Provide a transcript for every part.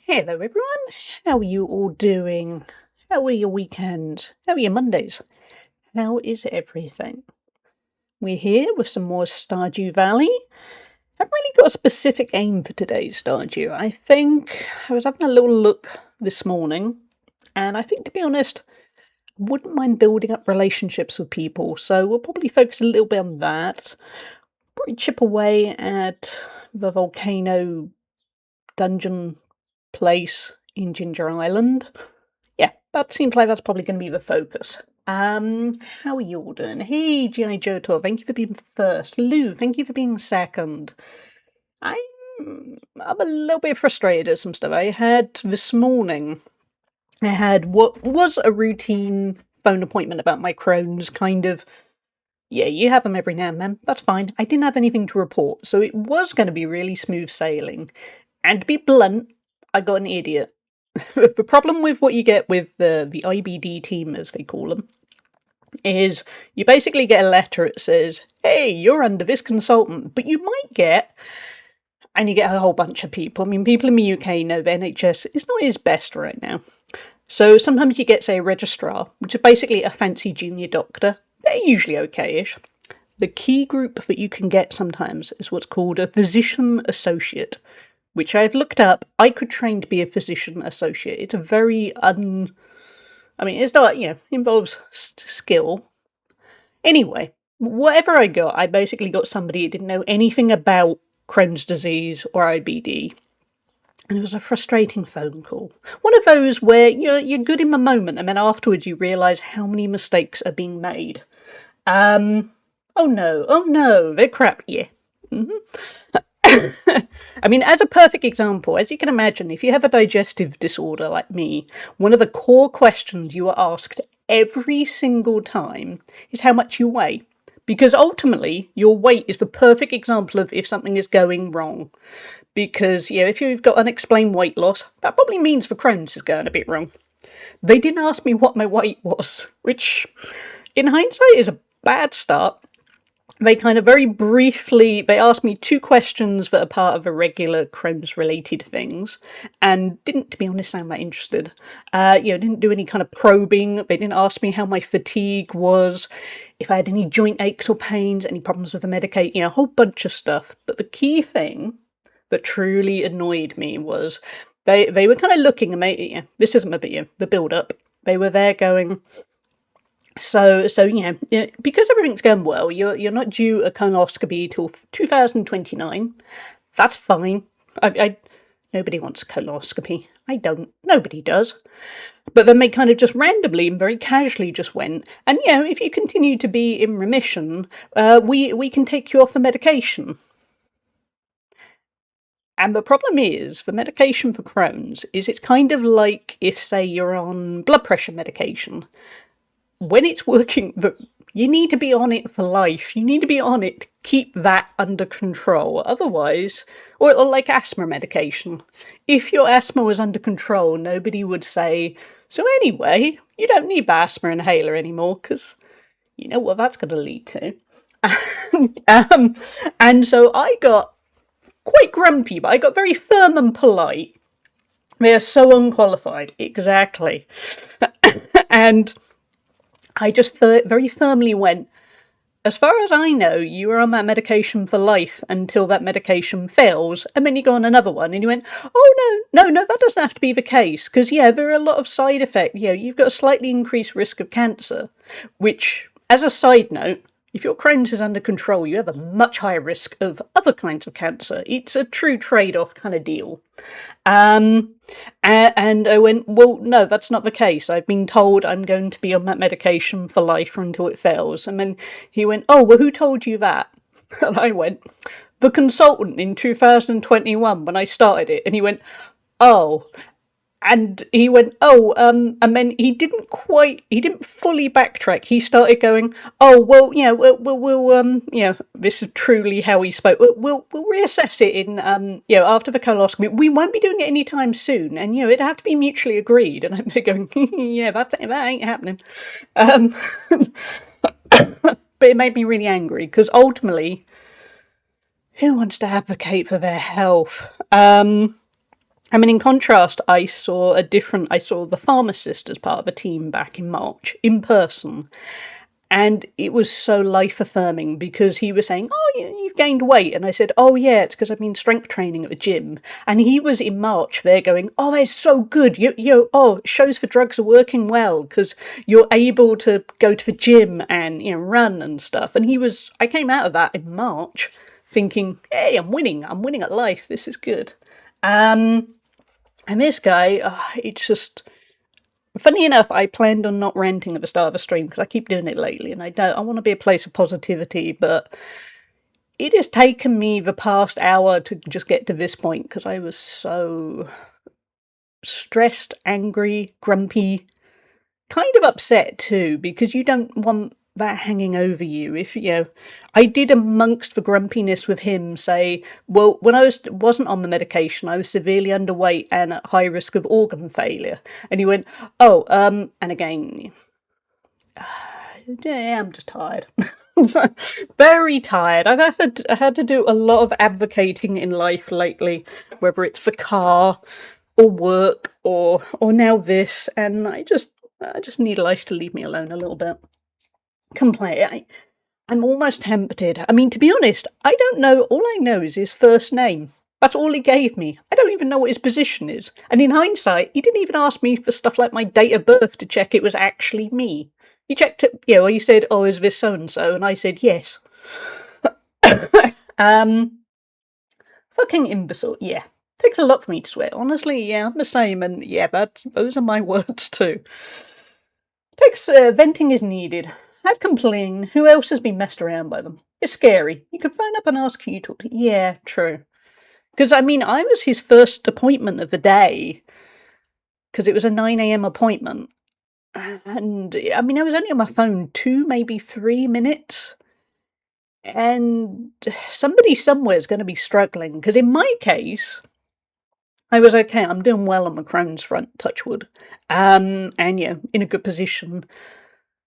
Hello everyone, how are you all doing? How were your weekends? How are your Mondays? How is everything? We're here with some more Stardew Valley. I haven't really got a specific aim for today's Stardew. I think I was having a little look this morning, and I think, to be honest, I wouldn't mind building up relationships with people, so we'll probably focus a little bit on that. Probably chip away at the volcano dungeon place in Ginger Island. Yeah, that seems like that's probably going to be the focus. How are you all doing? Hey, G.I. Joe, thank you for being first. Lou, thank you for being second. I'm a little bit frustrated at some stuff. I had this morning, I had what was a routine phone appointment about my Crohn's, kind of. Yeah, you have them every now and then. That's fine. I didn't have anything to report, so it was going to be really smooth sailing. And to be blunt, I got an idiot. The problem with what you get with the IBD team, as they call them, is you basically get a letter that says, hey, you're under this consultant, but you might get, and you get a whole bunch of people. I mean, people in the UK know the NHS is not his best right now. So sometimes you get, say, a registrar, which is basically a fancy junior doctor. They're usually okay-ish. The key group that you can get sometimes is what's called a physician associate, which I've looked up. I could train to be a physician associate. It's a very I mean, it's not, involves skill. Anyway, whatever I got, I basically got somebody who didn't know anything about Crohn's disease or IBD. And it was a frustrating phone call. One of those where you're good in the moment, and then afterwards you realise how many mistakes are being made. Oh no, they're crap, yeah. I mean, as a perfect example, as you can imagine, if you have a digestive disorder like me, one of the core questions you are asked every single time is how much you weigh. Because ultimately, your weight is the perfect example of if something is going wrong. Because, if you've got unexplained weight loss, that probably means the Crohn's is going a bit wrong. They didn't ask me what my weight was, which, in hindsight, is a bad start. They kind of very briefly, they asked me 2 questions that are part of the regular Crohn's-related things, and didn't, to be honest, sound that interested. Didn't do any kind of probing. They didn't ask me how my fatigue was, if I had any joint aches or pains, any problems with the medication, a whole bunch of stuff. But the key thing that truly annoyed me was they were kind of looking, and this isn't a bit, the build-up. They were there going, So because everything's going well, you're not due a colonoscopy till 2029. That's fine. I nobody wants a colonoscopy. I don't. Nobody does. But then they kind of just randomly and very casually just went, and if you continue to be in remission, we can take you off the medication. And the problem is, the medication for Crohn's is it's kind of like if, say, you're on blood pressure medication. when it's working, you need to be on it for life. You need to be on it to keep that under control. Otherwise, or like asthma medication. If your asthma was under control, nobody would say, so anyway, you don't need the asthma inhaler anymore, because you know what that's going to lead to. And so I got quite grumpy, but I got very firm and polite. They are so unqualified, exactly. And I just very firmly went, as far as I know, you are on that medication for life until that medication fails, and then you go on another one. And he went, oh, no, that doesn't have to be the case, because, yeah, there are a lot of side effects. You know, you've got a slightly increased risk of cancer, which, as a side note, if your Crohn's is under control, you have a much higher risk of other kinds of cancer. It's a true trade-off kind of deal. And I went, well, no, that's not the case. I've been told I'm going to be on that medication for life until it fails. And then he went, oh, well, who told you that? And I went, the consultant in 2021 when I started it. And he went, oh. And he went, oh, and then he didn't fully backtrack. He started going, oh, well, you know, we'll you know, this is truly how he spoke. We'll reassess it in, you know, after the colonoscopy. We won't be doing it anytime soon, and you know, it'd have to be mutually agreed. And I'm going, yeah, that ain't happening. But it made me really angry because ultimately, who wants to advocate for their health? I mean, in contrast, I saw the pharmacist as part of a team back in March, in person. And it was so life-affirming because he was saying, oh, you've gained weight. And I said, oh, yeah, it's because I've been strength training at the gym. And he was in March there going, oh, that's so good. It shows the drugs are working well because you're able to go to the gym and, you know, run and stuff. And I came out of that in March thinking, hey, I'm winning at life. This is good. And this guy, it's just, funny enough, I planned on not ranting at the start of the stream because I keep doing it lately, and I want to be a place of positivity, but it has taken me the past hour to just get to this point because I was so stressed, angry, grumpy, kind of upset too, because you don't want that hanging over you. If you know, I did amongst the grumpiness with him say, well, when I wasn't on the medication, I was severely underweight and at high risk of organ failure. And he went, oh, and again, yeah, I'm just tired. Very tired. I had to do a lot of advocating in life lately, whether it's for car or work or now this, and I just need life to leave me alone a little bit. I'm almost tempted. I mean, to be honest, I don't know. All I know is his first name. That's all he gave me. I don't even know what his position is. And in hindsight, he didn't even ask me for stuff like my date of birth to check it was actually me. He checked it, you know, he said, oh, is this so-and-so? And I said, yes. Fucking imbecile, yeah. Takes a lot for me to swear. Honestly, yeah, I'm the same, and yeah, those are my words too. Venting is needed. I'd complain. Who else has been messed around by them? It's scary. You could phone up and ask who you talk to. Yeah, true. Because, I mean, I was his first appointment of the day, because it was a 9 a.m. appointment. And, I mean, I was only on my phone 2, maybe 3 minutes. And somebody somewhere is going to be struggling. Because in my case, I was okay. I'm doing well on my Crohn's front, touch wood. And, you know, in a good position.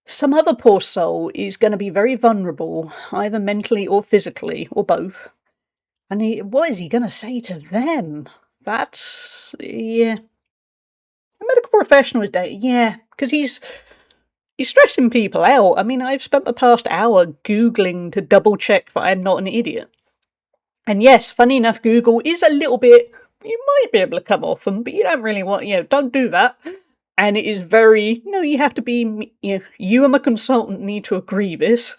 Some other poor soul is going to be very vulnerable, either mentally or physically, or both. And what is he going to say to them? That's, yeah. A medical professional is dead, yeah, because he's stressing people out. I mean, I've spent the past hour Googling to double check that I'm not an idiot. And yes, funny enough, Google is a little bit, you might be able to come off them, but you don't really want, you know, don't do that. And it is very, no, you have to be, you know, you and my consultant need to agree this.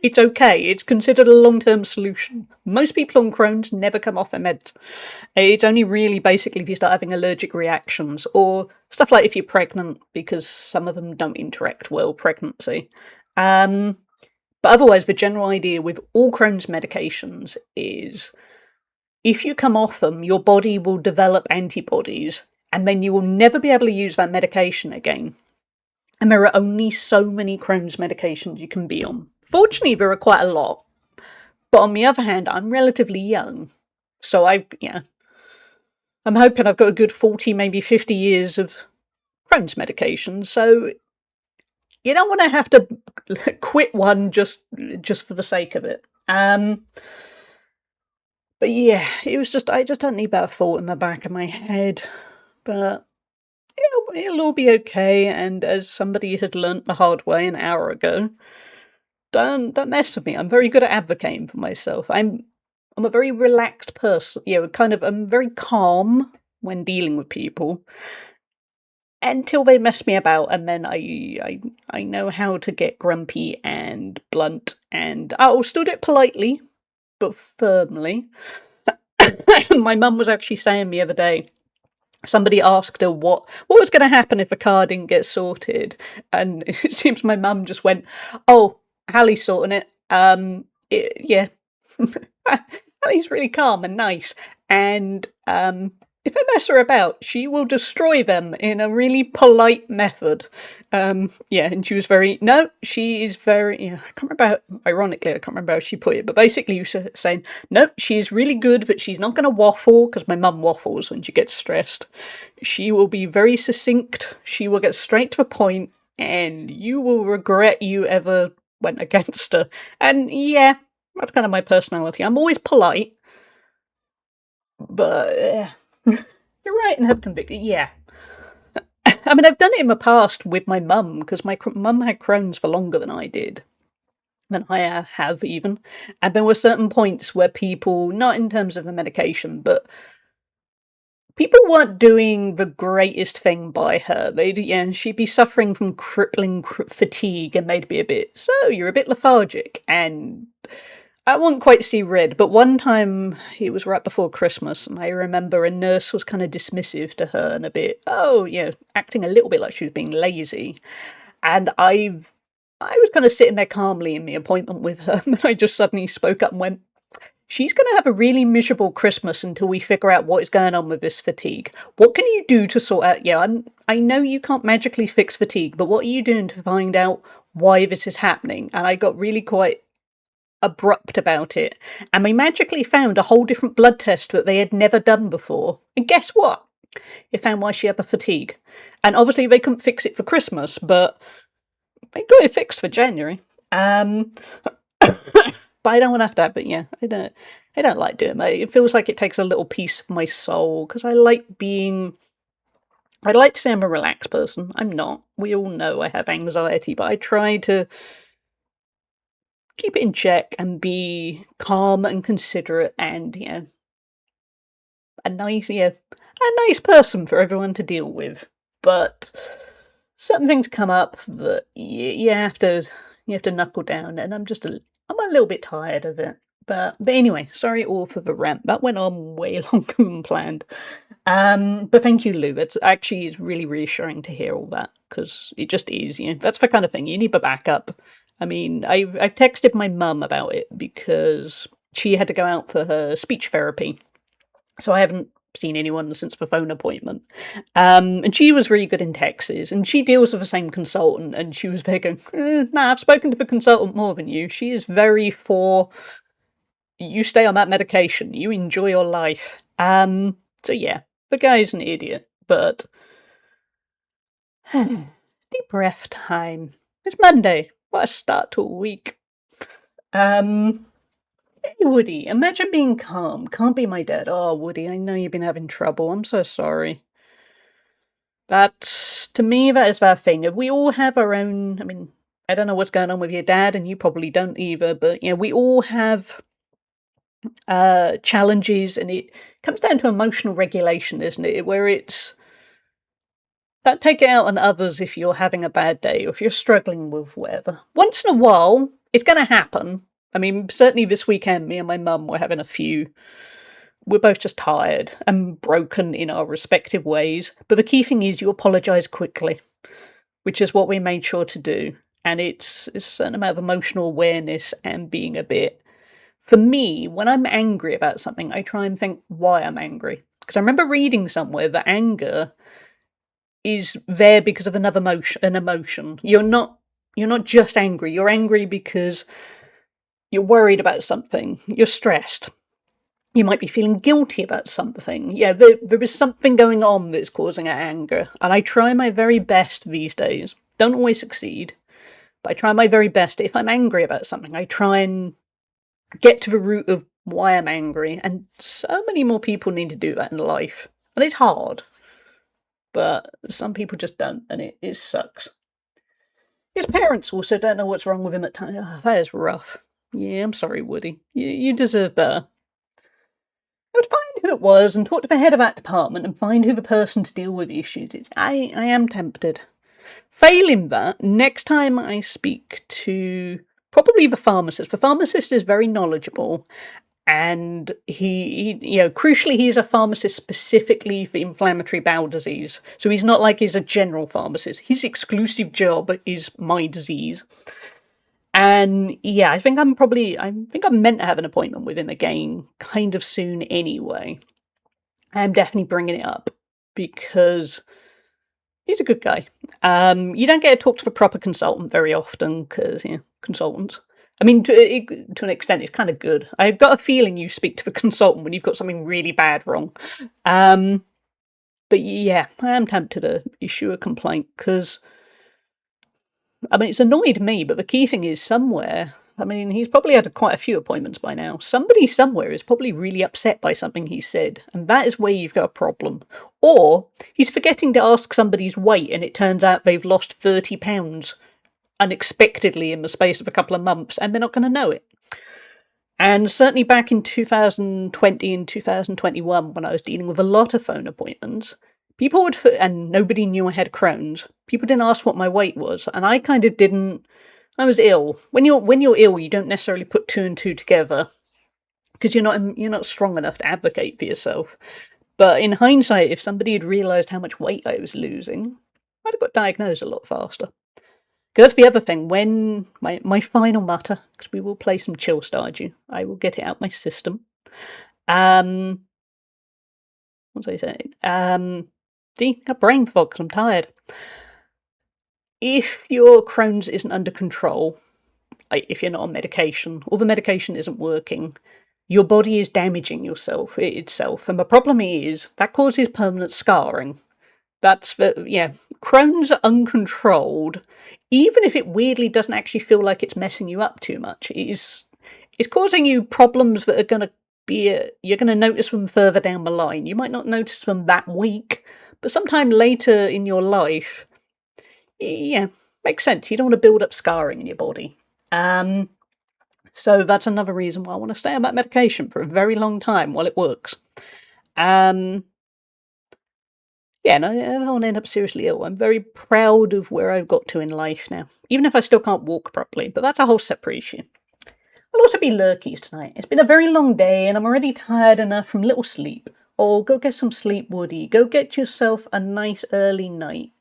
It's okay. It's considered a long-term solution. Most people on Crohn's never come off their meds. It's only really basically if you start having allergic reactions or stuff like if you're pregnant, because some of them don't interact well with pregnancy. But otherwise, the general idea with all Crohn's medications is if you come off them, your body will develop antibodies and then you will never be able to use that medication again. and there are only so many Crohn's medications you can be on. Fortunately, there are quite a lot, but on the other hand, I'm relatively young, so I'm hoping I've got a good 40, maybe 50 years of Crohn's medication, so you don't want to have to quit one just for the sake of it. But yeah, it was just I just don't need that thought in the back of my head. But it'll all be okay. And as somebody had learnt the hard way an hour ago, don't mess with me. I'm very good at advocating for myself. I'm a very relaxed person. I'm very calm when dealing with people until they mess me about, and then I know how to get grumpy and blunt, and I'll still do it politely but firmly. My mum was actually saying the other day, somebody asked her what was going to happen if a car didn't get sorted, and it seems my mum just went, "Oh, Hallie's sorting it." Yeah, Hallie's really calm and nice, and if I mess her about, she will destroy them in a really polite method. Yeah, and she was she is very, I can't remember, ironically, I can't remember how she put it, but basically you were saying, no, she is really good, but she's not going to waffle, because my mum waffles when she gets stressed. She will be very succinct, she will get straight to the point, and you will regret you ever went against her. And yeah, that's kind of my personality. I'm always polite, but you're right and have conviction. Yeah. I mean, I've done it in the past with my mum, because my mum had Crohn's for longer than I did. Than I have, even. And there were certain points where people, not in terms of the medication, but people weren't doing the greatest thing by her. She'd be suffering from crippling fatigue, and they'd be a bit, so you're a bit lethargic, and I wouldn't quite see red, but one time, it was right before Christmas, and I remember a nurse was kind of dismissive to her and a bit, acting a little bit like she was being lazy. And I was kind of sitting there calmly in the appointment with her, and I just suddenly spoke up and went, "She's going to have a really miserable Christmas until we figure out what is going on with this fatigue. What can you do to sort out? I know you can't magically fix fatigue, but what are you doing to find out why this is happening?" And I got really quite abrupt about it, and they magically found a whole different blood test that they had never done before. And guess what? It found why she had the fatigue. And obviously they couldn't fix it for Christmas, but they got it fixed for January. But I don't want to have that. But yeah, I don't like doing that. It feels like it takes a little piece of my soul, because I'd like to say I'm a relaxed person. I'm not. We all know I have anxiety, but I try to keep it in check and be calm and considerate, and a nice person for everyone to deal with. But certain things come up that you have to knuckle down, and I'm a little bit tired of it. But anyway, sorry all for the rant. That went on way longer than planned. But thank you, Lou. It's really reassuring to hear all that, because it just is. That's the kind of thing you need a backup. I mean, I've texted my mum about it because she had to go out for her speech therapy, so I haven't seen anyone since the phone appointment. And she was really good in Texas, and she deals with the same consultant, and she was there going, nah, I've spoken to the consultant more than you. She is very for, you stay on that medication, you enjoy your life. So yeah, the guy's an idiot, but deep breath time. It's Monday. What a start to a week. Hey, Woody, imagine being calm. Can't be my dad. Oh, Woody, I know you've been having trouble. I'm so sorry. To me, that is that thing. We all have our own, I mean, I don't know what's going on with your dad, and you probably don't either, but, we all have challenges, and it comes down to emotional regulation, isn't it? Where it's, don't take it out on others if you're having a bad day, or if you're struggling with whatever. Once in a while, it's going to happen. I mean, certainly this weekend, me and my mum were having a few. We're both just tired and broken in our respective ways. But the key thing is you apologise quickly, which is what we made sure to do. And it's a certain amount of emotional awareness and being a bit. For me, when I'm angry about something, I try and think why I'm angry. Because I remember reading somewhere that anger is there because of an emotion. You're not just angry. You're angry because you're worried about something. You're stressed. You might be feeling guilty about something. Yeah, there is something going on that's causing our anger. And I try my very best these days. Don't always succeed, but I try my very best. If I'm angry about something, I try and get to the root of why I'm angry. And so many more people need to do that in life. And it's hard, but some people just don't, and it sucks. His parents also don't know what's wrong with him at times. Oh, that is rough. Yeah, I'm sorry, Woody. You deserve better. I would find who it was and talk to the head of that department and find who the person to deal with the issues is. I am tempted. Failing that, next time I speak to probably the pharmacist is very knowledgeable, and crucially, he's a pharmacist specifically for inflammatory bowel disease. So he's not like he's a general pharmacist. His exclusive job is my disease. And yeah, I think I'm meant to have an appointment with him again kind of soon anyway. I'm definitely bringing it up because he's a good guy. You don't get to talk to the proper consultant very often because, consultants. I mean, to an extent, it's kind of good. I've got a feeling you speak to the consultant when you've got something really bad wrong. But yeah, I am tempted to issue a complaint because, I mean, it's annoyed me, but the key thing is somewhere. I mean, he's probably had quite a few appointments by now. Somebody somewhere is probably really upset by something he said, and that is where you've got a problem. Or he's forgetting to ask somebody's weight, and it turns out they've lost 30 pounds unexpectedly in the space of a couple of months, and they're not going to know it. And certainly back in 2020 and 2021, when I was dealing with a lot of phone appointments, people would, and nobody knew I had Crohn's. People didn't ask what my weight was, and I kind of didn't. I was ill. When you're ill, you don't necessarily put two and two together because you're not strong enough to advocate for yourself. But in hindsight, if somebody had realised how much weight I was losing, I'd have got diagnosed a lot faster. Because that's the other thing, when my final matter, because we will play some chill Stardew, I will get it out my system. What was I saying? See, got brain fog because I'm tired. If your Crohn's isn't under control, if you're not on medication, or the medication isn't working, your body is damaging itself. And the problem is, that causes permanent scarring. That's Crohn's uncontrolled, even if it weirdly doesn't actually feel like it's messing you up too much, it's causing you problems that are going to you're going to notice them further down the line. You might not notice them that week, but sometime later in your life, yeah, makes sense. You don't want to build up scarring in your body. So that's another reason why I want to stay on that medication for a very long time while it works. Yeah, and I don't want to end up seriously ill. I'm very proud of where I've got to in life now, even if I still can't walk properly, but that's a whole separate issue. I'll also be lurkies tonight. It's been a very long day and I'm already tired enough from little sleep. Oh, go get some sleep, Woody. Go get yourself a nice early night.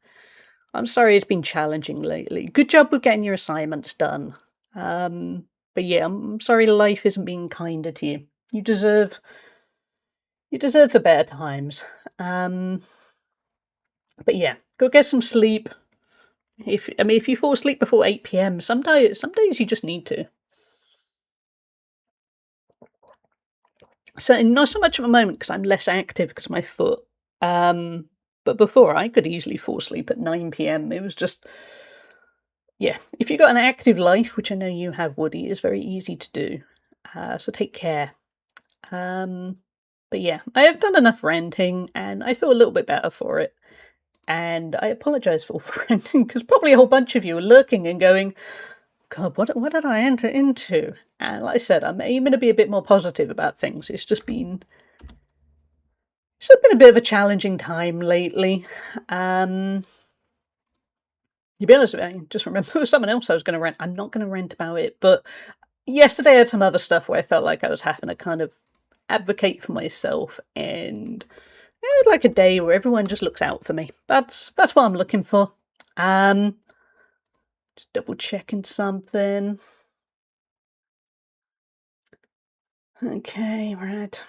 I'm sorry it's been challenging lately. Good job with getting your assignments done. But yeah, I'm sorry life isn't being kinder to you. You deserve the better times. But yeah, go get some sleep. If you fall asleep before 8 p.m, some days you just need to. So not so much at the moment because I'm less active because of my foot. But before I could easily fall asleep at 9 p.m. It was just, yeah. If you've got an active life, which I know you have, Woody, it's very easy to do. So take care. But yeah, I have done enough ranting, and I feel a little bit better for it. And I apologise for ranting because probably a whole bunch of you are lurking and going, God, what did I enter into? And like I said, I'm aiming to be a bit more positive about things. It's just been a bit of a challenging time lately. To be honest, I just remember there was someone else I was going to rant. I'm not going to rant about it, but yesterday I had some other stuff where I felt like I was having to kind of advocate for myself, and I would like a day where everyone just looks out for me. That's what I'm looking for. Just double checking something. Okay, right.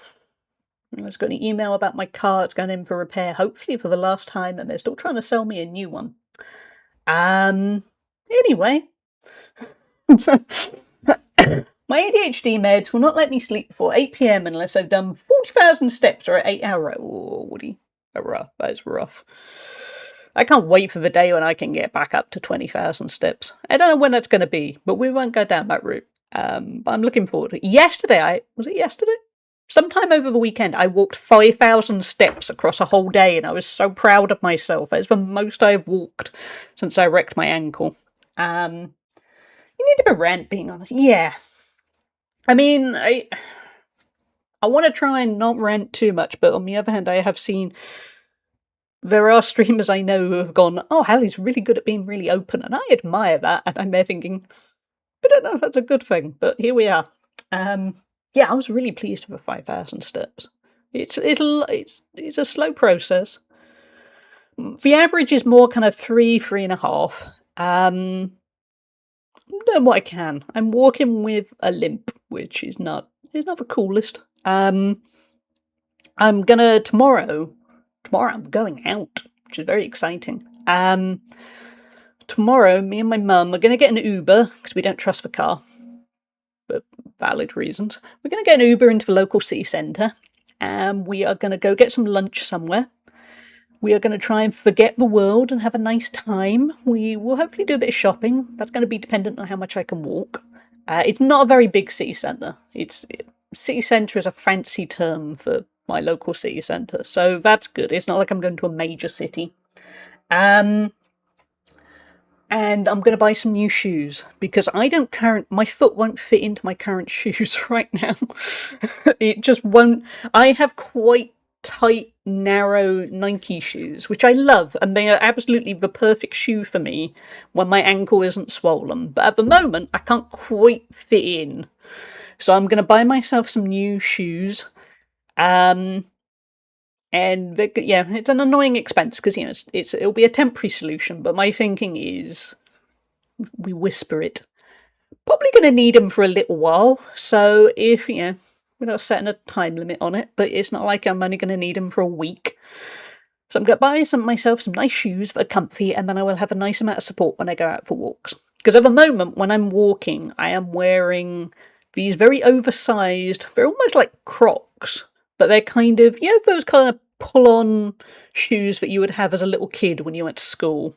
I just got an email about my car. It's going in for repair, hopefully for the last time, and they're still trying to sell me a new one. Anyway. My ADHD meds will not let me sleep before 8 p.m. unless I've done 40,000 steps or an 8-hour. Oh, Woody. Rough. That is rough. I can't wait for the day when I can get back up to 20,000 steps. I don't know when that's going to be, but we won't go down that route. But I'm looking forward to it. Yesterday, was it yesterday? Sometime over the weekend, I walked 5,000 steps across a whole day, and I was so proud of myself. It's the most I've walked since I wrecked my ankle. You need a rant, being honest. Yeah. I mean, I want to try and not rant too much, but on the other hand, I have seen there are streamers I know who have gone, oh, Hallie's really good at being really open, and I admire that, and I'm there thinking, I don't know if that's a good thing, but here we are. Yeah, I was really pleased with the 5,000 steps. It's a slow process. The average is more kind of 3.5. I'm doing what I can. I'm walking with a limp, which is not the coolest. I'm gonna tomorrow I'm going out, which is very exciting. Tomorrow, me and my mum are gonna get an Uber because we don't trust the car, for valid reasons. We're gonna get an Uber into the local city centre, and we are gonna go get some lunch somewhere. We are going to try and forget the world and have a nice time. We will hopefully do a bit of shopping. That's going to be dependent on how much I can walk. It's not a very big city centre. City centre is a fancy term for my local city centre, so that's good. It's not like I'm going to a major city. And I'm going to buy some new shoes because my foot won't fit into my current shoes right now. It just won't. I have quite tight, narrow Nike shoes, which I love, and they are absolutely the perfect shoe for me when my ankle isn't swollen. But at the moment, I can't quite fit in. So I'm going to buy myself some new shoes. And it's an annoying expense because it'll be a temporary solution. But my thinking is, we whisper it. Probably going to need them for a little while. So if we're not setting a time limit on it, but it's not like I'm only going to need them for a week. So I'm going to buy myself some nice shoes that are comfy, and then I will have a nice amount of support when I go out for walks. Because at the moment, when I'm walking, I am wearing these very oversized, they're almost like Crocs, but they're kind of, those kind of pull-on shoes that you would have as a little kid when you went to school.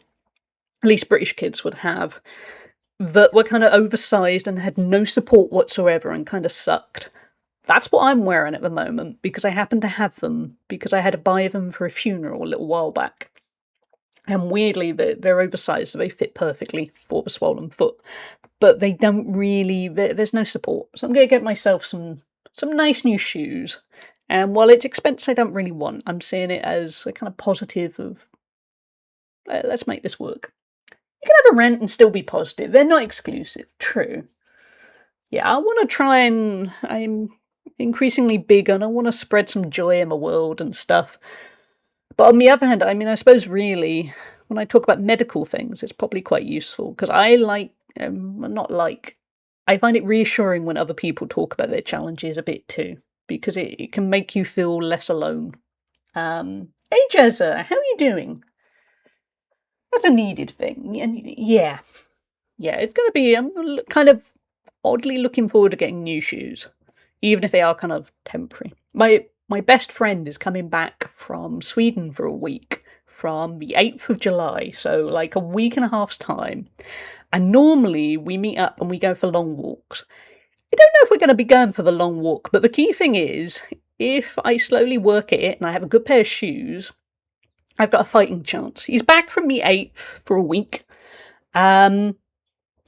At least British kids would have. That were kind of oversized and had no support whatsoever and kind of sucked. That's what I'm wearing at the moment because I happen to have them because I had to buy them for a funeral a little while back. And weirdly, they're oversized, so they fit perfectly for the swollen foot. But they don't really, there's no support. So I'm going to get myself some nice new shoes. And while it's expense I don't really want, I'm seeing it as a kind of positive of, let's make this work. You can have a rant and still be positive. They're not exclusive. True. Yeah, I want to try and... I'm increasingly big and I want to spread some joy in the world and stuff. But on the other hand, I mean, I suppose really, when I talk about medical things, it's probably quite useful because I find it reassuring when other people talk about their challenges a bit too, because it can make you feel less alone. Hey, Jezza, how are you doing? That's a needed thing. And yeah, it's going to be. I'm kind of oddly looking forward to getting new shoes, even if they are kind of temporary. My best friend is coming back from Sweden for a week from the 8th of July, so like a week and a half's time. And normally we meet up and we go for long walks. I don't know if we're going to be going for the long walk, but the key thing is, if I slowly work at it and I have a good pair of shoes, I've got a fighting chance. He's back from the 8th for a week.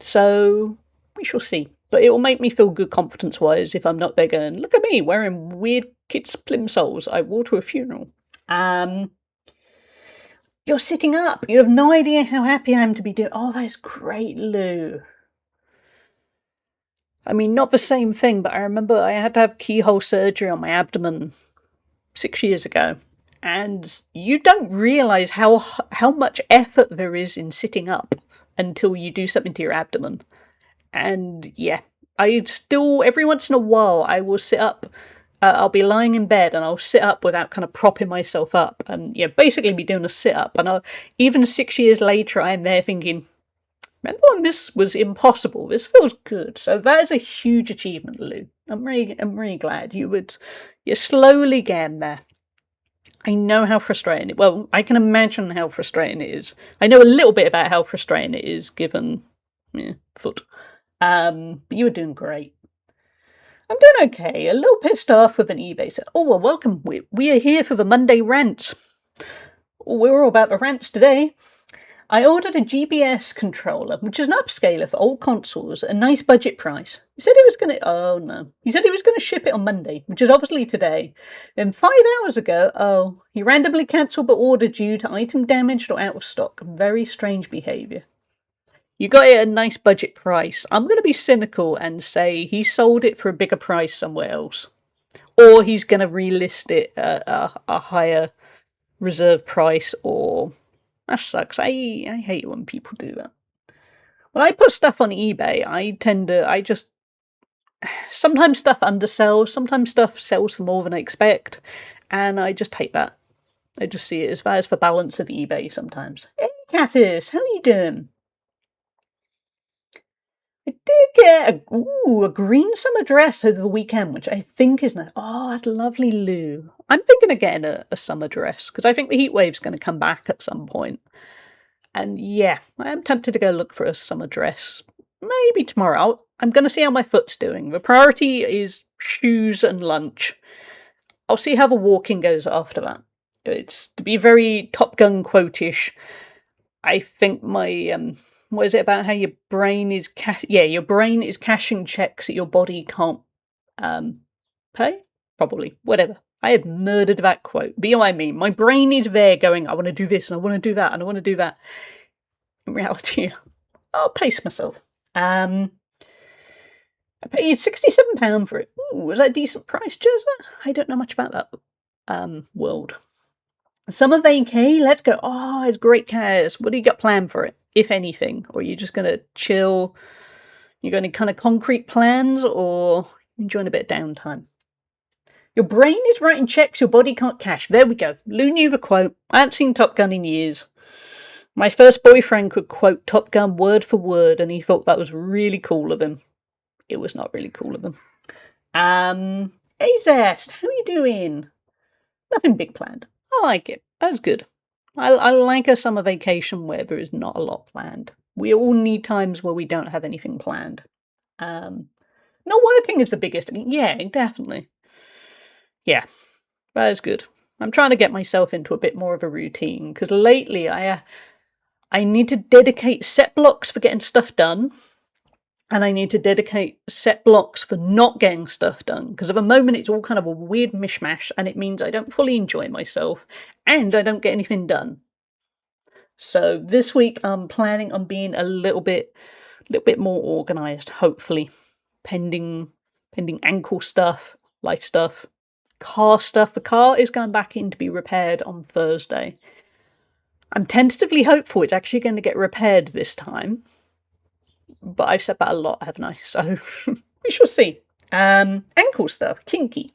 So we shall see. But it will make me feel good confidence-wise if I'm not there going, look at me, wearing weird kids' plimsolls I wore to a funeral. You're sitting up. You have no idea how happy I am to be doing... Oh, that's great, Lou. I mean, not the same thing, but I remember I had to have keyhole surgery on my abdomen 6 years ago. And you don't realise how much effort there is in sitting up until you do something to your abdomen. And yeah, I still, every once in a while, I will sit up I'll be lying in bed and I'll sit up without kind of propping myself up and basically be doing a sit up. And even 6 years later, I'm there thinking, remember when this was impossible? This feels good. So that is a huge achievement, Lou. I'm really glad you're slowly getting there. I know how frustrating it. Well, I can imagine how frustrating it is. I know a little bit about how frustrating it is, given foot. But you were doing great. I'm doing okay. A little pissed off with an eBay sale. Oh well, welcome. We are here for the Monday rants. We're all about the rants today. I ordered a GPS controller, which is an upscaler for old consoles, at a nice budget price. He said he was going to... Oh, no. He said he was going to ship it on Monday, which is obviously today. Then 5 hours ago, he randomly cancelled the order due to item damaged or out of stock. Very strange behaviour. You got it at a nice budget price. I'm going to be cynical and say he sold it for a bigger price somewhere else. Or he's going to relist it at a higher reserve price, or... That sucks. I hate when people do that. When I put stuff on eBay, sometimes stuff undersells, sometimes stuff sells for more than I expect, and I just hate that. I just see it as that is the balance of eBay sometimes. Hey, Catus, how are you doing? I did get a green summer dress over the weekend, which I think is nice. Oh, that's lovely, Lou. I'm thinking of getting a summer dress, because I think the heat wave's going to come back at some point. And yeah, I am tempted to go look for a summer dress. Maybe tomorrow. I'm going to see how my foot's doing. The priority is shoes and lunch. I'll see how the walking goes after that. It's to be very Top Gun quote-ish. I think my what is it about how your brain is your brain is cashing checks that your body can't pay? Probably. Whatever. I had murdered that quote. But you know what I mean? My brain is there going, I want to do this and I want to do that and I want to do that. In reality, I'll pace myself. I paid £67 for it. Ooh, was that a decent price, Jezza? I don't know much about that world. Summer vacay, let's go. Oh, it's great, Kaz. What do you got planned for it, if anything? Or are you just going to chill? You got any kind of concrete plans, or enjoying a bit of downtime? Your brain is writing checks your body can't cash. There we go. Lou knew the quote. I haven't seen Top Gun in years. My first boyfriend could quote Top Gun word for word, and he thought that was really cool of him. It was not really cool of him. Hey Zest, how are you doing? Nothing big planned. I like it. That's good. I like a summer vacation where there is not a lot planned. We all need times where we don't have anything planned. Not working is the biggest. Yeah, definitely. Yeah, that is good. I'm trying to get myself into a bit more of a routine, because lately I need to dedicate set blocks for getting stuff done, and I need to dedicate set blocks for not getting stuff done, because at the moment it's all kind of a weird mishmash, and it means I don't fully enjoy myself, and I don't get anything done. So this week I'm planning on being a little bit more organised, hopefully, pending ankle stuff, life stuff. Car stuff. The car is going back in to be repaired on Thursday. I'm tentatively hopeful it's actually going to get repaired this time. But I've said that a lot, haven't I? So we shall see. Ankle stuff. Kinky.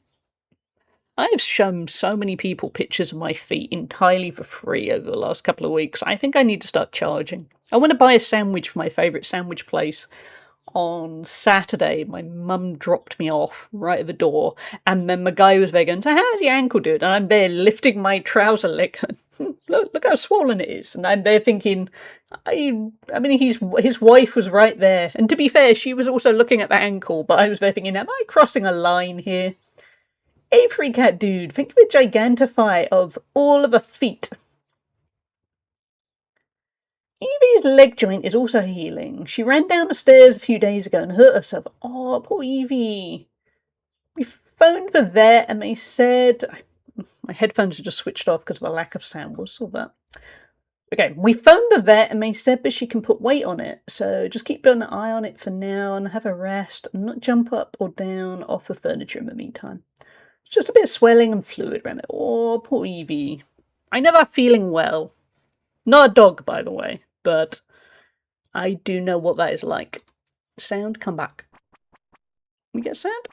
I have shown so many people pictures of my feet entirely for free over the last couple of weeks. I think I need to start charging. I want to buy a sandwich from my favourite sandwich place. On Saturday, my mum dropped me off right at the door, and then the guy was there going, so how's your ankle doing? And I'm there lifting my trouser leg. look how swollen it is. And I'm there thinking, I mean, his wife was right there. And to be fair, she was also looking at the ankle, but I was there thinking, am I crossing a line here? Avery Cat Dude, think of a Gigantify of all of the feet. Evie's leg joint is also healing. She ran down the stairs a few days ago and hurt herself. Oh, poor Evie. We phoned the vet and they said... My headphones are just switched off because of a lack of sound. We'll solve that. Okay, we phoned the vet and they said that she can put weight on it. So just keep an eye on it for now and have a rest and not jump up or down off the furniture in the meantime. It's just a bit of swelling and fluid around it. Oh, poor Evie. I know that feeling well. Not a dog, by the way. But I do know what that is like. Sound, come back. We get sound?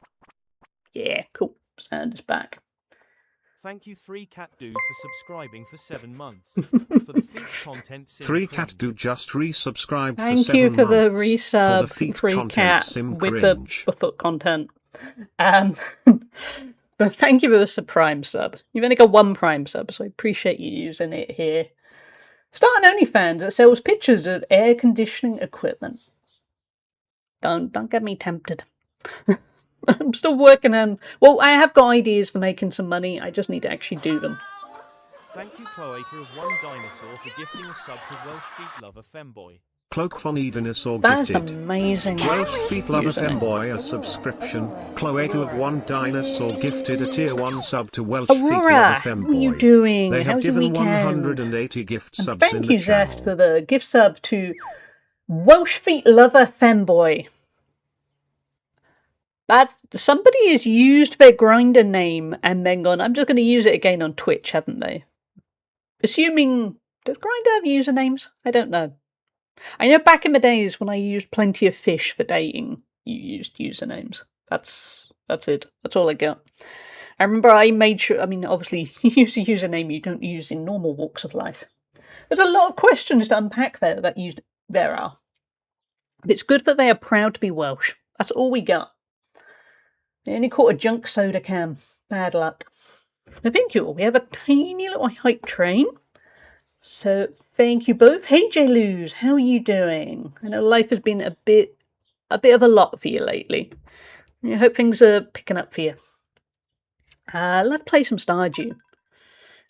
Yeah, cool. sound is back. Thank you, 3Cat Dude, for subscribing for 7 months. For the feet content sim 3Cat Dude just resubscribed for Thank 7 you for the months. resub, For the feet 3Cat, content sim with cringe. the foot content. But thank you for the Prime sub. You've only got 1 Prime sub, so I appreciate you using it here. Start an OnlyFans that sells pictures of air conditioning equipment. Don't get me tempted. I'm still working on... Well, I have got ideas for making some money. I just need to actually do them. Thank you, Cloaker of One Dinosaur, for gifting a sub to Welsh Feet Lover Femboy. Cloak von Dinosaur That's gifted. amazing. Welsh Feet Lover Femboy a subscription. Cloaker of One Dinosaur gifted a tier 1 sub to Welsh Feet Lover Femboy. What are you doing? They have How's given your weekend? 180 gift subs in Thank the you, channel. Zest, for the gift sub to Welsh Feet Lover Femboy. That somebody has used their Grindr name and then gone, I'm just going to use it again on Twitch, haven't they? Assuming, does Grindr have usernames? I don't know. I know back in the days when I used Plenty of Fish for dating, you used usernames. That's it. That's all I got. I remember I made sure, I mean, obviously, you use a username you don't use in normal walks of life. There's a lot of questions to unpack there that there are. But it's good that they are proud to be Welsh. That's all we got. They only caught a junk soda can. Bad luck. Now, thank you all. We have a tiny little hype train. So, thank you both. Hey, J-Luz, how are you doing? I know life has been a bit of a lot for you lately. I hope things are picking up for you. Let's play some Stardew.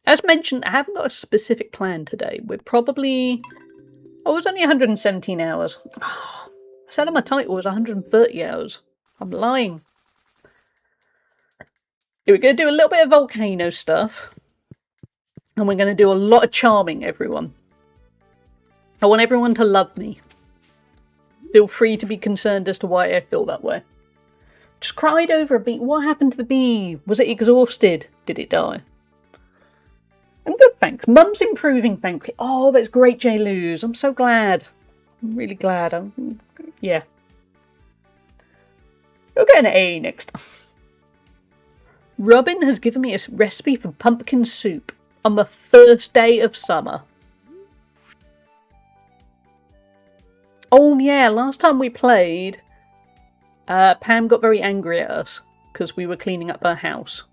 As mentioned, I haven't got a specific plan today. We're probably... Oh, it's only 117 hours. I said on my title it was 130 hours. I'm lying. We're going to do a little bit of volcano stuff. And we're going to do a lot of charming, everyone. I want everyone to love me. Feel free to be concerned as to why I feel that way. Just cried over a bee. What happened to the bee? Was it exhausted? Did it die? I'm good, thanks. Mum's improving, thankfully. Oh, that's great, J-Luz. I'm so glad. I'm really glad. Yeah. You'll get an A next time. Robin has given me a recipe for pumpkin soup on the first day of summer. Oh yeah, last time we played, Pam got very angry at us because we were cleaning up her house.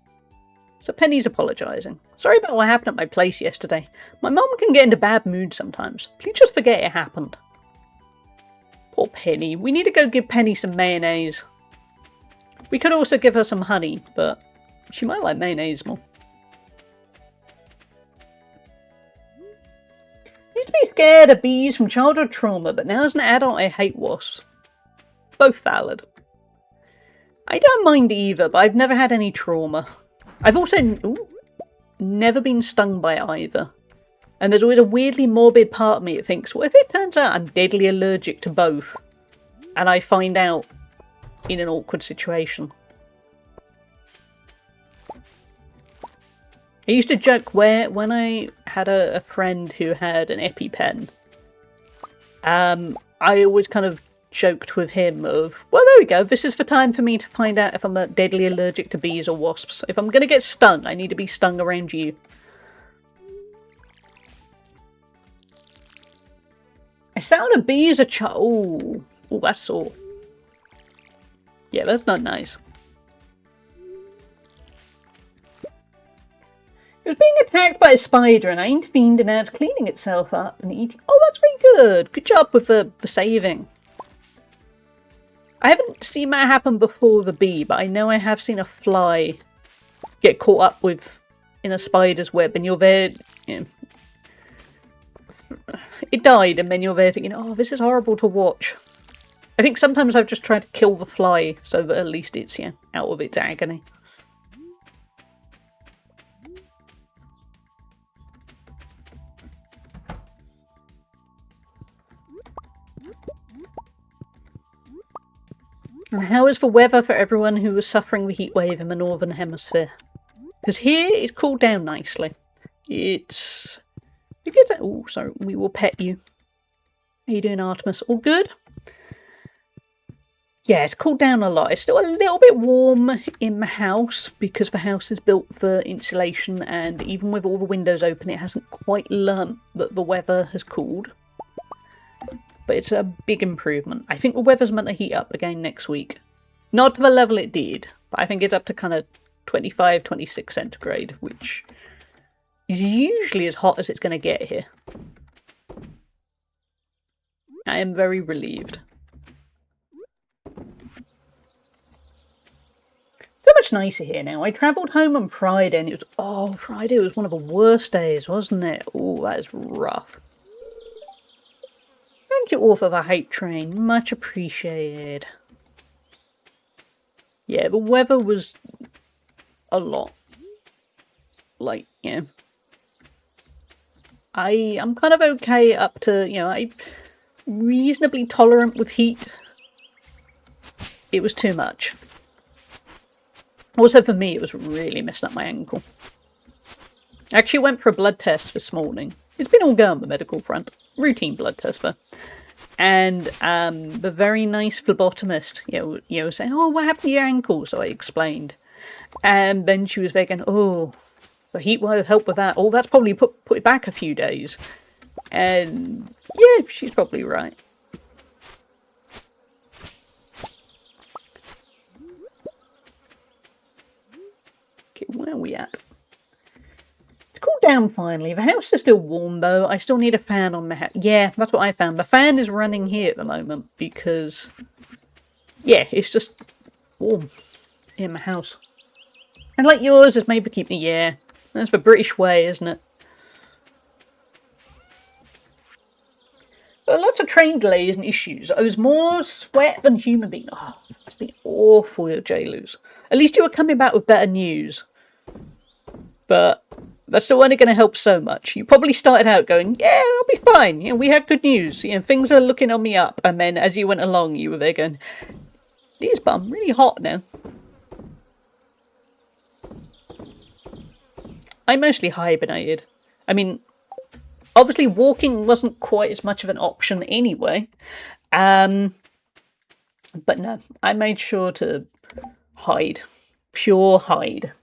So Penny's apologising. Sorry about what happened at my place yesterday. My mum can get into bad moods sometimes. Please just forget it happened. Poor Penny. We need to go give Penny some mayonnaise. We could also give her some honey, but she might like mayonnaise more. I used to be scared of bees from childhood trauma, but now as an adult I hate wasps. Both valid. I don't mind either, but I've never had any trauma. I've also never been stung by either. And there's always a weirdly morbid part of me that thinks, what if it turns out I'm deadly allergic to both? And I find out in an awkward situation. I used to joke when I had a friend who had an EpiPen, I always kind of joked with him of, well, there we go, this is the time for me to find out if I'm deadly allergic to bees or wasps. If I'm going to get stung, I need to be stung around you. I sound a bee as a child. Oh, that's sore. Yeah, that's not nice. It was being attacked by a spider and I intervened and now it's cleaning itself up and eating. Oh, that's very good. Good job with the saving. I haven't seen that happen before the bee, but I know I have seen a fly get caught up with in a spider's web and you're there, you know, it died and then you're there thinking, oh, this is horrible to watch. I think sometimes I've just tried to kill the fly so that at least it's, yeah, out of its agony. And how is the weather for everyone who was suffering the heat wave in the Northern Hemisphere? Because here it's cooled down nicely. It's... Oh, sorry, we will pet you. How you doing, Artemis? All good? Yeah, it's cooled down a lot. It's still a little bit warm in the house because the house is built for insulation, and even with all the windows open, it hasn't quite learnt that the weather has cooled. But it's a big improvement. I think the weather's meant to heat up again next week. Not to the level it did, but I think it's up to kind of 25, 26 centigrade, which is usually as hot as it's going to get here. I am very relieved. So much nicer here now. I travelled home on Friday and it was... Oh, Friday was one of the worst days, wasn't it? Oh, that is rough. Thank you all for the hype train. Much appreciated. Yeah, the weather was a lot. Like, yeah. I'm kind of okay up to, you know, I'm reasonably tolerant with heat. It was too much. Also for me, it was really messing up my ankle. I actually went for a blood test this morning. It's been all go on the medical front. Routine blood test though. And the very nice phlebotomist, you know, saying, "Oh, what happened to your ankle?" So I explained. And then she was there going, "Oh, the heat won't help with that. Oh, that's probably put it back a few days." And yeah, she's probably right. Okay, where are we at? It's cooled down finally. The house is still warm though. I still need a fan on the house. Yeah, that's what I found. The fan is running here at the moment because, yeah, it's just warm in my house. And like yours is maybe keep me, yeah. That's the British way, isn't it? But lots of train delays and issues. I was more sweat than human being. Oh, that's been awful, JLoos. At least you were coming back with better news. But that's still only going to help so much. You probably started out going, yeah, I'll be fine. You know, we had good news. You know, things are looking on me up. And then as you went along, you were there going, "Geez, but I'm really hot now." I mostly hibernated. I mean, obviously walking wasn't quite as much of an option anyway. But no, I made sure to hide. Pure hide.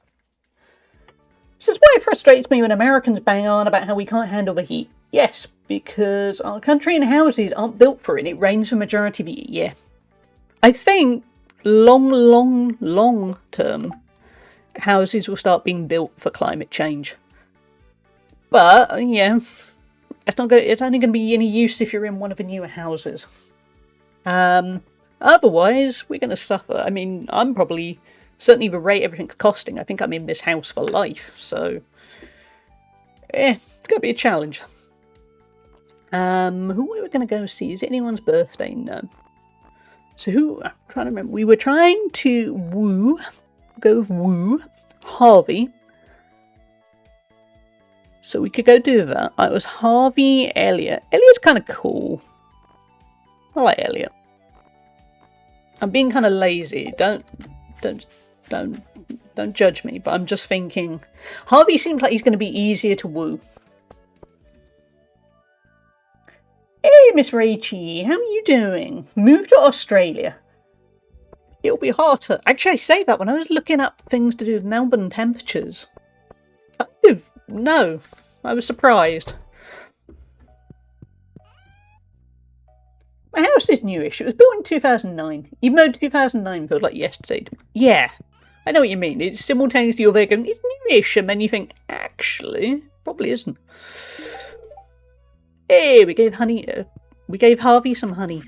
This is why it frustrates me when Americans bang on about how we can't handle the heat. Yes, because our country and houses aren't built for it. It rains the majority of the year. Yeah. I think long term, houses will start being built for climate change. But, yeah, it's only going to be any use if you're in one of the newer houses. Otherwise, we're going to suffer. I mean, I'm probably... Certainly the rate everything's costing, I think I'm in this house for life, so... it's going to be a challenge. Who are we going to go see? Is it anyone's birthday? No. So who... I'm trying to remember. We were trying to woo Harvey. So we could go do that. It was Harvey, Elliot. Elliot's kind of cool. I like Elliot. I'm being kind of lazy. Don't judge me, but I'm just thinking Harvey seems like he's going to be easier to woo. Hey, Miss Rachie, how are you doing? Moved to Australia. It'll be hotter. Actually, I say that when I was looking up things to do with Melbourne temperatures. No, I was surprised. My house is newish. It was built in 2009, even though 2009 feels like yesterday. Yeah, I know what you mean. It's simultaneously you're there going, it's newish, and then you think, actually, probably isn't. Hey, we gave Harvey some honey.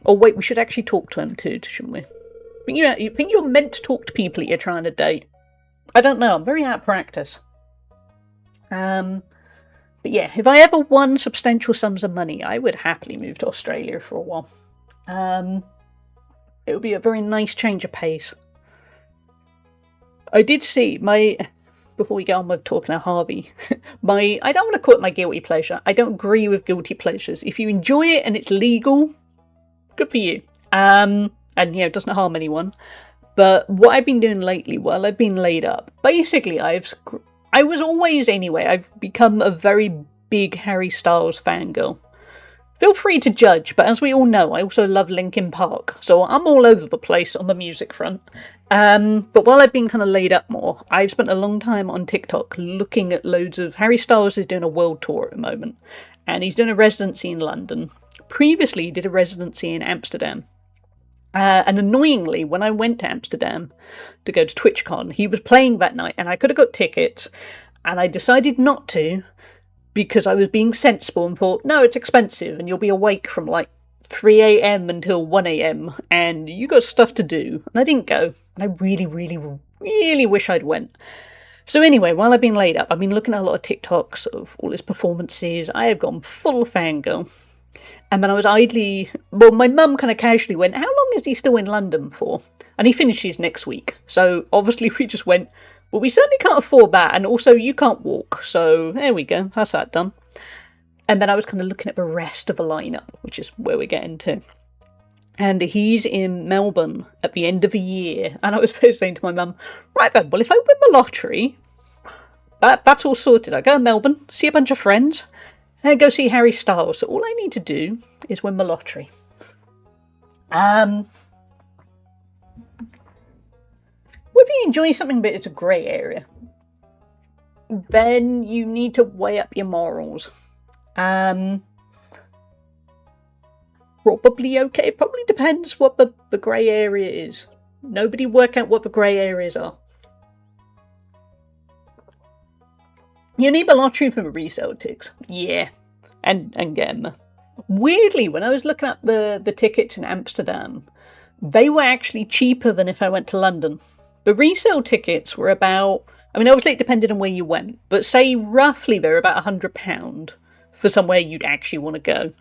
Oh wait, we should actually talk to him too, shouldn't we? You think you're meant to talk to people that you're trying to date? I don't know. I'm very out of practice. But yeah, if I ever won substantial sums of money, I would happily move to Australia for a while. It would be a very nice change of pace. I did see before we get on with talking to Harvey, I don't want to call it my guilty pleasure. I don't agree with guilty pleasures. If you enjoy it and it's legal, good for you. And, you know, it doesn't harm anyone. But what I've been doing lately, while I've been laid up, basically I've become a very big Harry Styles fangirl. Feel free to judge, but as we all know, I also love Linkin Park, so I'm all over the place on the music front. But while I've been kind of laid up more, I've spent a long time on TikTok looking at loads of... Harry Styles is doing a world tour at the moment, and he's doing a residency in London. Previously, he did a residency in Amsterdam. And annoyingly, when I went to Amsterdam to go to TwitchCon, he was playing that night, and I could have got tickets, and I decided not to, because I was being sensible and thought, no, it's expensive and you'll be awake from like 3 a.m. until 1 a.m. and you got stuff to do. And I didn't go. And I really, really, really wish I'd went. So anyway, while I've been laid up, I've been looking at a lot of TikToks of all his performances. I have gone full fangirl. And then I was idly... Well, my mum kind of casually went, how long is he still in London for? And he finishes next week. So obviously we just went... Well, we certainly can't afford that, and also you can't walk, so there we go, that's that done. And then I was kind of looking at the rest of the lineup, which is where we're getting to. And he's in Melbourne at the end of the year, and I was saying to my mum, right then, well, if I win the lottery, that's all sorted. I go to Melbourne, see a bunch of friends, and go see Harry Styles. So all I need to do is win the lottery. If you enjoy something but it's a grey area, then you need to weigh up your morals. Probably okay. It probably depends what the grey area is. Nobody work out what the grey areas are. You need the lottery for the resale ticks. Yeah. And get them. Weirdly, when I was looking at the tickets in Amsterdam, they were actually cheaper than if I went to London. The resale tickets were about, I mean, obviously it depended on where you went, but say roughly they were about £100 for somewhere you'd actually want to go.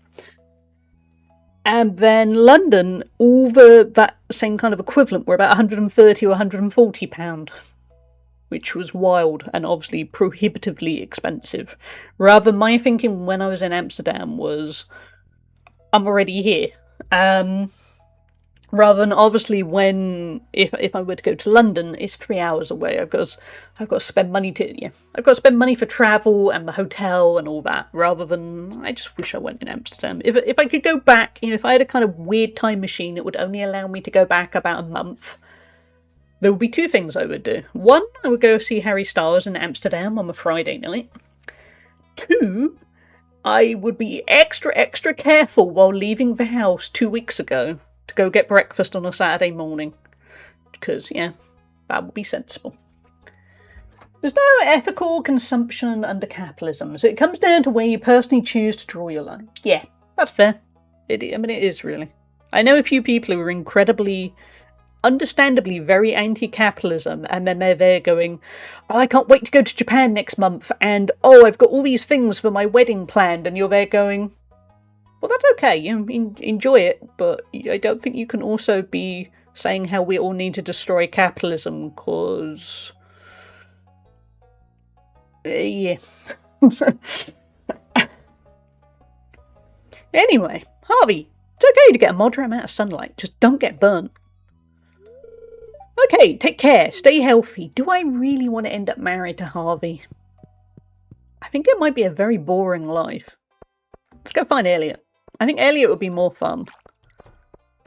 And then London, all that same kind of equivalent were about £130 or £140, which was wild and obviously prohibitively expensive. Rather, my thinking when I was in Amsterdam was, I'm already here. Rather than obviously when if I were to go to London, it's 3 hours away. I've got to spend money I've got to spend money for travel and the hotel and all that. Rather than I just wish I went in Amsterdam. If I could go back, if I had a kind of weird time machine that would only allow me to go back about a month, there would be two things I would do. One, I would go see Harry Styles in Amsterdam on a Friday night. Two, I would be extra careful while leaving the house 2 weeks ago to go get breakfast on a Saturday morning. Because, yeah, that would be sensible. There's no ethical consumption under capitalism, so it comes down to where you personally choose to draw your line. Yeah, that's fair. It is really. I know a few people who are incredibly, understandably very anti-capitalism, and then they're there going, oh, I can't wait to go to Japan next month, and oh, I've got all these things for my wedding planned, and you're there going, well, that's okay, you enjoy it, but I don't think you can also be saying how we all need to destroy capitalism, because... yeah. Anyway, Harvey, it's okay to get a moderate amount of sunlight, just don't get burnt. Okay, take care, stay healthy. Do I really want to end up married to Harvey? I think it might be a very boring life. Let's go find Elliot. I think Elliot would be more fun.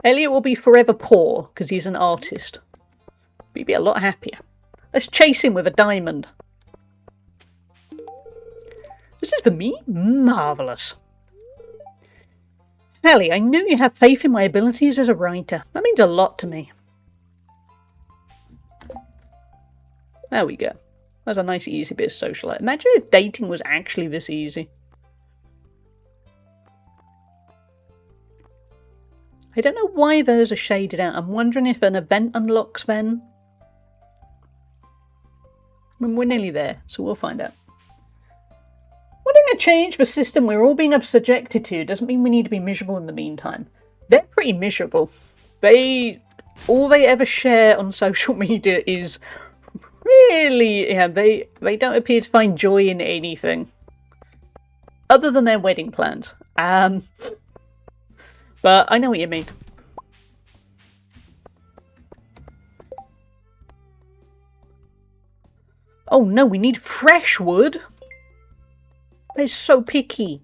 Elliot will be forever poor, because he's an artist. He'd be a lot happier. Let's chase him with a diamond. This is for me? Marvellous. Ellie, I knew you have faith in my abilities as a writer. That means a lot to me. There we go. That's a nice easy bit of social life. Imagine if dating was actually this easy. I don't know why those are shaded out. I'm wondering if an event unlocks then. I mean, we're nearly there, so we'll find out. Wanting to change the system we're all being subjected to doesn't mean we need to be miserable in the meantime. They're pretty miserable. All they ever share on social media is really, they don't appear to find joy in anything. Other than their wedding plans. But I know what you mean. Oh no, we need fresh wood. They're so picky.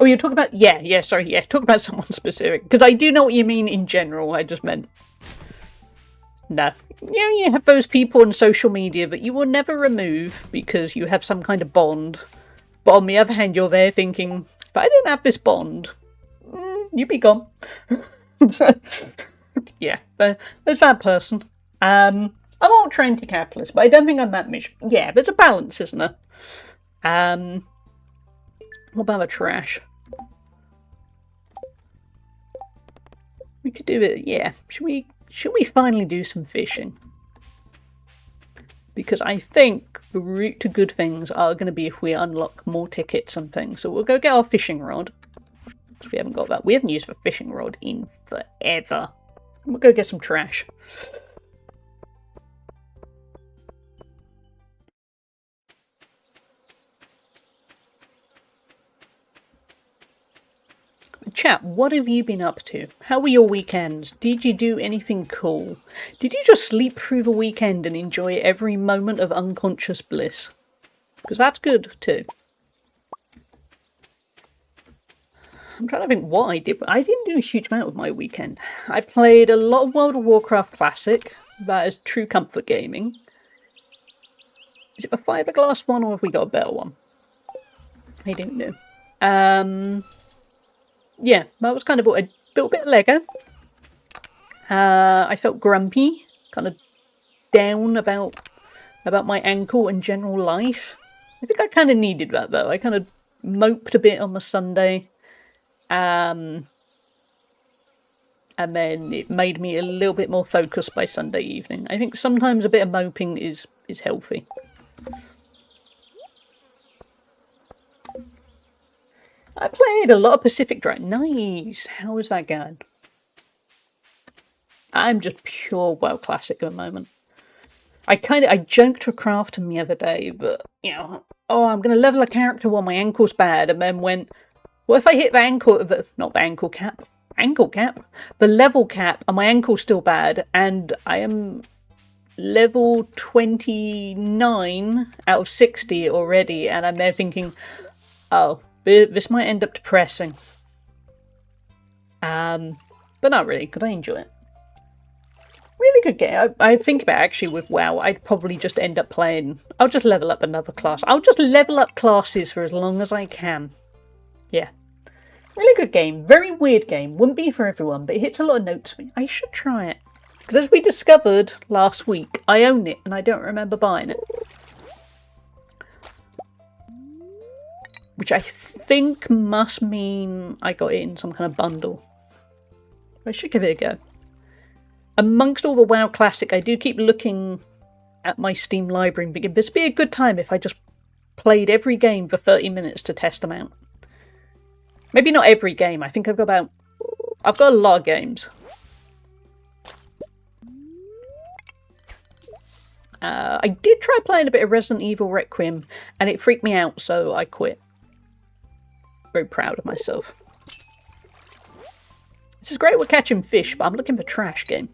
Oh, you're talking about... Yeah, sorry, yeah. Talk about someone specific. Because I do know what you mean in general. I just meant... No. Yeah, you have those people on social media that you will never remove because you have some kind of bond. But on the other hand, you're there thinking, if I didn't have this bond, you'd be gone. So, yeah, there's that person. I'm ultra anti-capitalist, but I don't think I'm that much. Yeah, there's a balance, isn't there? What about the trash? We could do it. Yeah, should we finally do some fishing? Because I think the route to good things are going to be if we unlock more tickets and things. So we'll go get our fishing rod. Because we haven't got that. We haven't used the fishing rod in forever. We'll go get some trash. Chat, what have you been up to? How were your weekends? Did you do anything cool? Did you just sleep through the weekend and enjoy every moment of unconscious bliss? Because that's good too. I'm trying to think what I did, but I didn't do a huge amount with my weekend. I played a lot of World of Warcraft Classic. That is true comfort gaming. Is it a fiberglass one or have we got a better one? I don't know. Yeah, that was kind of what I built a bit of Lego. I felt grumpy, kind of down about my ankle and general life. I think I kind of needed that though. I kind of moped a bit on the Sunday. And then it made me a little bit more focused by Sunday evening. I think sometimes a bit of moping is healthy. I played a lot of Pacific Drive. Nice. How is that going? I'm just pure WoW Classic at the moment. I junked to Crafton the other day, but, you know, oh, I'm going to level a character while my ankle's bad, and then went, what if I hit the ankle, not the ankle cap, the level cap, and my ankle's still bad, and I am level 29 out of 60 already, and I'm there thinking, oh, this might end up depressing. But not really, because I enjoy it. Really good game. I think about actually with WoW, I'd probably just end up playing... I'll just level up another class. I'll just level up classes for as long as I can. Yeah. Really good game. Very weird game. Wouldn't be for everyone, but it hits a lot of notes for me. I should try it. Because as we discovered last week, I own it and I don't remember buying it. Which I think must mean I got it in some kind of bundle. I should give it a go. Amongst all the WoW Classic, I do keep looking at my Steam library and thinking this would be a good time if I just played every game for 30 minutes to test them out. Maybe not every game. I think I've got a lot of games. I did try playing a bit of Resident Evil Requiem and it freaked me out, so I quit. Very proud of myself. This is great, we're catching fish, but I'm looking for trash game.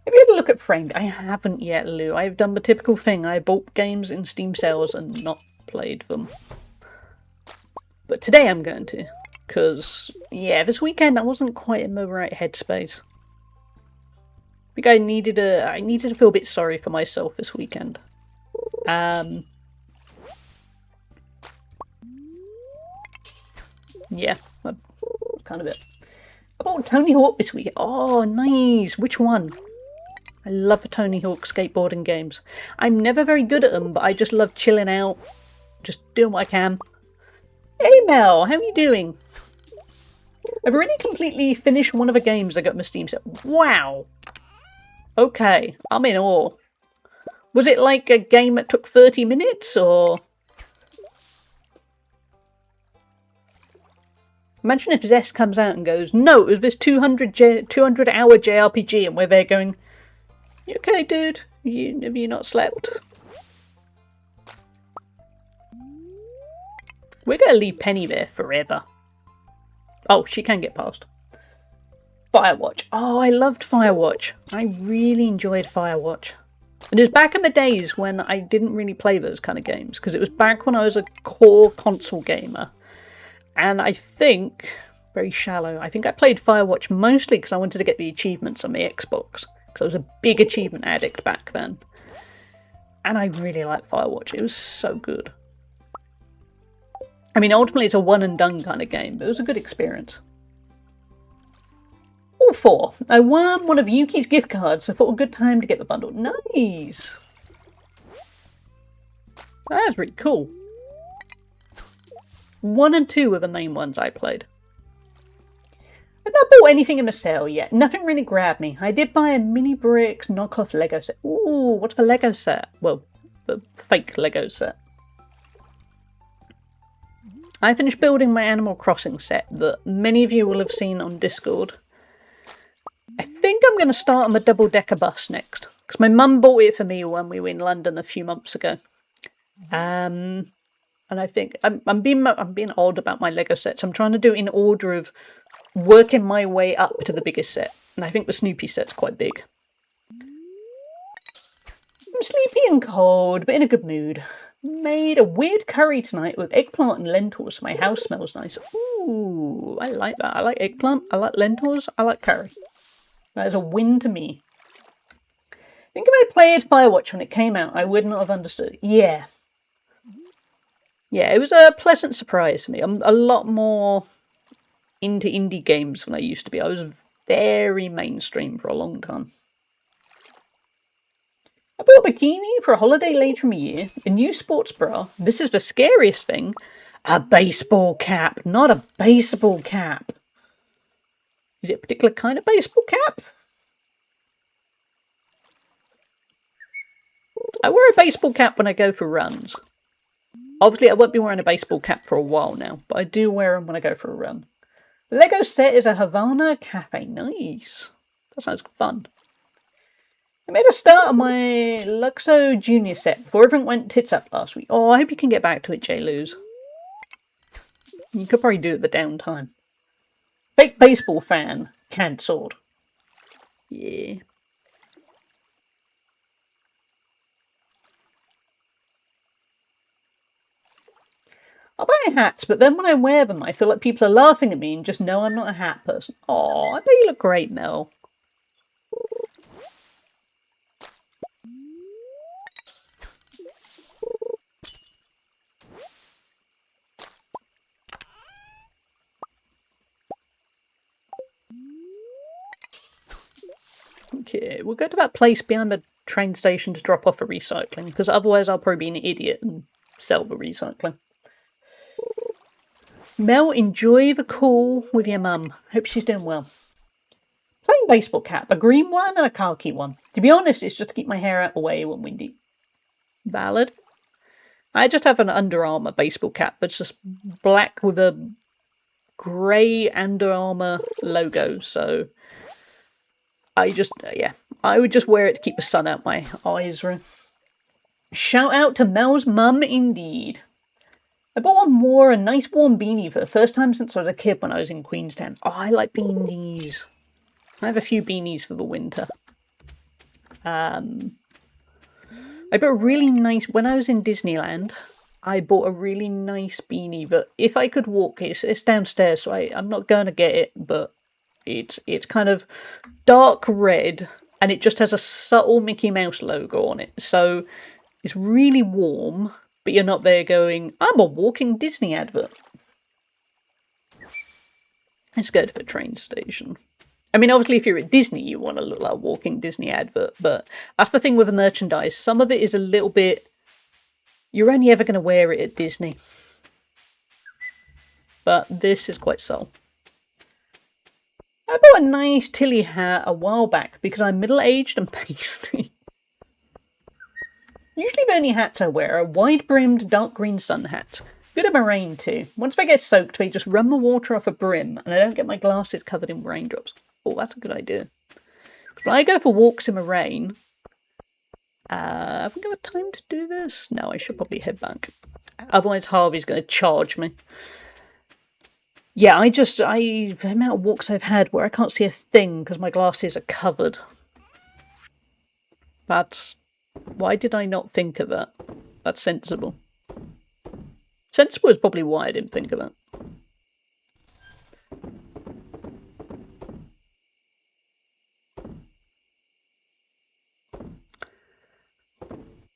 Have you had a look at Framed? I haven't yet, Lou. I've done the typical thing. I bought games in Steam sales and not played them. But today I'm going to. Because, yeah, this weekend I wasn't quite in the right headspace. I think I needed to feel a bit sorry for myself this weekend. Yeah, that's kind of it. I bought Tony Hawk this weekend. Oh, nice. Which one? I love the Tony Hawk skateboarding games. I'm never very good at them, but I just love chilling out, just doing what I can. Hey Mel, how are you doing? I've already completely finished one of the games I got in my Steam set. Wow! Okay, I'm in awe. Was it like a game that took 30 minutes, or...? Imagine if Zest comes out and goes, no, it was this 200-hour JRPG, and we're there going, you okay, dude? Have you not slept? We're going to leave Penny there forever. Oh, she can get past. Firewatch. Oh, I loved Firewatch. I really enjoyed Firewatch. And it was back in the days when I didn't really play those kind of games, because it was back when I was a core console gamer. And I think, very shallow, I think I played Firewatch mostly because I wanted to get the achievements on the Xbox. Because I was a big achievement addict back then. And I really liked Firewatch. It was so good. I mean, ultimately it's a one and done kind of game, but it was a good experience. All 4. I won one of Yuki's gift cards, so I thought a good time to get the bundle. Nice! That's really cool. 1 and 2 were the main ones I played. I've not bought anything in the sale yet. Nothing really grabbed me. I did buy a Mini Bricks knockoff Lego set. Ooh, what's the Lego set? Well, the fake Lego set. I finished building my Animal Crossing set that many of you will have seen on Discord. I think I'm going to start on the double-decker bus next, because my mum bought it for me when we were in London a few months ago. And I think I'm being odd about my Lego sets. I'm trying to do it in order of working my way up to the biggest set, and I think the Snoopy set's quite big. I'm sleepy and cold, but in a good mood. Made a weird curry tonight with eggplant and lentils, so my house smells nice. Ooh, I like that. I like eggplant, I like lentils, I like curry. That is a win to me. I think if I played Firewatch when it came out, I would not have understood. Yeah. Yeah, it was a pleasant surprise for me. I'm a lot more into indie games than I used to be. I was very mainstream for a long time. I bought a bikini for a holiday later in the year, a new sports bra. This is the scariest thing. A baseball cap, not a baseball cap. Is it a particular kind of baseball cap? I wear a baseball cap when I go for runs. Obviously, I won't be wearing a baseball cap for a while now, but I do wear them when I go for a run. The Lego set is a Havana Cafe. Nice. That sounds fun. I made a start on my Luxo Junior set before everything went tits up last week. Oh, I hope you can get back to it, J-Luz. You could probably do it at the downtime. Fake baseball fan cancelled. Yeah. I buy hats, but then when I wear them, I feel like people are laughing at me and just know I'm not a hat person. Oh, I bet you look great, Mel. Okay, we'll go to that place behind the train station to drop off for recycling, because otherwise I'll probably be an idiot and sell the recycling. Mel, enjoy the call with your mum. Hope she's doing well. Plain baseball cap, a green one and a khaki one. To be honest, it's just to keep my hair out of the way when windy. Valid. I just have an Under Armour baseball cap, but it's just black with a grey Under Armour logo, so I would just wear it to keep the sun out my eyes. Shout out to Mel's mum, indeed. I wore a nice warm beanie for the first time since I was a kid when I was in Queenstown. Oh, I like beanies. I have a few beanies for the winter. I bought a really nice... When I was in Disneyland, I bought a really nice beanie that if I could walk, it's downstairs, so I'm not going to get it, but it's kind of dark red, and it just has a subtle Mickey Mouse logo on it. So it's really warm, but you're not there going, I'm a walking Disney advert. Let's go to the train station. I mean, obviously, if you're at Disney, you want to look like a walking Disney advert, but that's the thing with the merchandise. Some of it is a little bit... You're only ever going to wear it at Disney. But this is quite subtle. I bought a nice Tilly hat a while back because I'm middle-aged and pasty. Usually the only hats I wear are wide-brimmed dark green sun hats. Good in the rain too. Once they get soaked, they just run the water off a brim and I don't get my glasses covered in raindrops. Oh, that's a good idea. When I go for walks in the rain... have we got time to do this? No, I should probably head back. Otherwise Harvey's going to charge me. Yeah, the amount of walks I've had where I can't see a thing because my glasses are covered. That's Why did I not think of that? That's sensible. Sensible is probably why I didn't think of that.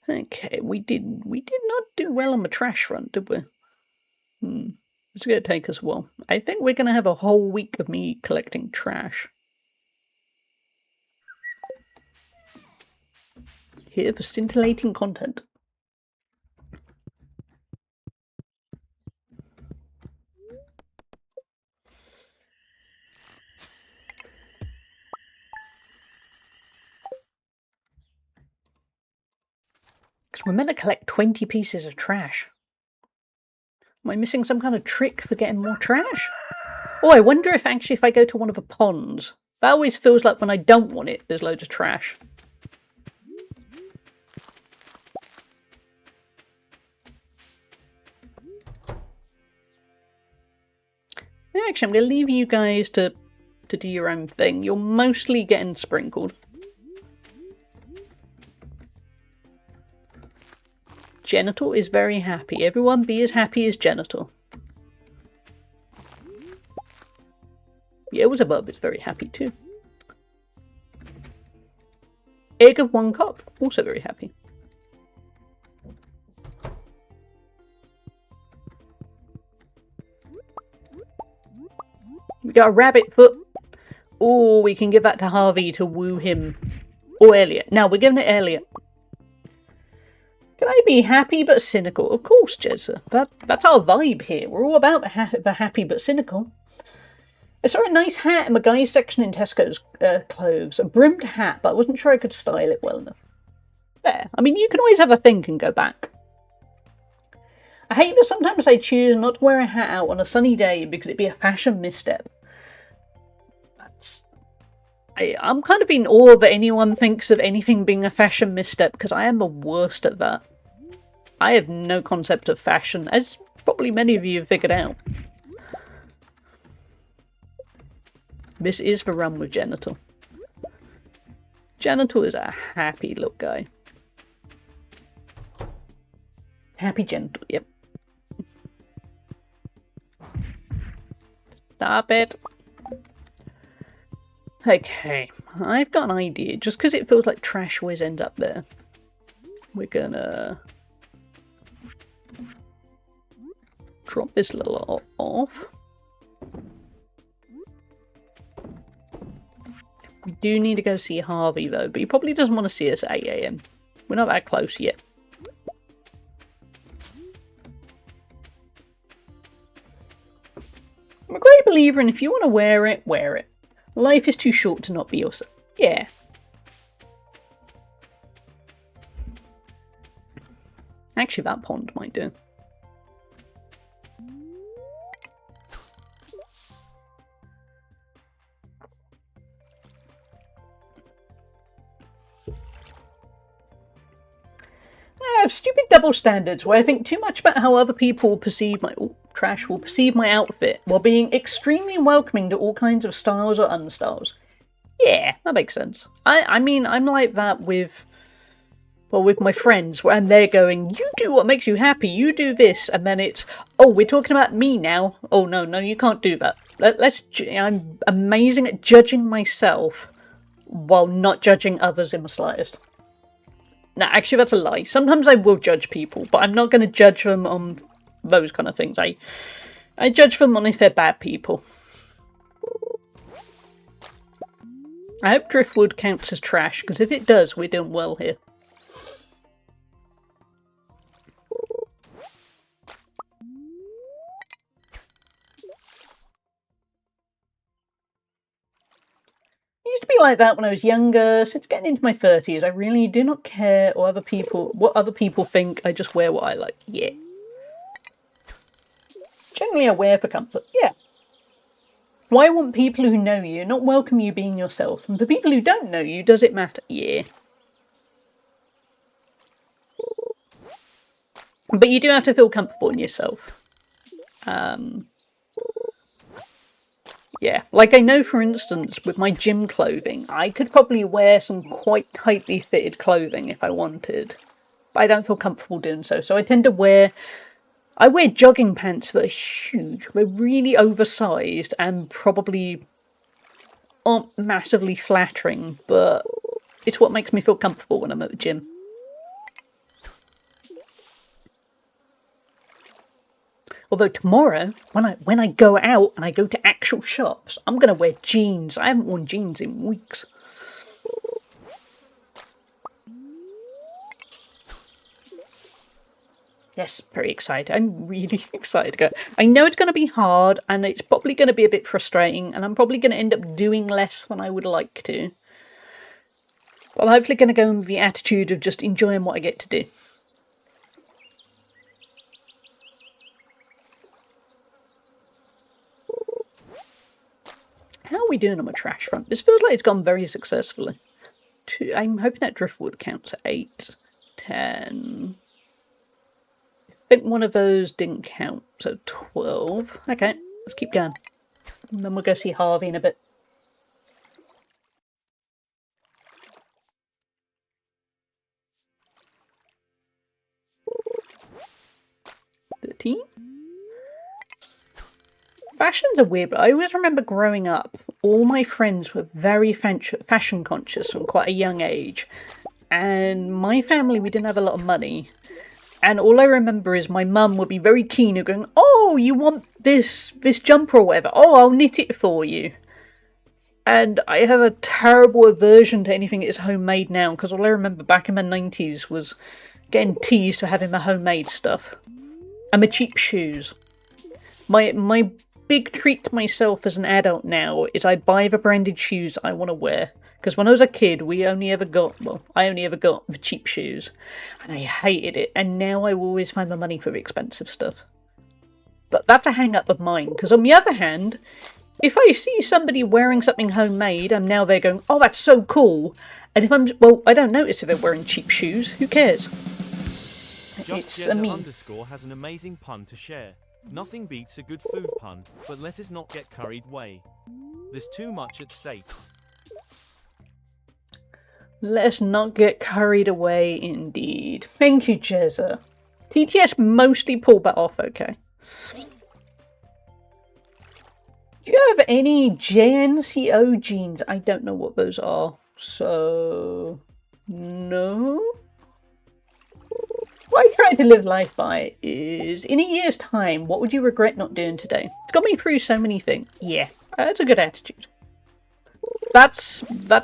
Okay, we did not do well on the trash front, did we? It's going to take us a while. I think we're going to have a whole week of me collecting trash. Here for scintillating content. Because we're meant to collect 20 pieces of trash. Am I missing some kind of trick for getting more trash? Oh, I wonder if actually if I go to one of the ponds. That always feels like when I don't want it, there's loads of trash. Actually, I'm going to leave you guys to do your own thing. You're mostly getting sprinkled. Genital is very happy. Everyone be as happy as Genital. Beelzebub is very happy too. Egg of one cup, also very happy. We got a rabbit foot. Oh, we can give that to Harvey to woo him. Or Elliot. Now, we're giving it Elliot. Can I be happy but cynical? Of course, Jezza. That's our vibe here. We're all about the happy but cynical. I saw a nice hat in the guys section in Tesco's clothes. A brimmed hat, but I wasn't sure I could style it well enough. There. I mean, you can always have a think and go back. I hate that sometimes I choose not to wear a hat out on a sunny day because it'd be a fashion misstep. I'm kind of in awe that anyone thinks of anything being a fashion misstep, because I am the worst at that. I have no concept of fashion, as probably many of you have figured out. This is the run with Genital. Genital is a happy little guy. Happy Genital, yep. Stop it. Okay, I've got an idea. Just because it feels like trash always ends up there, we're gonna drop this little off. We do need to go see Harvey though, but he probably doesn't want to see us at 8 AM. We're not that close yet. I'm a great believer in if you want to wear it, wear it. Life is too short to not be yourself. Yeah. Actually, that pond might do. I have stupid double standards where I think too much about how other people will perceive my trash will perceive my outfit while being extremely welcoming to all kinds of styles or unstyles. Yeah, that makes sense. I mean, I'm like that with my friends, and they're going, you do what makes you happy, you do this, and then it's, oh, we're talking about me now. Oh, no, you can't do that. I'm amazing at judging myself while not judging others in the slightest. No, actually, that's a lie. Sometimes I will judge people, but I'm not going to judge them on those kind of things. I judge them on if they're bad people. I hope driftwood counts as trash, because if it does, we're doing well here. I used to be like that when I was younger. Since getting into my 30s, I really do not care what other people think. I just wear what I like. Yeah. Generally I wear for comfort. Yeah. Why want people who know you not welcome you being yourself? And for people who don't know you, does it matter? Yeah. But you do have to feel comfortable in yourself. Yeah, like I know, for instance, with my gym clothing, I could probably wear some quite tightly fitted clothing if I wanted, but I don't feel comfortable doing so. So I wear jogging pants that are huge, they're really oversized and probably aren't massively flattering, but it's what makes me feel comfortable when I'm at the gym. Although tomorrow, when I go out and I go to actual shops, I'm going to wear jeans. I haven't worn jeans in weeks. Yes, very excited. I'm really excited to go. I know it's going to be hard and it's probably going to be a bit frustrating and I'm probably going to end up doing less than I would like to. But I'm hopefully going to go in with the attitude of just enjoying what I get to do. How are we doing on the trash front? This feels like it's gone very successfully. I'm hoping that driftwood counts at 8, 10. I think one of those didn't count, so 12. Okay, let's keep going. And then we'll go see Harvey in a bit. 13. Fashions are weird, but I always remember growing up, all my friends were very fashion conscious from quite a young age. And my family, we didn't have a lot of money. And all I remember is my mum would be very keen of going, oh, you want this jumper or whatever? Oh, I'll knit it for you. And I have a terrible aversion to anything that is homemade now, because all I remember back in my 90s was getting teased for having my homemade stuff. And my cheap shoes. My big treat to myself as an adult now is I buy the branded shoes I want to wear. Because when I was a kid, I only ever got the cheap shoes. And I hated it. And now I will always find the money for the expensive stuff. But that's a hang-up of mine. Because on the other hand, if I see somebody wearing something homemade, I'm now there going, oh, that's so cool. And if I don't notice if they're wearing cheap shoes. Who cares? Just Jezza_ has an amazing pun to share. Nothing beats a good food pun, but let us not get carried away. There's too much at stake. Let's not get carried away, indeed. Thank you, Jezza. TTS mostly pulled that off okay. Do you have any JNCO genes? I don't know what those are, so no. What I try to live life by is, in a year's time, what would you regret not doing today? It's got me through so many things. Yeah, that's a good attitude. That's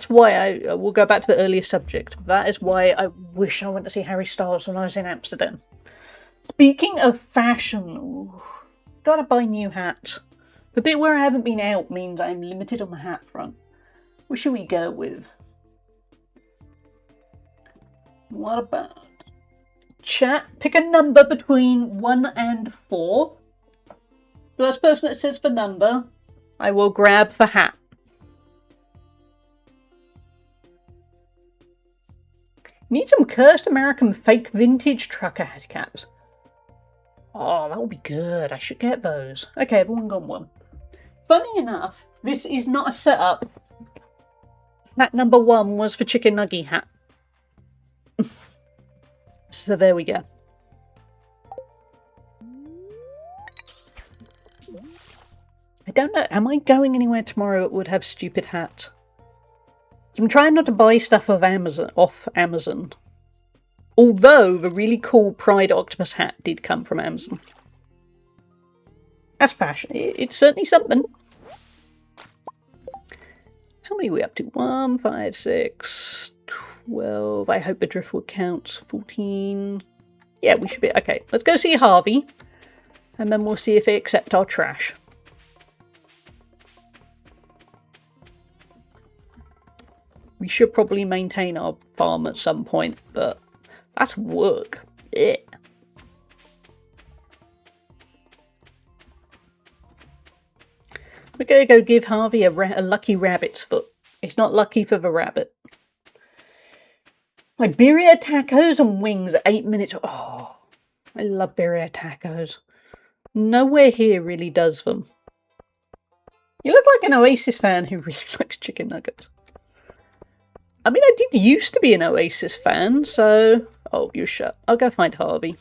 why I will go back to the earlier subject. That is why I wish I went to see Harry Styles when I was in Amsterdam. Speaking of fashion, gotta buy new hats. The bit where I haven't been out means I'm limited on the hat front. What should we go with? What about... Chat, pick a number between 1 and 4. First person that says the number, I will grab the hat. Need some cursed American fake vintage trucker head caps. Oh, that would be good. I should get those. Okay, everyone got one. Funny enough, this is not a setup. Hat number 1 was the chicken nugget hat. So there we go. I don't know, am I going anywhere tomorrow that would have stupid hats? I'm trying not to buy stuff off Amazon. Although the really cool Pride Octopus hat did come from Amazon. That's fashion. It's certainly something. How many are we up to? 1, 5, 6, 12. I hope the driftwood counts. 14. Yeah, we should be... Okay, let's go see Harvey. And then we'll see if they accept our trash. We should probably maintain our farm at some point, but that's work. Yeah. We're going to go give Harvey a lucky rabbit's foot. It's not lucky for the rabbit. My birria tacos and wings at 8 minutes. Oh, I love birria tacos. Nowhere here really does them. You look like an Oasis fan who really likes chicken nuggets. I mean, I did used to be an Oasis fan, so... Oh, you're shut. I'll go find Harvey.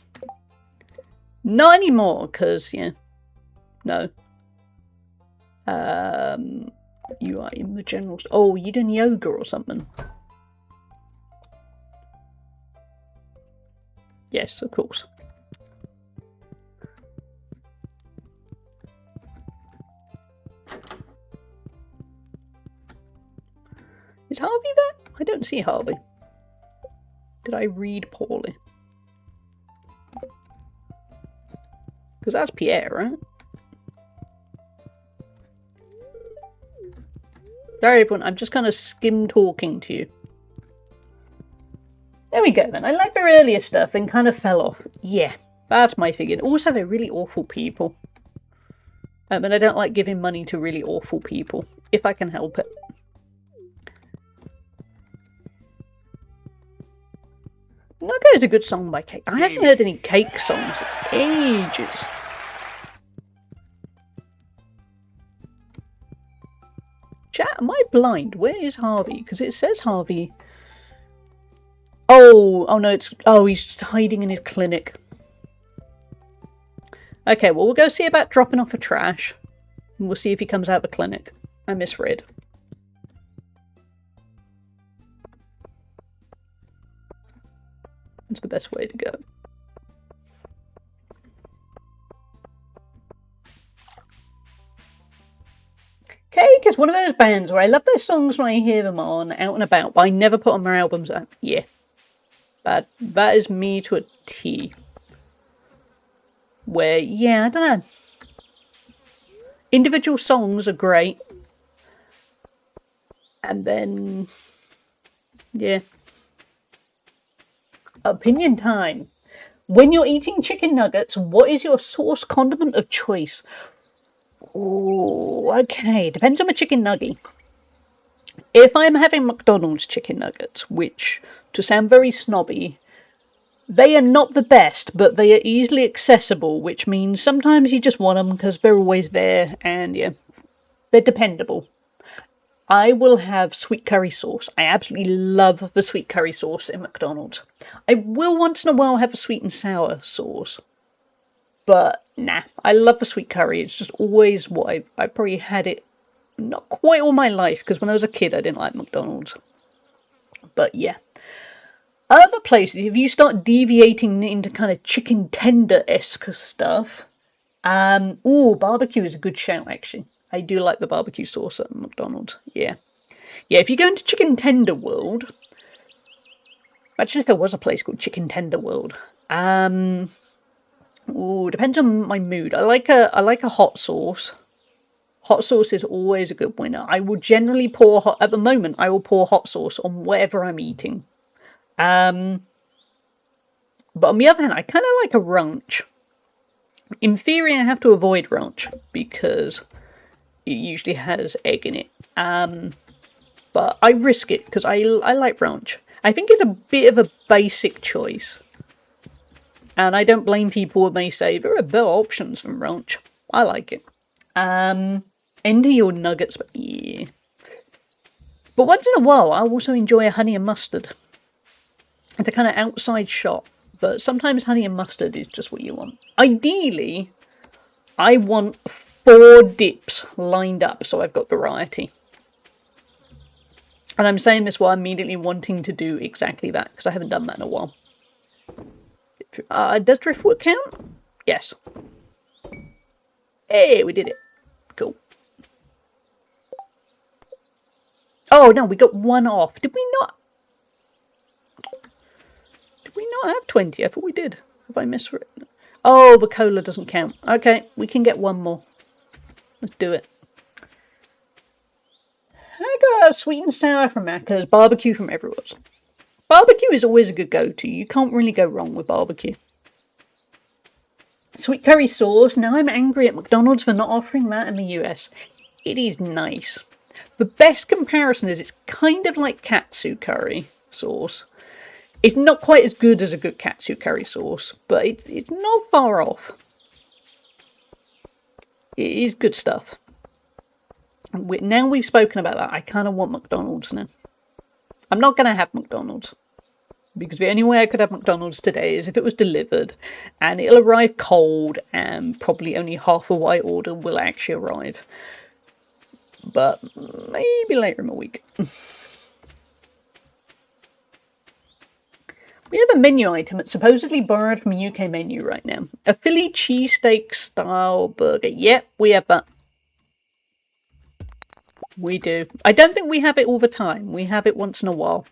Not anymore, because, yeah. No. You are in the general... Oh, you doing yoga or something? Yes, of course. Is Harvey there? I don't see Harvey. Did I read poorly? Because that's Pierre, right? Sorry everyone, I'm just kind of skim talking to you. There we go then. I like their earlier stuff and kind of fell off. Yeah, that's my figure. Also, they're really awful people. And I don't like giving money to really awful people, if I can help it. Naga is a good song by Cake. I haven't heard any Cake songs in ages. Chat, am I blind? Where is Harvey? Because it says Harvey. Oh no, he's hiding in his clinic. Okay, well, we'll go see about dropping off a trash. And we'll see if he comes out of the clinic. I misread. That's the best way to go. Cake is one of those bands where I love their songs when I hear them on out and about, but I never put on their albums out. Yeah. That is me to a T. Where, yeah, I don't know. Individual songs are great. And then, yeah. Opinion time. When you're eating chicken nuggets, what is your sauce condiment of choice? Oh, okay. Depends on the chicken nugget. If I'm having McDonald's chicken nuggets, which, to sound very snobby, they are not the best, but they are easily accessible, which means sometimes you just want them because they're always there, and yeah, they're dependable. I will have sweet curry sauce. I absolutely love the sweet curry sauce in McDonald's. I will once in a while have a sweet and sour sauce. But nah, I love the sweet curry. It's just always what I probably had it not quite all my life, because when I was a kid I didn't like McDonald's. But yeah. Other places, if you start deviating into kind of chicken tender-esque stuff, barbecue is a good shout actually. I do like the barbecue sauce at McDonald's. Yeah. Yeah, if you go into Chicken Tender World... Actually, if there was a place called Chicken Tender World. Depends on my mood. I like a hot sauce. Hot sauce is always a good winner. I will generally pour at the moment, I will pour hot sauce on whatever I'm eating. But on the other hand, I kind of like a ranch. In theory, I have to avoid ranch because it usually has egg in it. But I risk it because I like ranch. I think it's a bit of a basic choice. And I don't blame people when they say there are better options from ranch. I like it. Into your nuggets, but yeah. But once in a while, I also enjoy a honey and mustard. It's a kind of outside shot. But sometimes honey and mustard is just what you want. Ideally, I want 4 dips lined up so I've got variety. And I'm saying this while immediately wanting to do exactly that, because I haven't done that in a while. Does driftwood count? Yes. Hey, we did it. Cool. Oh, no, we got 1 off. Did we not? Did we not have 20? I thought we did. Have I misread? Oh, the cola doesn't count. Okay, we can get 1 more. Let's do it. I got sweet and sour from Macca's, barbecue from everyone's. Barbecue is always a good go-to. You can't really go wrong with barbecue. Sweet curry sauce. Now I'm angry at McDonald's for not offering that in the US. It is nice. The best comparison is it's kind of like katsu curry sauce. It's not quite as good as a good katsu curry sauce, but it's not far off. It is good stuff. Now we've spoken about that, I kind of want McDonald's now. I'm not going to have McDonald's. Because the only way I could have McDonald's today is if it was delivered, and it'll arrive cold, and probably only half of what I order will actually arrive. But maybe later in the week. We have a menu item that's supposedly borrowed from a UK menu right now. A Philly cheesesteak style burger. Yep, we have that. We do. I don't think we have it all the time. We have it once in a while.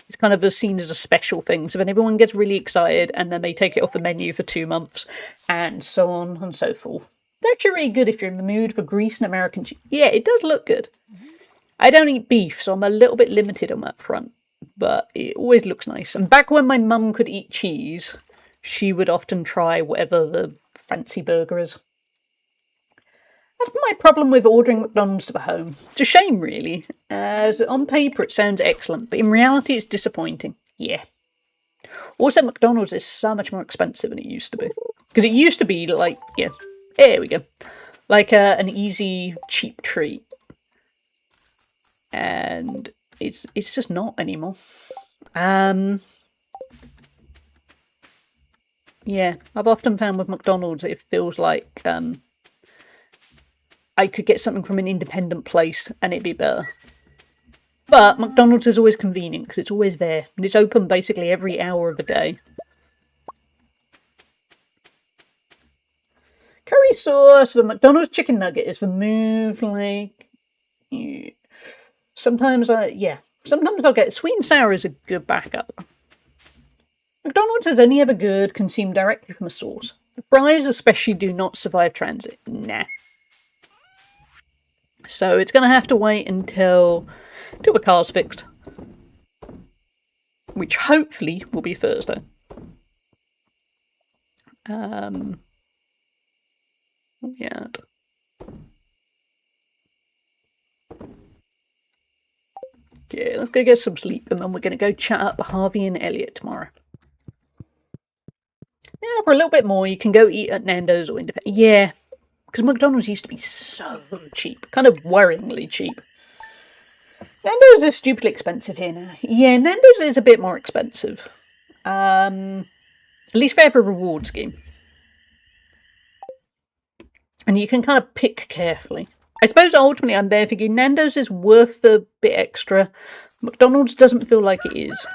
It's kind of seen as a special thing. So then everyone gets really excited and then they take it off the menu for 2 months and so on and so forth. It's actually really good if you're in the mood for grease and American cheese. Yeah, it does look good. I don't eat beef, so I'm a little bit limited on that front. But it always looks nice. And back when my mum could eat cheese, she would often try whatever the fancy burger is. That's my problem with ordering McDonald's to the home. It's a shame, really, as on paper it sounds excellent, but in reality it's disappointing. Yeah. Also, McDonald's is so much more expensive than it used to be. Because it used to be like, yeah, there we go. Like an easy, cheap treat. And it's just not anymore. Yeah, I've often found with McDonald's it feels like I could get something from an independent place and it'd be better. But McDonald's is always convenient because it's always there. And it's open basically every hour of the day. Curry sauce for McDonald's chicken nugget is the move, like... Yeah. Sometimes I'll get sweet and sour is a good backup. McDonald's is only ever good consumed directly from a source. The fries especially do not survive transit. Nah. So it's going to have to wait until the car's fixed. Which hopefully will be Thursday. Yeah. Yeah, let's go get some sleep and then we're going to go chat up Harvey and Elliot tomorrow. Now, for a little bit more, you can go eat at Nando's or Independent. Yeah. Because McDonald's used to be so cheap. Kind of worryingly cheap. Nando's is stupidly expensive here now. Yeah, Nando's is a bit more expensive. At least they have a reward scheme. And you can kind of pick carefully. I suppose ultimately I'm there thinking Nando's is worth a bit extra. McDonald's doesn't feel like it is.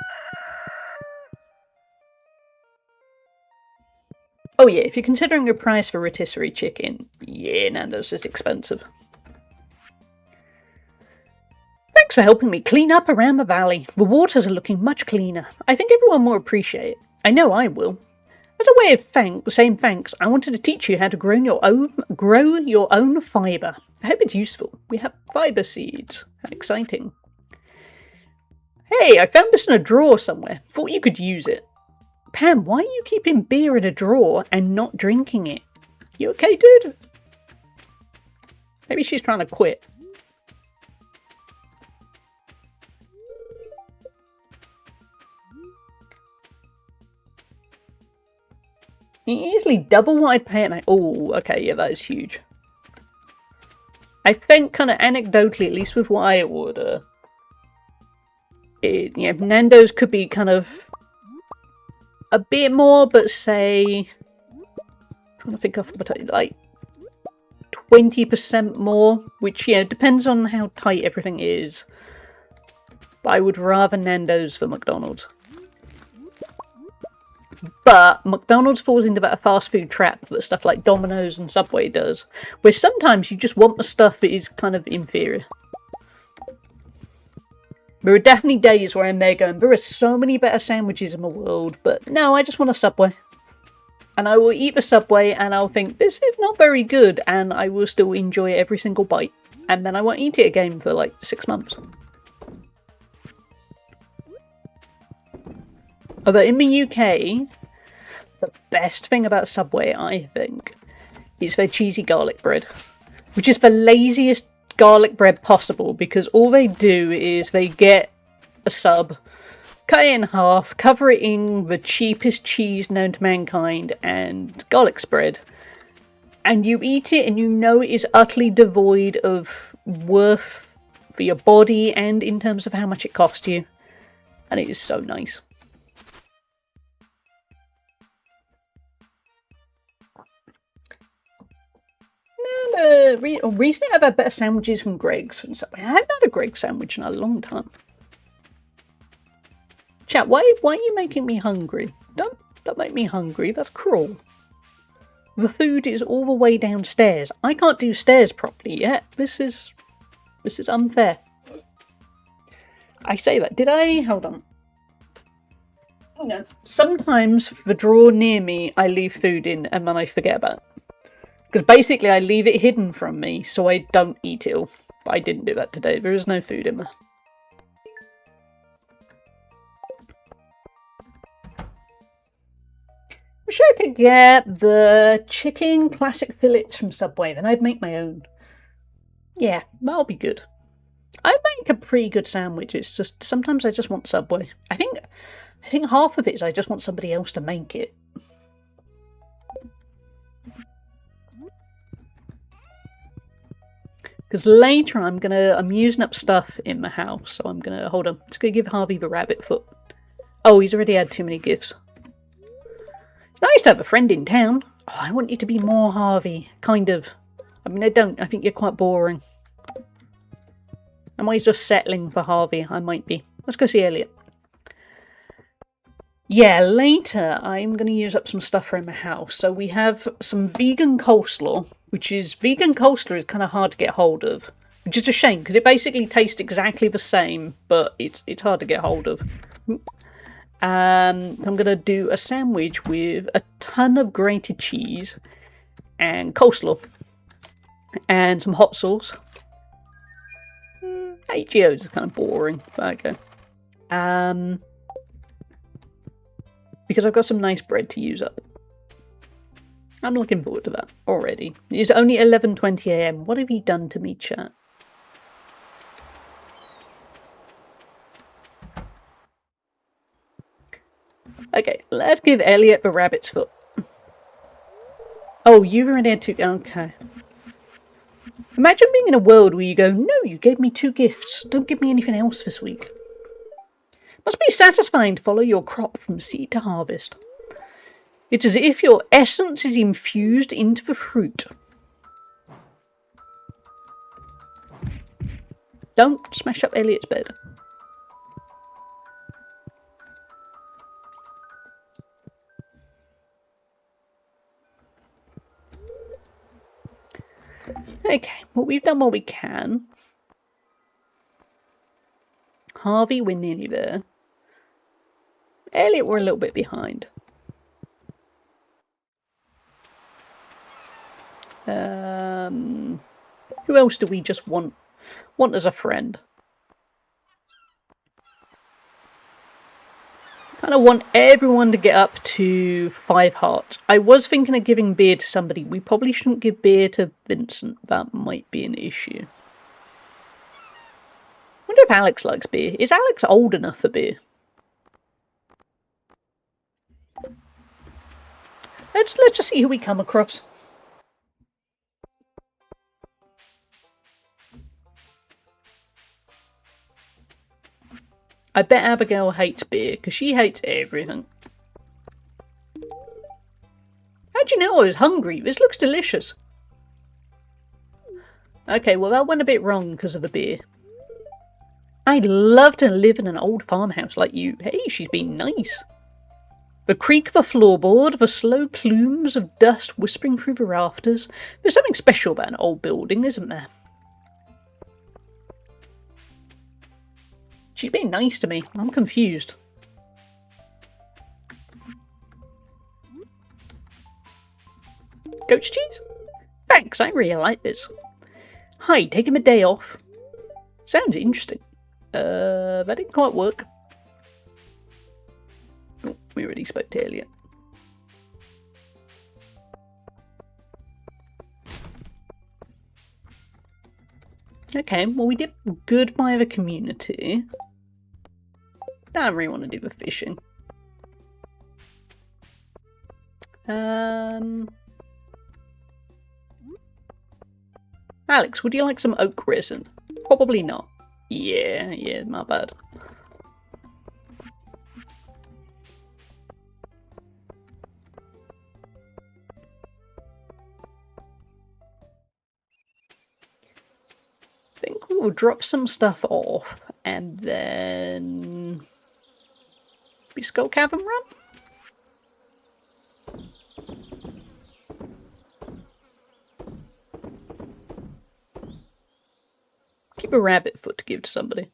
Oh yeah, if you're considering a price for rotisserie chicken, yeah, Nando's is expensive. Thanks for helping me clean up around the valley. The waters are looking much cleaner. I think everyone will appreciate it. I know I will. As a way of saying thanks, I wanted to teach you how to grow your own fibre. I hope it's useful. We have fibre seeds. How exciting. Hey, I found this in a drawer somewhere. Thought you could use it. Pam, why are you keeping beer in a drawer and not drinking it? You okay, dude? Maybe she's trying to quit. You easily double what I'd pay at my... Oh, okay, yeah, that is huge. I think, kind of anecdotally, at least with what I order, Nando's could be kind of a bit more, but say... I'm trying to think off the top, like 20% more, which, yeah, depends on how tight everything is. But I would rather Nando's for McDonald's. But McDonald's falls into that fast food trap that stuff like Domino's and Subway does, where sometimes you just want the stuff that is kind of inferior. There are definitely days where I'm there going, there are so many better sandwiches in the world, but no, I just want a Subway. And I will eat the Subway and I'll think, this is not very good, and I will still enjoy every single bite. And then I won't eat it again for like 6 months. Although in the UK, the best thing about Subway, I think, is their cheesy garlic bread. Which is the laziest garlic bread possible, because all they do is they get a sub, cut it in half, cover it in the cheapest cheese known to mankind, and garlic spread. and you eat it and you know it is utterly devoid of worth for your body and in terms of how much it cost you. And it is so nice. And recently I've had better sandwiches from Greg's. And so I haven't had a Greg's sandwich in a long time. Chat, why are you making me hungry? Don't make me hungry, that's cruel. The food is all the way downstairs. I can't do stairs properly yet. This is unfair. I say that. Did I? Hold on. No. Sometimes the drawer near me, I leave food in and then I forget about it. Because basically I leave it hidden from me so I don't eat it all. But I didn't do that today. There is no food in there. Wish I could get the chicken classic fillets from Subway, then I'd make my own. Yeah, that'll be good. I make a pretty good sandwich, it's just sometimes I just want Subway. I think half of it is I just want somebody else to make it. Because later I'm using up stuff in my house, so I'm gonna hold on. Just gonna give Harvey the rabbit foot. Oh, he's already had too many gifts. It's nice to have a friend in town. Oh, I want you to be more Harvey. Kind of. I mean, I don't. I think you're quite boring. Am I just settling for Harvey? I might be. Let's go see Elliot. Yeah, later I'm going to use up some stuff from my house. So we have some vegan coleslaw, vegan coleslaw is kind of hard to get hold of. Which is a shame, because it basically tastes exactly the same, but it's hard to get hold of. I'm going to do a sandwich with a ton of grated cheese and coleslaw and some hot sauce. HEOs is kind of boring, but okay. Because I've got some nice bread to use up. I'm looking forward to that already. It's only 11:20 AM. What have you done to me, chat? Okay, let's give Elliot the rabbit's foot. Oh, you've already had 2... Okay. Imagine being in a world where you go, no, you gave me 2 gifts. Don't give me anything else this week. Must be satisfying to follow your crop from seed to harvest. It's as if your essence is infused into the fruit. Don't smash up Elliot's bed. Okay, well, we've done what we can. Harvey, we're nearly there. Elliot, we're a little bit behind. Who else do we just want as a friend? I kind of want everyone to get up to 5 hearts. I was thinking of giving beer to somebody. We probably shouldn't give beer to Vincent. That might be an issue. I wonder if Alex likes beer. Is Alex old enough for beer? Let's just see who we come across. I bet Abigail hates beer, because she hates everything. How'd you know I was hungry? This looks delicious. Okay, well that went a bit wrong because of the beer. I'd love to live in an old farmhouse like you. Hey, she's been nice. The creak of the floorboard, the slow plumes of dust whispering through the rafters. There's something special about an old building, isn't there? She's being nice to me. I'm confused. Goat's cheese? Thanks, I really like this. Hi, taking a day off. Sounds interesting. That didn't quite work. Oh, we already spoke to Elliot. Okay, well we did good by the community. Don't really want to do the fishing. Alex, would you like some oak resin? Probably not. Yeah, my bad. I think we'll drop some stuff off and then be Skull Cavern run? Keep a rabbit foot to give to somebody.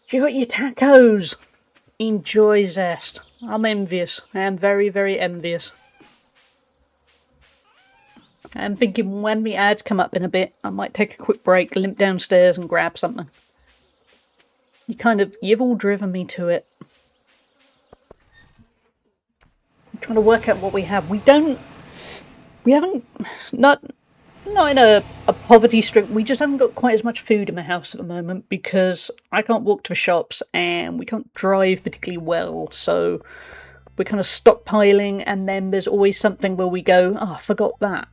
You got your tacos. Enjoy, Zest. I'm envious. I am very, very envious. I'm thinking when the ads come up in a bit, I might take a quick break, limp downstairs and grab something. You've all driven me to it. I'm trying to work out what we have. Not in a poverty strip, we just haven't got quite as much food in my house at the moment because I can't walk to the shops and we can't drive particularly well, so we're kind of stockpiling, and then there's always something where we go, oh, I forgot that.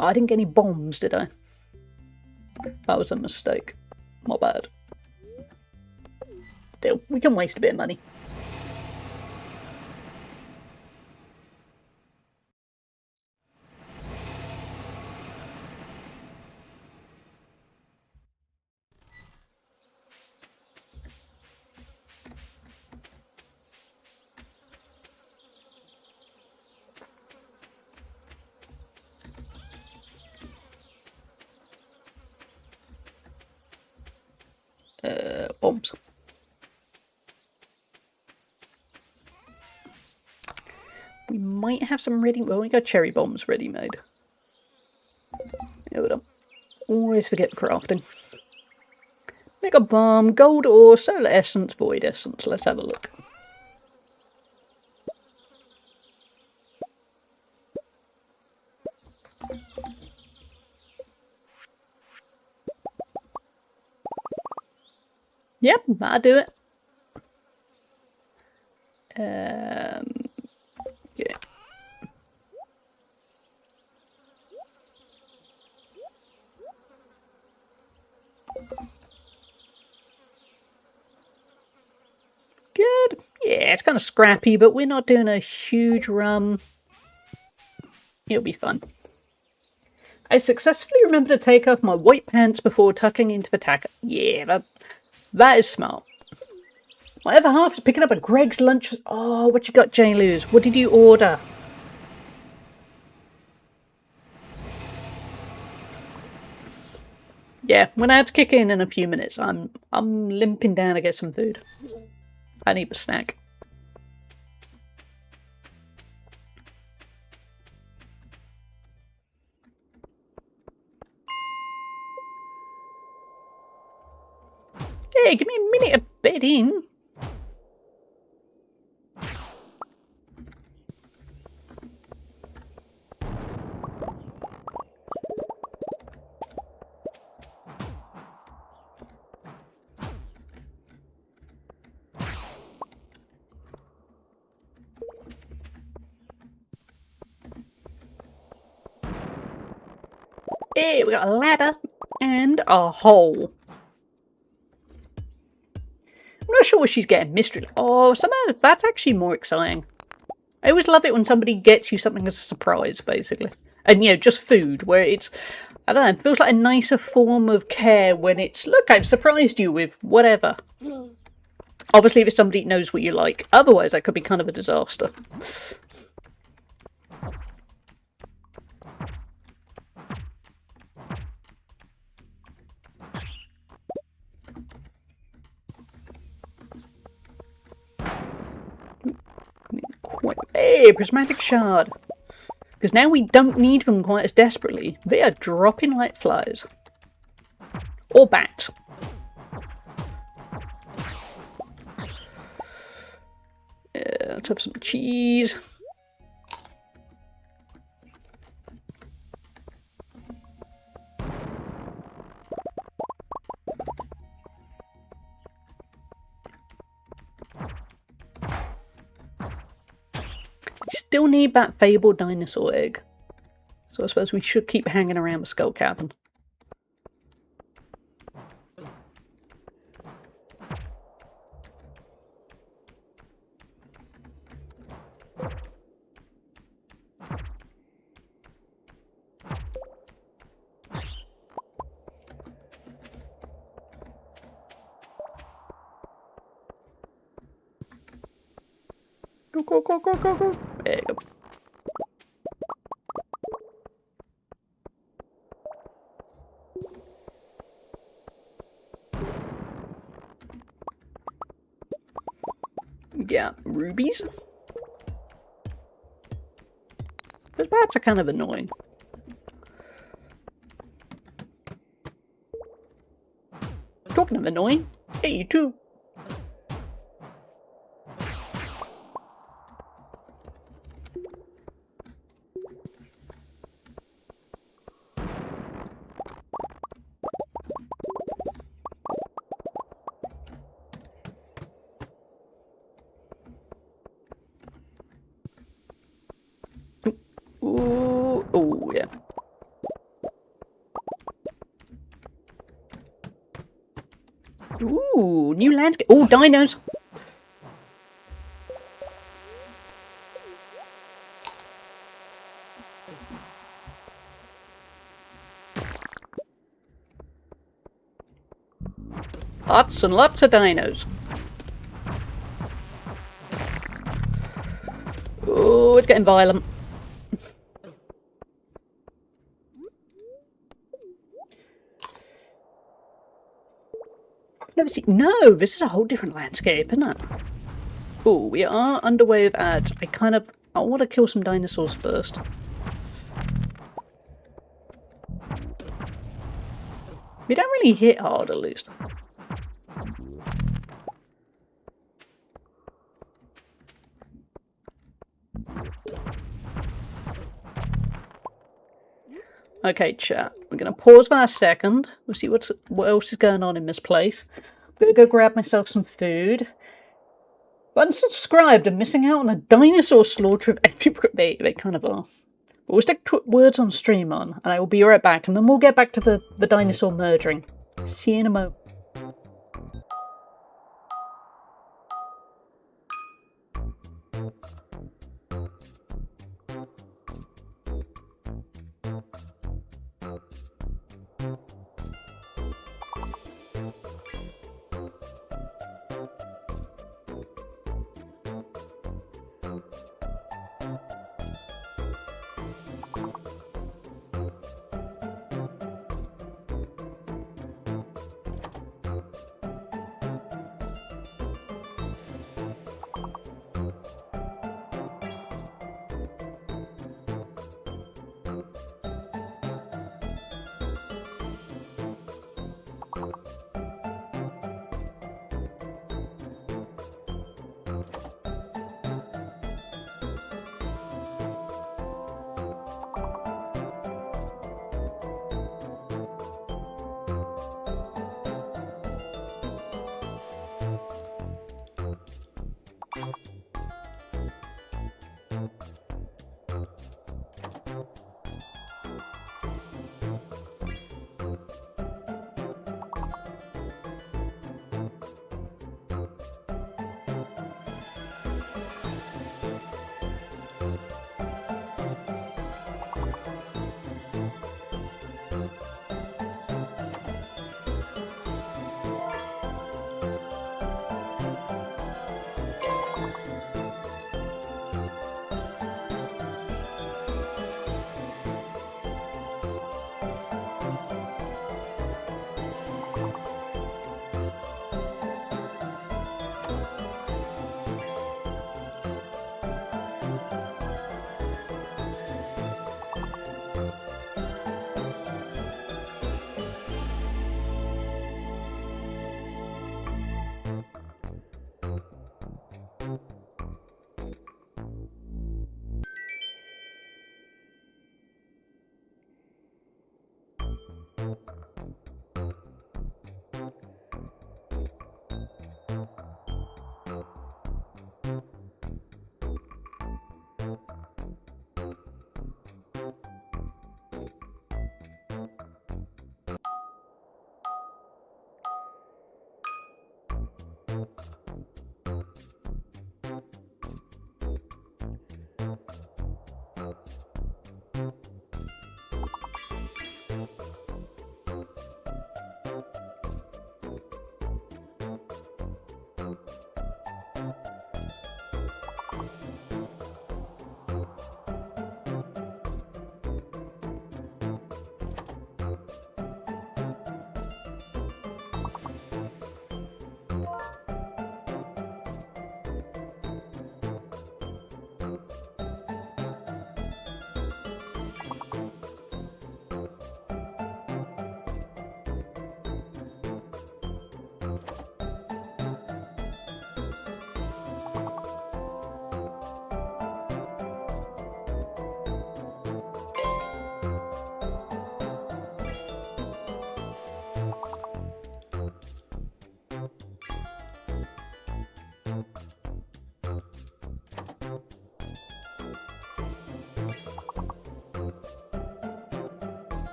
Oh, I didn't get any bombs, did I? That was a mistake. My bad. Still, we can waste a bit of money. Bombs. We might have some ready. Well, we got cherry bombs ready made. Hold on. Always forget crafting. Mega bomb, gold ore, solar essence, void essence. Let's have a look. Yep, that'll do it. Yeah. Good. Yeah, it's kind of scrappy, but we're not doing a huge run. It'll be fun. I successfully remember to take off my white pants before tucking into the tacker. Yeah, that is smart. My other half is picking up a Greg's lunch. Oh, what you got, J. Luz? What did you order? Yeah, when ads kick in a few minutes, I'm limping down to get some food. I need a snack. Hey, give me a minute of bed in. Hey, we got a ladder and a hole. I'm not sure what she's getting. Mystery. Oh, somehow that's actually more exciting. I always love it when somebody gets you something as a surprise, basically. And, you know, just food, where it's, I don't know, it feels like a nicer form of care when it's, look, I've surprised you with whatever. Obviously, if somebody knows what you like. Otherwise, that could be kind of a disaster. Hey, prismatic shard. Because now we don't need them quite as desperately. They are dropping like flies. Or bats. Let's have some cheese. Still need that fabled dinosaur egg. So I suppose we should keep hanging around with Skull Cavern. Go, go, go, go, go, go. There you go. Yeah, rubies. The bats are kind of annoying. Talking of annoying, hey, you too. Ooh, oh yeah. Ooh, new landscape. Oh, dinos. Lots and lots of dinos. Oh, it's getting violent. Never seen. No, this is a whole different landscape, isn't it? Oh, we are underway with ads. I want to kill some dinosaurs first. We don't really hit hard, at least. Okay, chat. We're going to pause for a second. We'll see what else is going on in this place. I'm going to go grab myself some food. Unsubscribed and missing out on a dinosaur slaughter of every... They kind of are. But we'll stick words on stream on, and I will be right back, and then we'll get back to the dinosaur murdering. See you in a moment.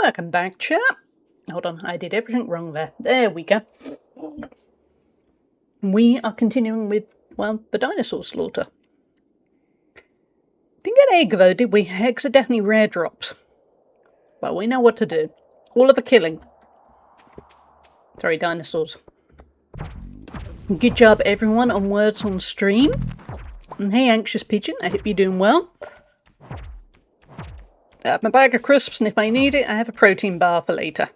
Welcome back, chat. Hold on, I did everything wrong there. There we go. We are continuing with, well, the dinosaur slaughter. Didn't get egg though, did we? Eggs are definitely rare drops. Well, we know what to do. All of the killing. Sorry, dinosaurs. Good job, everyone, on words on stream. And hey, Anxious Pigeon, I hope you're doing well. I have my bag of crisps, and if I need it, I have a protein bar for later.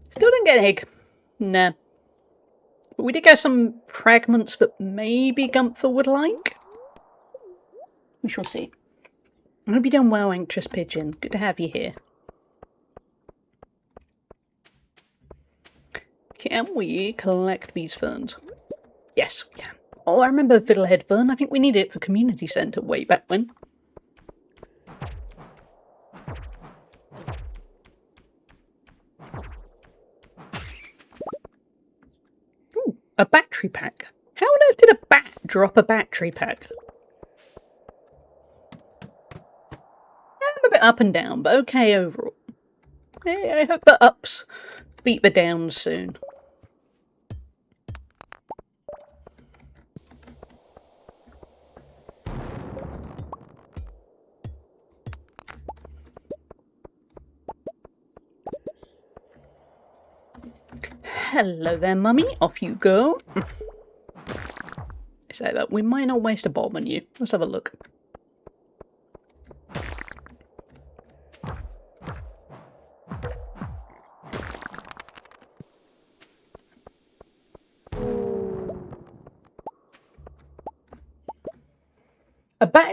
Still didn't get an egg. Nah. But we did get some fragments that maybe Gunther would like. We shall see. I hope you're doing well, Anxious Pigeon. Good to have you here. Can we collect these ferns? Yes, we can. Oh, I remember Fiddlehead Fern. I think we needed it for Community Centre way back when. Ooh, a battery pack. How on earth did a bat drop a battery pack? I'm a bit up and down, but okay overall. I hope the ups beat the downs soon. Hello there, Mummy. Off you go. I say that we might not waste a bomb on you. Let's have a look.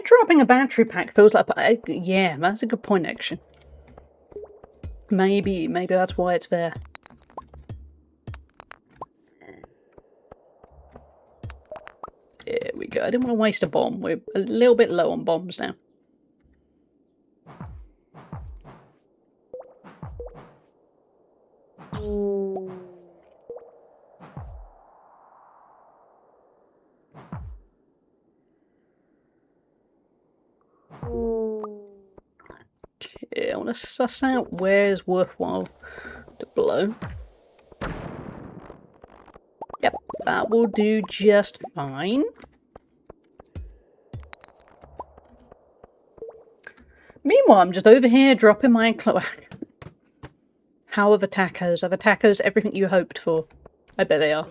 Dropping a battery pack feels like... yeah, that's a good point, actually. Maybe that's why it's there. There we go. I didn't want to waste a bomb. We're a little bit low on bombs now. Okay, I want to suss out where's worthwhile to blow. Yep, that will do just fine. Meanwhile, I'm just over here dropping my How are the tacos? Are the tacos everything you hoped for? I bet they are.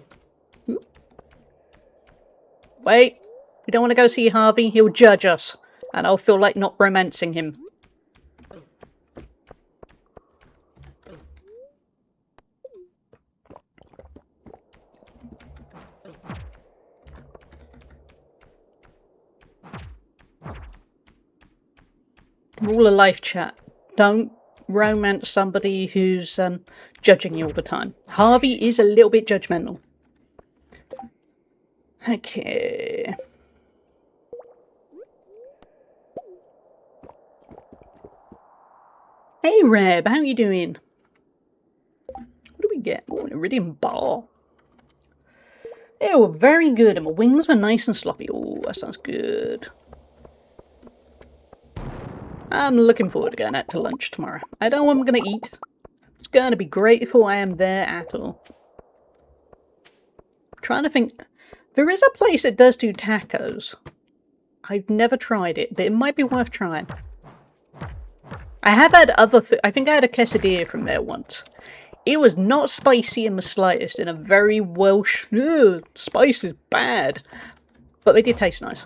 Wait, we don't want to go see Harvey. He'll judge us, and I'll feel like not romancing him. Rule of life, chat. Don't romance somebody who's judging you all the time. Harvey is a little bit judgmental. Okay. Hey Reb, how you doing? What do we get? Oh, an iridium bar. They were very good, and my wings were nice and sloppy. Oh, that sounds good. I'm looking forward to going out to lunch tomorrow. I don't know what I'm going to eat. It's going to be grateful I am there at all. I'm trying to think. There is a place that does do tacos. I've never tried it, but it might be worth trying. I have had other... I think I had a quesadilla from there once. It was not spicy in the slightest, in a very Welsh... Ugh, spice is bad. But they did taste nice.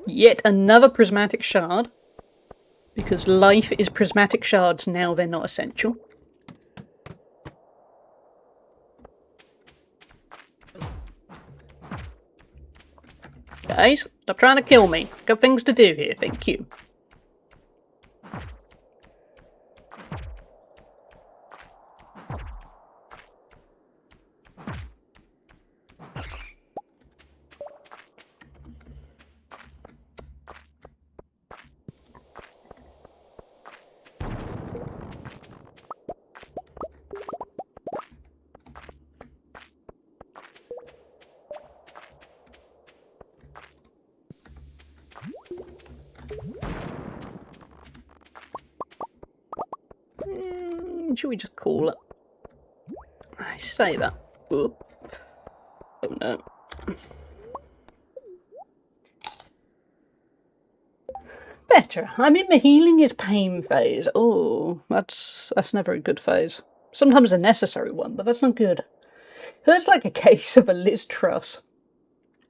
Yet another prismatic shard. Because life is prismatic shards, now they're not essential. Guys, stop trying to kill me. Got things to do here, thank you. What should we just call it? I say that. Oop. Oh no. Better. I'm in my healing is pain phase. Oh, that's never a good phase. Sometimes a necessary one, but that's not good. Hurts like a case of a Liz Truss.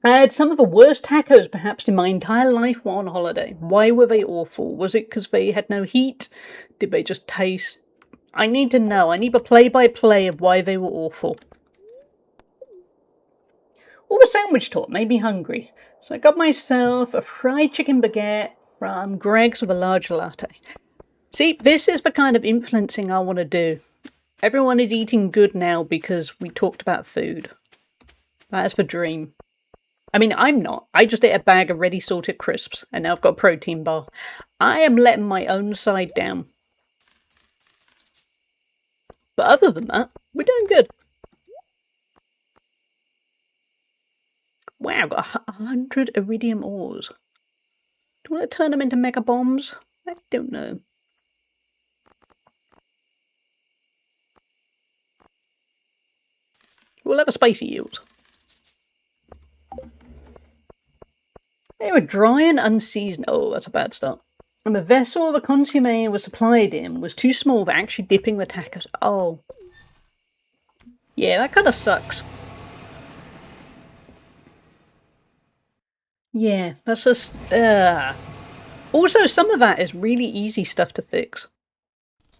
I had some of the worst tacos perhaps in my entire life while on holiday. Why were they awful? Was it because they had no heat? Did they just taste... I need to know. I need a play-by-play of why they were awful. All the sandwich talk made me hungry. So I got myself a fried chicken baguette from Greg's with a large latte. See, this is the kind of influencing I want to do. Everyone is eating good now because we talked about food. That is the dream. I mean, I'm not. I just ate a bag of ready salted crisps, and now I've got a protein bar. I am letting my own side down. But other than that, we're doing good. Wow, I've got 100 iridium ores. Do you want to turn them into mega bombs? I don't know. We'll have a spicy yield. They were dry and unseasoned. Oh, that's a bad start. And the vessel the consommé was supplied in was too small for actually dipping the tacos. Oh. Yeah, that kind of sucks. Yeah, that's just... Also, some of that is really easy stuff to fix.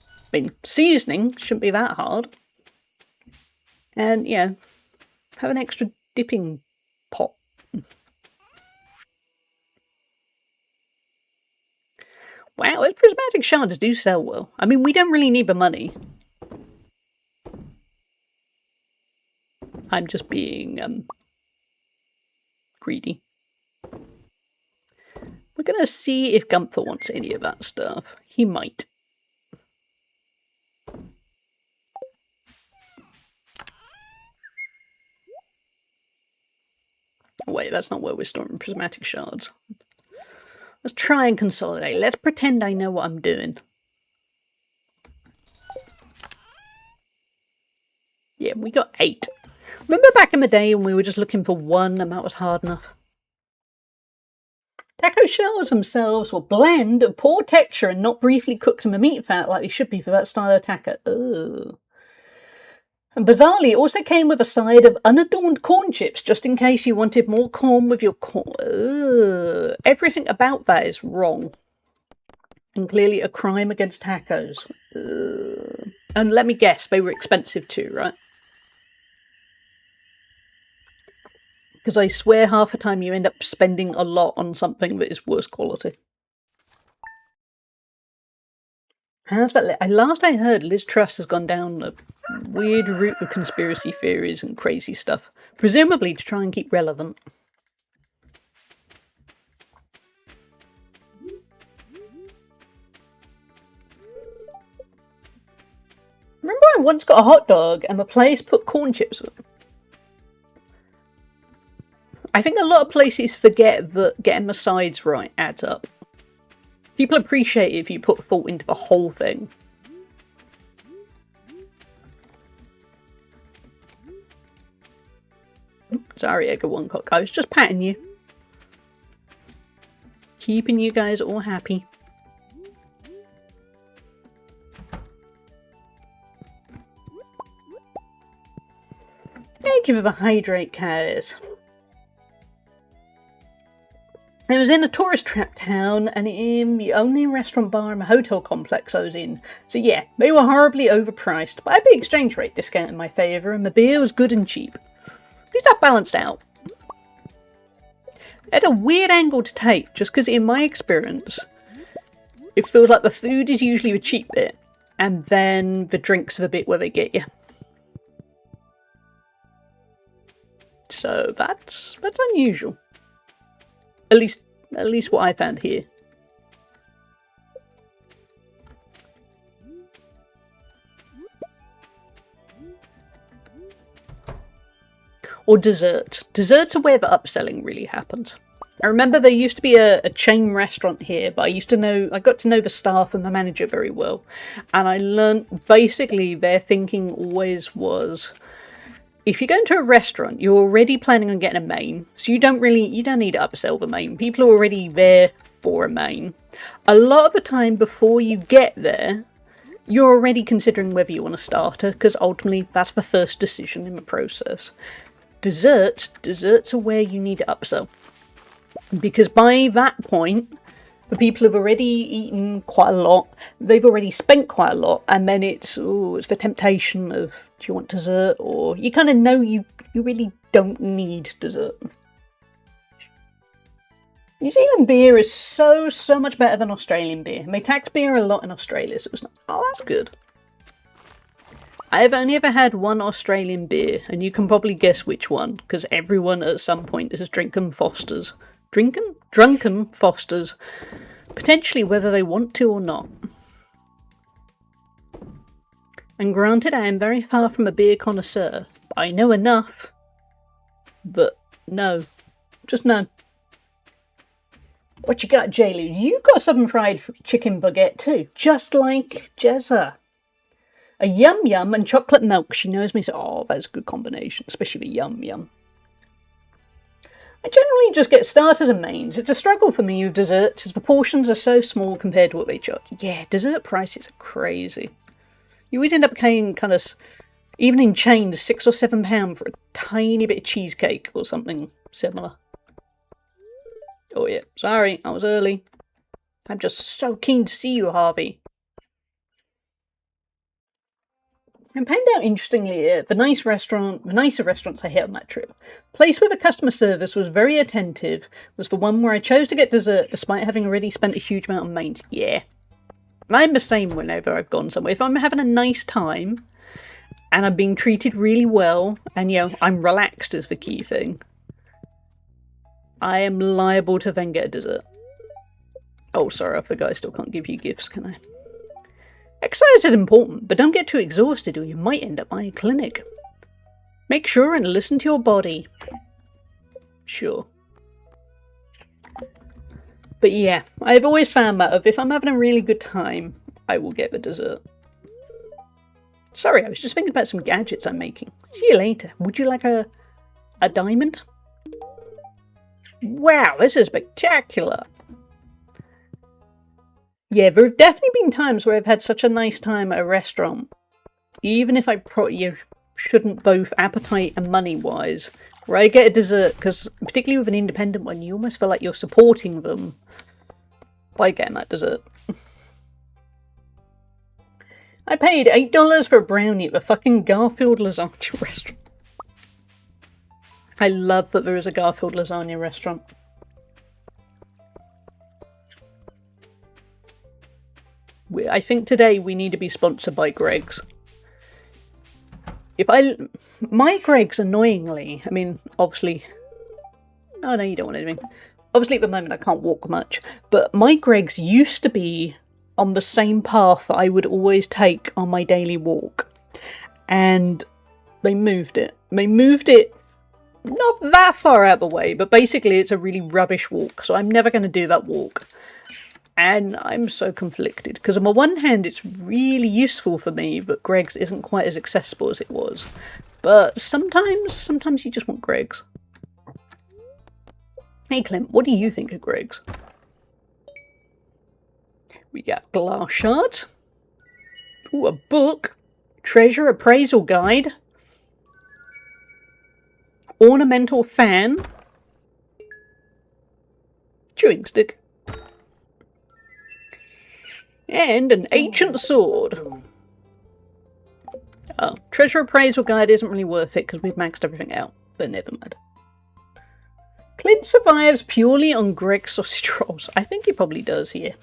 I mean, seasoning shouldn't be that hard. And, yeah, have an extra dipping pot. Wow, those prismatic shards do sell well. I mean, we don't really need the money. I'm just being, greedy. We're gonna see if Gunther wants any of that stuff. He might. Wait, that's not where we're storing prismatic shards. Let's try and consolidate. Let's pretend I know what I'm doing. Yeah, we got 8. Remember back in the day when we were just looking for 1 and that was hard enough? Taco shells themselves were bland, of poor texture, and not briefly cooked in the meat fat like they should be for that style of taco. Ugh. And bizarrely, it also came with a side of unadorned corn chips, just in case you wanted more corn with your corn. Ugh. Everything about that is wrong. And clearly a crime against tacos. Ugh. And let me guess, they were expensive too, right? Because I swear half the time you end up spending a lot on something that is worse quality. Last I heard, Liz Truss has gone down a weird route of conspiracy theories and crazy stuff. Presumably to try and keep relevant. Remember I once got a hot dog and the place put corn chips with them? I think a lot of places forget that getting the sides right adds up. People appreciate it if you put thought into the whole thing. Sorry, Edgar Onecock. I was just patting you. Keeping you guys all happy. Thank you for the hydrate, Kaz. It was in a tourist trap town and in the only restaurant bar in the hotel complex I was in. So yeah, they were horribly overpriced, but I had the exchange rate discount in my favour and the beer was good and cheap. At least that balanced out. It had a weird angle to take, just because in my experience, it feels like the food is usually the cheap bit, and then the drinks are the bit where they get you. So that's unusual. At least what I found here. Or dessert. Desserts are where the upselling really happens. I remember there used to be a chain restaurant here, but I got to know the staff and the manager very well. And I learnt basically their thinking always was, if you go into a restaurant, you're already planning on getting a main, so you don't need to upsell the main. People are already there for a main. A lot of the time before you get there, you're already considering whether you want a starter, because ultimately that's the first decision in the process. Desserts are where you need to upsell. Because by that point, the people have already eaten quite a lot, they've already spent quite a lot, and then it's the temptation of, do you want dessert? Or you kind of know you really don't need dessert. New Zealand beer is so much better than Australian beer. And they tax beer a lot in Australia, so it's not, oh, that's good. I've only ever had one Australian beer, and you can probably guess which one, because everyone at some point is drinking Foster's. Drunken Foster's. Potentially whether they want to or not. And granted, I am very far from a beer connoisseur, but I know enough that no. Just no. What you got, J-Lou? You got Southern Fried Chicken Baguette too, just like Jezza. A Yum Yum and chocolate milk. She knows me, so oh, that's a good combination, especially the Yum Yum. I generally just get starters and mains. It's a struggle for me with desserts, as the portions are so small compared to what they charge. Yeah, dessert prices are crazy. You always end up paying kind of, even in chains, £6 or £7 for a tiny bit of cheesecake or something similar. Oh yeah, sorry, I was early. I'm just so keen to see you, Harvey. And panned out interestingly, the nicer restaurants I hit on that trip. Place where the customer service was very attentive was the one where I chose to get dessert despite having already spent a huge amount on mains. Yeah. I'm the same whenever I've gone somewhere. If I'm having a nice time and I'm being treated really well and, you know, I'm relaxed is the key thing, I am liable to then get a dessert. Oh, sorry, I forgot I still can't give you gifts, can I? Exercise is important, but don't get too exhausted or you might end up by a clinic. Make sure and listen to your body. Sure. But yeah, I've always found that if I'm having a really good time, I will get the dessert. Sorry, I was just thinking about some gadgets I'm making. See you later. Would you like a diamond? Wow, this is spectacular. Yeah, there have definitely been times where I've had such a nice time at a restaurant, even if you shouldn't both appetite and money-wise, where I get a dessert, because particularly with an independent one, you almost feel like you're supporting them by getting that dessert. I paid $8 for a brownie at the fucking Garfield lasagna restaurant. I love that there is a Garfield lasagna restaurant. I think today we need to be sponsored by Greggs. My Greggs, annoyingly, I mean, obviously, oh no, you don't want anything. Obviously at the moment I can't walk much, but my Greggs used to be on the same path that I would always take on my daily walk. And they moved it. They moved it not that far out of the way, but basically it's a really rubbish walk, so I'm never going to do that walk. And I'm so conflicted, because on the one hand it's really useful for me that Greggs isn't quite as accessible as it was. But sometimes you just want Greggs. Hey Clint, what do you think of Greggs? We got glass shards. Ooh, a book. Treasure appraisal guide. Ornamental fan. Chewing stick. And an ancient sword. Oh, treasure appraisal guide isn't really worth it because we've maxed everything out, but never mind. Clint survives purely on Greggs sausage rolls. I think he probably does here.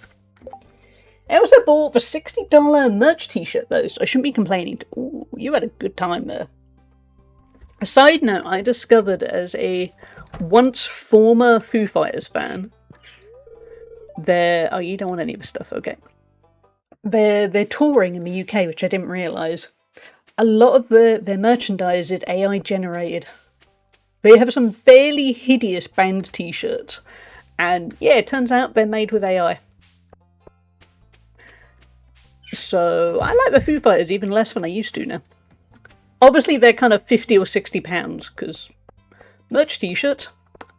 I also bought the $60 merch t-shirt though, so I shouldn't be complaining. Ooh, you had a good time there. A side note, I discovered as a once former Foo Fighters fan, oh, you don't want any of the stuff, okay. They're touring in the UK, which I didn't realise. A lot of their merchandise is AI generated. They have some fairly hideous band t-shirts. And yeah, it turns out they're made with AI. So I like the Foo Fighters even less than I used to now. Obviously they're kind of £50 or £60 because merch t-shirts.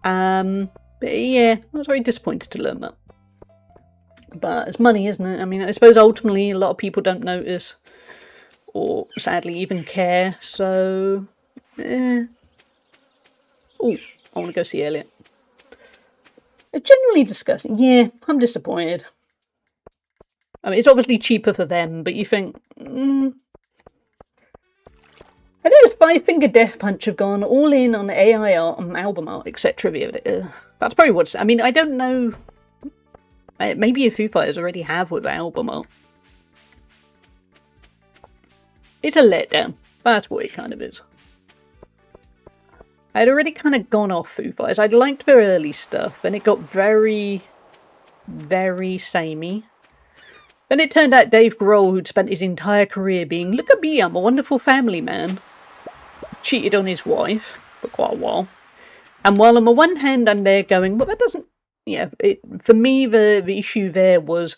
But yeah, I was very disappointed to learn that. But it's money, isn't it? I mean, I suppose ultimately a lot of people don't notice or sadly even care, so oh, I want to go see Elliot. It's generally disgusting. Yeah, I'm disappointed. I mean, it's obviously cheaper for them, but you think, I noticed Five Finger Death Punch have gone all in on AI art, on album art, etc. That's probably what's. I mean, I don't know. Maybe a Foo Fighters already have with album art. It's a letdown. That's what it kind of is. I'd already kind of gone off Foo Fighters. I'd liked their early stuff, and it got very, very samey. Then it turned out Dave Grohl, who'd spent his entire career being, look at me, I'm a wonderful family man, cheated on his wife for quite a while. And while on the one hand I'm there going, well, that doesn't, yeah, for me the issue there was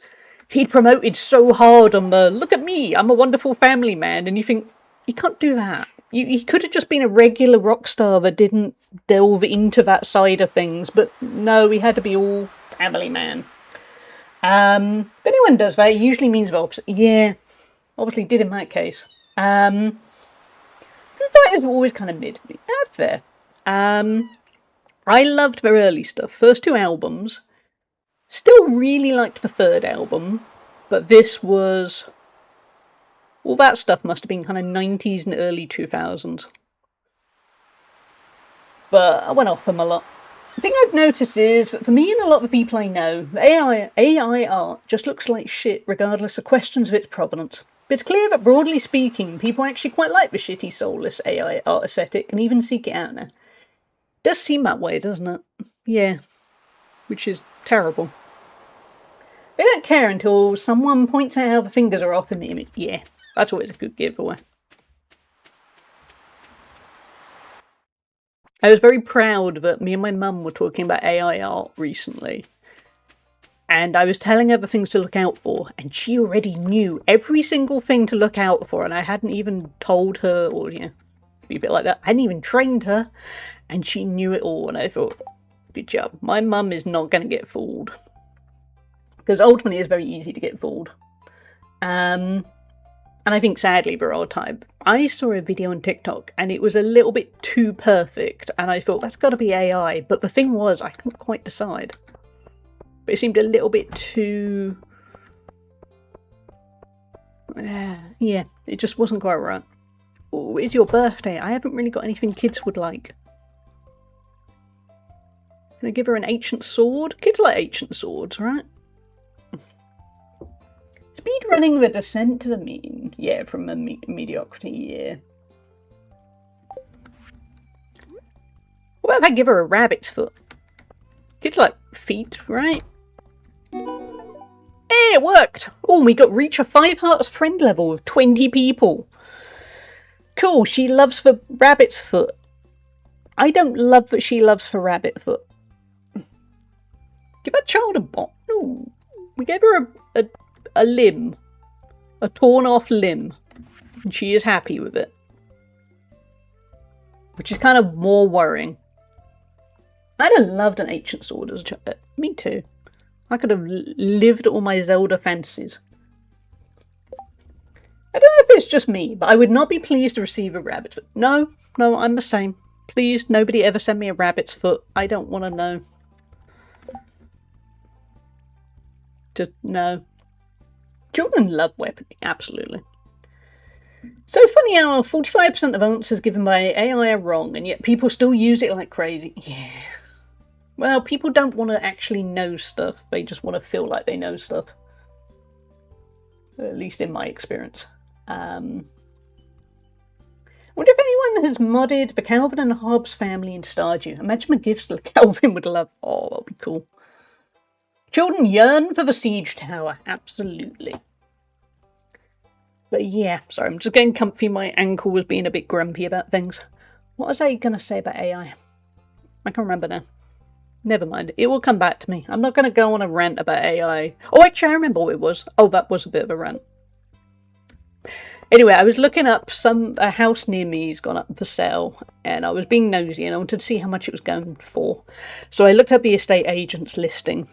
he'd promoted so hard on the, look at me, I'm a wonderful family man, and you think, you can't do that. You could have just been a regular rock star that didn't delve into that side of things, but no, he had to be all family man. If anyone does that, it usually means the opposite. Yeah, obviously did in that case. The writers were always kind of mid. That's fair. I loved their early stuff. First two albums. Still really liked the third album, but this was... all that stuff must have been kind of 90s and early 2000s. But I went off them a lot. The thing I've noticed is that for me and a lot of the people I know, AI art just looks like shit regardless of questions of its provenance. But it's clear that broadly speaking, people actually quite like the shitty soulless AI art aesthetic and even seek it out now. It does seem that way, doesn't it? Yeah. Which is terrible. They don't care until someone points out how the fingers are off in the image. Yeah, that's always a good giveaway. I was very proud that me and my mum were talking about AI art recently. And I was telling her the things to look out for, and she already knew every single thing to look out for, and I hadn't even told her, or, you know, be a bit like that. I hadn't even trained her, and she knew it all, and I thought, good job. My mum is not going to get fooled. Because ultimately it's very easy to get fooled. And I think sadly for our time, I saw a video on TikTok and it was a little bit too perfect, and I thought that's got to be AI. But the thing was, I couldn't quite decide. But it seemed a little bit too... yeah, it just wasn't quite right. Oh, it's your birthday. I haven't really got anything kids would like. Can I give her an ancient sword? Kids like ancient swords, right? Speed running the descent to the mean. Yeah, from a mediocrity, yeah. What if I give her a rabbit's foot? Kids like feet, right? Hey, it worked! Oh, we got reach a 5 hearts friend level with 20 people. Cool, she loves the rabbit's foot. I don't love that she loves the rabbit foot. Give that child a bot. No. We gave her a limb. A torn off limb. And she is happy with it. Which is kind of more worrying. I'd have loved an ancient sword as a child. Me too. I could have lived all my Zelda fantasies. I don't know if it's just me, but I would not be pleased to receive a rabbit's foot. No, I'm the same. Please, nobody ever send me a rabbit's foot. I don't want to know. Just, no. Children love weaponry, absolutely. So funny how 45% of answers given by AI are wrong, and yet people still use it like crazy. Yeah. Well, people don't want to actually know stuff. They just want to feel like they know stuff. At least in my experience. I wonder if anyone has modded the Calvin and Hobbes family in Stardew. Imagine the gifts that Calvin would love. Oh, that would be cool. Children yearn for the siege tower. Absolutely. But yeah, sorry, I'm just getting comfy. My ankle was being a bit grumpy about things. What was I going to say about AI? I can't remember now. Never mind. It will come back to me. I'm not going to go on a rant about AI. Oh, actually, I remember what it was. Oh, that was a bit of a rant. Anyway, I was looking up a house near me's gone up for sale, and I was being nosy and I wanted to see how much it was going for. So I looked up the estate agent's listing,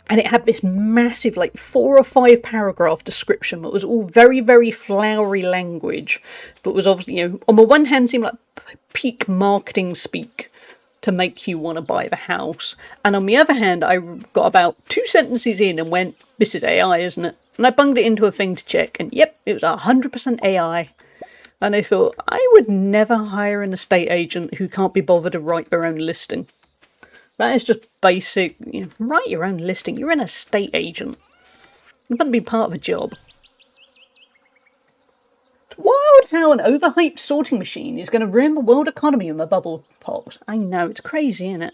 and it had this massive, like 4 or 5 paragraph description that was all very, very flowery language, but was obviously, on the one hand seemed like peak marketing speak to make you want to buy the house, and on the other hand, I got about 2 sentences in and went, "This is AI, isn't it?" And I bunged it into a thing to check, and yep, it was 100% AI. And I thought, I would never hire an estate agent who can't be bothered to write their own listing. That is just basic. Write your own listing. You're an estate agent. You're going to be part of a job. It's wild how an overhyped sorting machine is going to ruin the world economy with a bubble pops. I know, it's crazy, isn't it?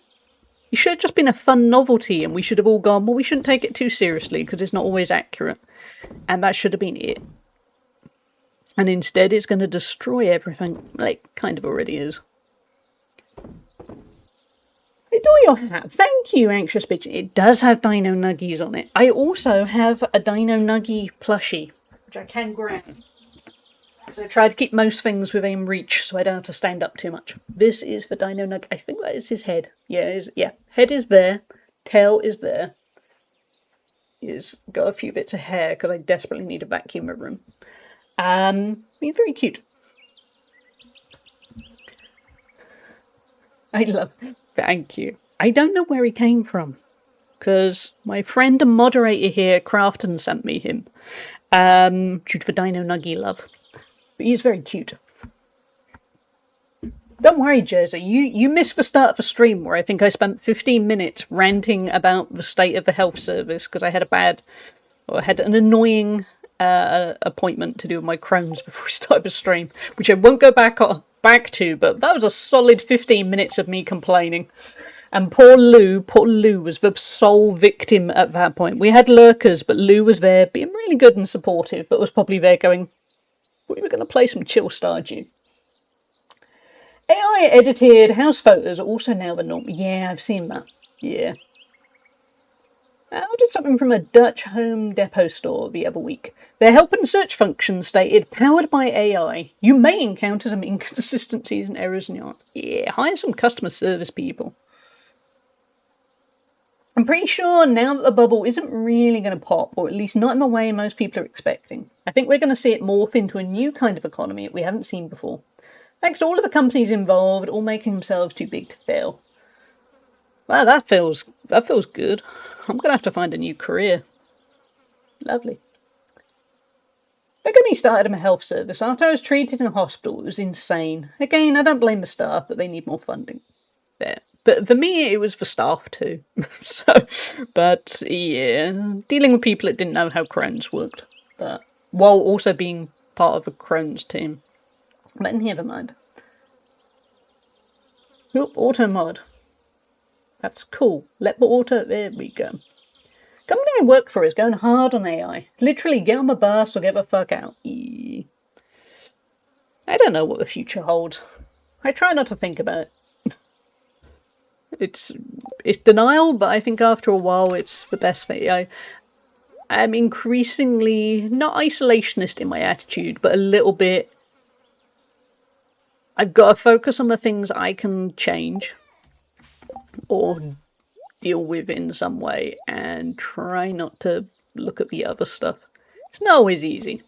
It should have just been a fun novelty, and we should have all gone, well, we shouldn't take it too seriously because it's not always accurate. And that should have been it. And instead, it's going to destroy everything. Like, kind of already is. Adore your hat. Thank you, Anxious Bitch. It does have Dino Nuggies on it. I also have a Dino Nuggie plushie, which I can grab. So I try to keep most things within reach so I don't have to stand up too much. This is the Dino Nuggie. I think that is his head. Yeah. Head is there. Tail is there. He's got a few bits of hair because I desperately need a vacuum room. Very cute. Thank you. I don't know where he came from, because my friend and moderator here, Crafton, sent me him, due to the Dino Nuggie love. But he's very cute. Don't worry, Jersey, you missed the start of the stream where I think I spent 15 minutes ranting about the state of the health service, because I had an annoying appointment to do with my Crohn's before I started the stream, which I won't go back to, but that was a solid 15 minutes of me complaining. And poor Lou was the sole victim at that point. We had lurkers, but Lou was there being really good and supportive, but was probably there going, we were going to play some chill Stardew. AI edited house photos are also now the norm. Yeah, I've seen that. Yeah. I ordered something from a Dutch Home Depot store the other week. Their help and search function stated, powered by AI. You may encounter some inconsistencies and errors in your... Yeah, hire some customer service people. I'm pretty sure now that the bubble isn't really going to pop, or at least not in the way most people are expecting. I think we're going to see it morph into a new kind of economy that we haven't seen before. Thanks to all of the companies involved, all making themselves too big to fail. Wow, that feels good. I'm going to have to find a new career. Lovely. Look at me started in a health service. After I was treated in a hospital, it was insane. Again, I don't blame the staff, but they need more funding. There. But for me, it was the staff too. But yeah, dealing with people that didn't know how Crohn's worked. But while also being part of a Crohn's team. But never mind. Oop, auto mod. That's cool. Let the auto... There we go. Company I work for is going hard on AI. Literally, get on the bus or get the fuck out. I don't know what the future holds. I try not to think about it. It's denial, but I think after a while it's the best for AI. I'm increasingly, not isolationist in my attitude, but a little bit... I've got to focus on the things I can change or deal with in some way and try not to look at the other stuff. It's not always easy.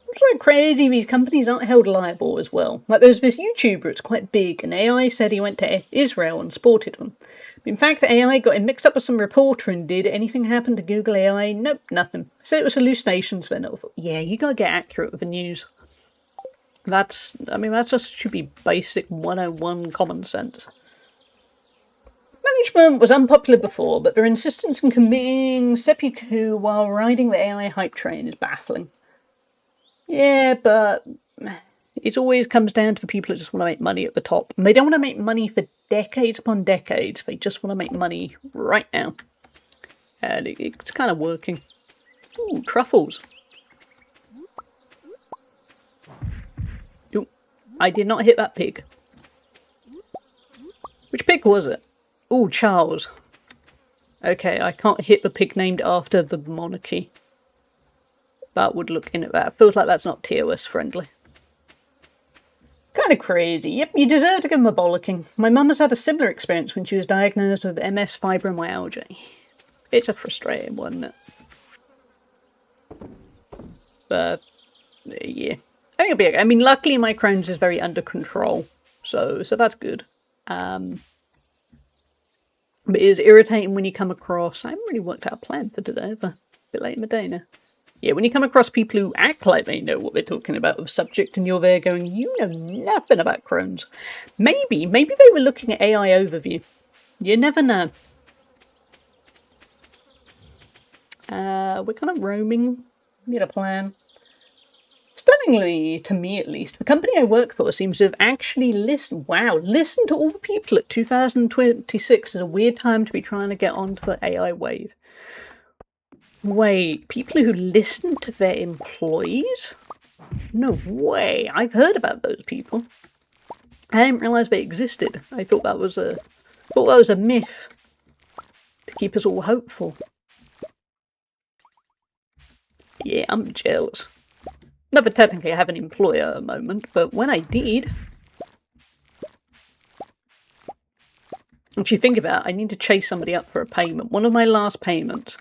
It's so crazy these companies aren't held liable as well. Like there's this YouTuber, it's quite big, and AI said he went to Israel and supported them. In fact, AI got him mixed up with some reporter and did anything happen to Google AI? Nope, nothing. Said it was hallucinations, then yeah, you gotta get accurate with the news. That just should be basic 101 common sense. Management was unpopular before, but their insistence on committing seppuku while riding the AI hype train is baffling. Yeah, but it always comes down to the people that just want to make money at the top. And they don't want to make money for decades upon decades. They just want to make money right now. And it's kind of working. Ooh, truffles. I did not hit that pig. Which pig was it? Oh, Charles. Okay, I can't hit the pig named after the monarchy. That would look in at that. Feels like that's not TOS friendly. Kind of crazy. Yep, you deserve to give him a bollocking. My mum has had a similar experience when she was diagnosed with MS fibromyalgia. It's a frustrating one, isn't it? But, yeah. I think it'll be okay. I mean, luckily my Crohn's is very under control. So that's good. But it is irritating when you come across... I haven't really worked out a plan for today, ever. A bit late in the day now. Yeah, when you come across people who act like they know what they're talking about with a subject and you're there going, you know nothing about Crohn's. Maybe they were looking at AI overview. You never know. We're kind of roaming. Need a plan. Stunningly, to me at least, the company I work for seems to have actually listened to all the people at 2026 is a weird time to be trying to get onto the AI wave. Wait, people who listen to their employees? No way, I've heard about those people. I didn't realise they existed. I thought that was a myth to keep us all hopeful. Yeah, I'm jealous. Not that technically I have an employer at the moment, but when I did... If you think about it, I need to chase somebody up for a payment. One of my last payments.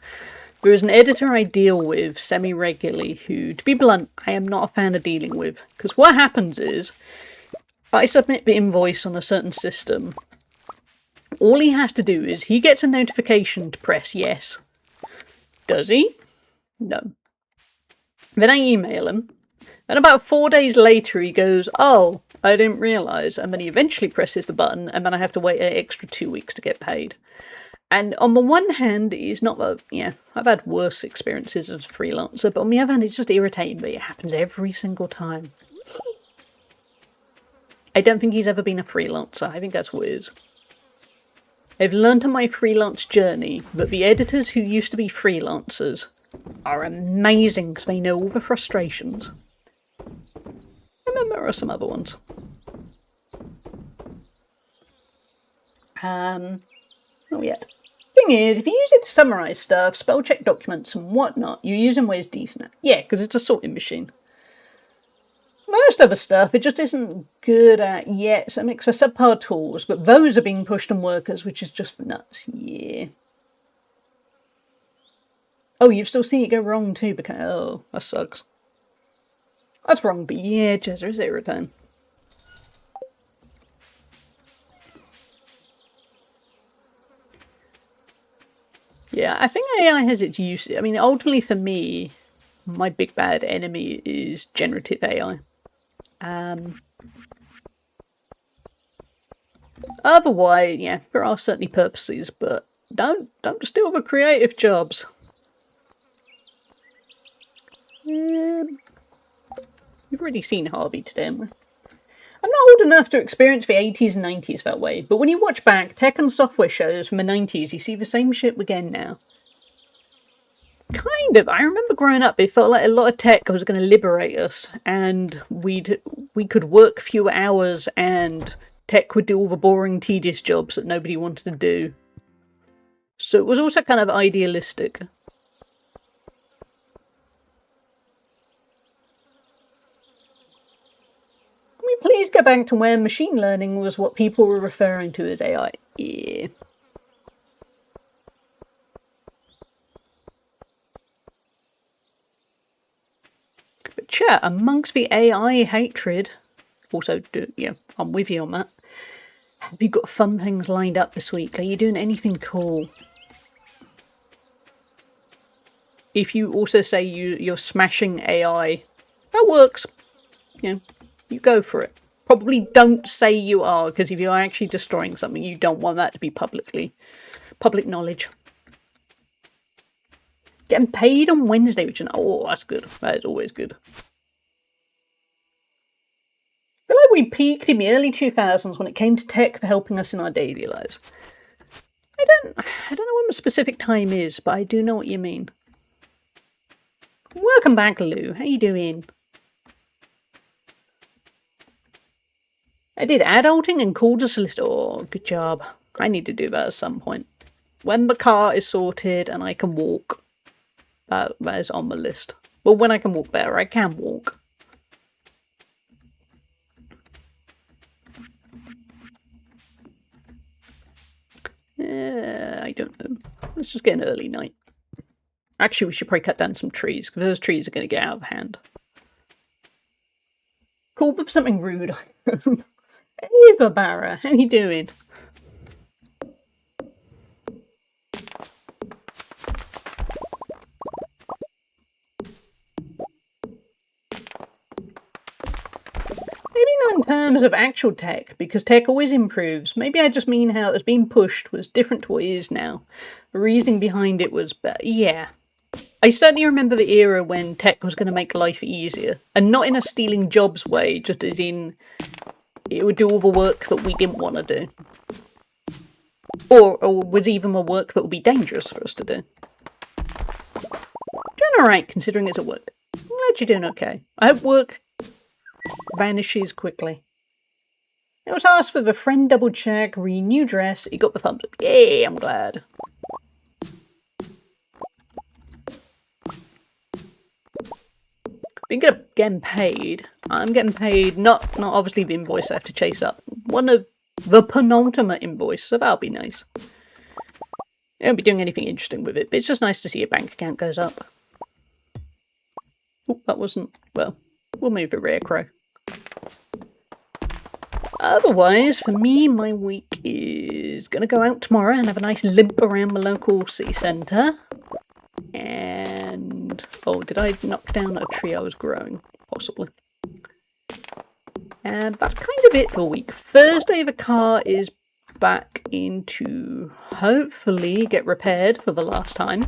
There is an editor I deal with semi-regularly who, to be blunt, I am not a fan of dealing with. Because what happens is, I submit the invoice on a certain system. All he has to do is, he gets a notification to press yes. Does he? No. Then I email him. And about 4 days later he goes, oh, I didn't realise. And then he eventually presses the button and then I have to wait an extra 2 weeks to get paid. And on the one hand, it's not that, yeah, I've had worse experiences as a freelancer, but on the other hand, it's just irritating that it happens every single time. I don't think he's ever been a freelancer. I think that's what it is. I've learned on my freelance journey that the editors who used to be freelancers are amazing because they know all the frustrations. And then there are some other ones. Not yet. Thing is, if you use it to summarise stuff, spell check documents and whatnot, you use them where it's decent. Yeah, because it's a sorting machine. Most other stuff it just isn't good at yet, so it makes for subpar tools, but those are being pushed on workers, which is just nuts. Yeah. Oh, you've still seen it go wrong too, because oh, that sucks. That's wrong, but yeah, Jezza is irritating. Yeah, I think AI has its use. I mean, ultimately for me, my big bad enemy is generative AI. Otherwise, yeah, there are certainly purposes, but don't just do other creative jobs. You've already seen Harvey today, haven't we? I'm not old enough to experience the 80s and 90s that way, but when you watch back tech and software shows from the 90s, you see the same shit again now. Kind of. I remember growing up, it felt like a lot of tech was going to liberate us, and we could work fewer hours, and tech would do all the boring, tedious jobs that nobody wanted to do. So it was also kind of idealistic. Please go back to where machine learning was what people were referring to as AI. Yeah. But chat, amongst the AI hatred, also, yeah, I'm with you on that. Have you got fun things lined up this week? Are you doing anything cool? If you also say you're smashing AI, that works. You know, you go for it. Probably don't say you are, because if you're actually destroying something, you don't want that to be public knowledge. Getting paid on Wednesday, which is, oh, that's good. That is always good. I feel like we peaked in the early 2000s when it came to tech for helping us in our daily lives. I don't know when the specific time is, but I do know what you mean. Welcome back, Lou. How you doing? I did adulting and called a solicitor. Oh, good job. I need to do that at some point. When the car is sorted and I can walk, that is on the list. Well, when I can walk better, I can walk. I don't know. Let's just get an early night. Actually, we should probably cut down some trees, because those trees are going to get out of hand. Call them something rude. Hey, Barbara, how you doing? Maybe not in terms of actual tech, because tech always improves. Maybe I just mean how it was being pushed was different to what it is now. The reasoning behind it was better. Yeah. I certainly remember the era when tech was going to make life easier. And not in a stealing jobs way, just as in it would do all the work that we didn't want to do. Or was even more work that would be dangerous for us to do. Doing alright, considering it's at work. I'm glad you're doing okay. I hope work vanishes quickly. It was asked for the friend double check, renew dress, he got the thumbs up. Yay, I'm glad. Speaking of getting paid, I'm getting paid, not obviously the invoice I have to chase up, one of the penultimate invoice, so that'll be nice. I won't be doing anything interesting with it, but it's just nice to see your bank account goes up. Oh, that wasn't, well, we'll move the rear crow. Otherwise, for me, my week is going to go out tomorrow and have a nice limp around the local city centre. And, oh, did I knock down a tree I was growing? Possibly. And that's kind of it for a week. Thursday, the car is back into, hopefully, get repaired for the last time.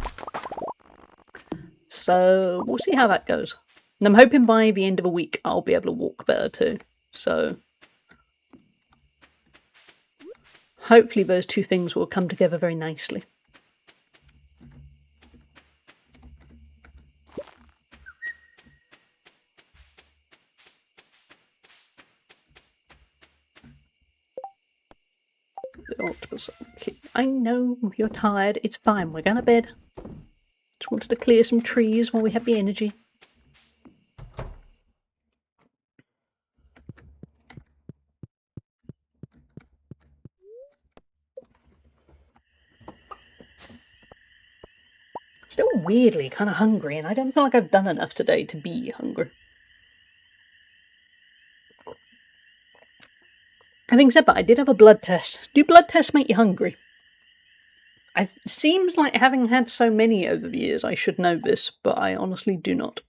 So, we'll see how that goes. And I'm hoping by the end of the week, I'll be able to walk better too. So, hopefully those two things will come together very nicely. Okay. I know you're tired. It's fine. We're going to bed. Just wanted to clear some trees while we have the energy. Still weirdly kind of hungry, and I don't feel like I've done enough today to be hungry. Having said that, I did have a blood test. Do blood tests make you hungry? It seems like having had so many over the years, I should know this, but I honestly do not.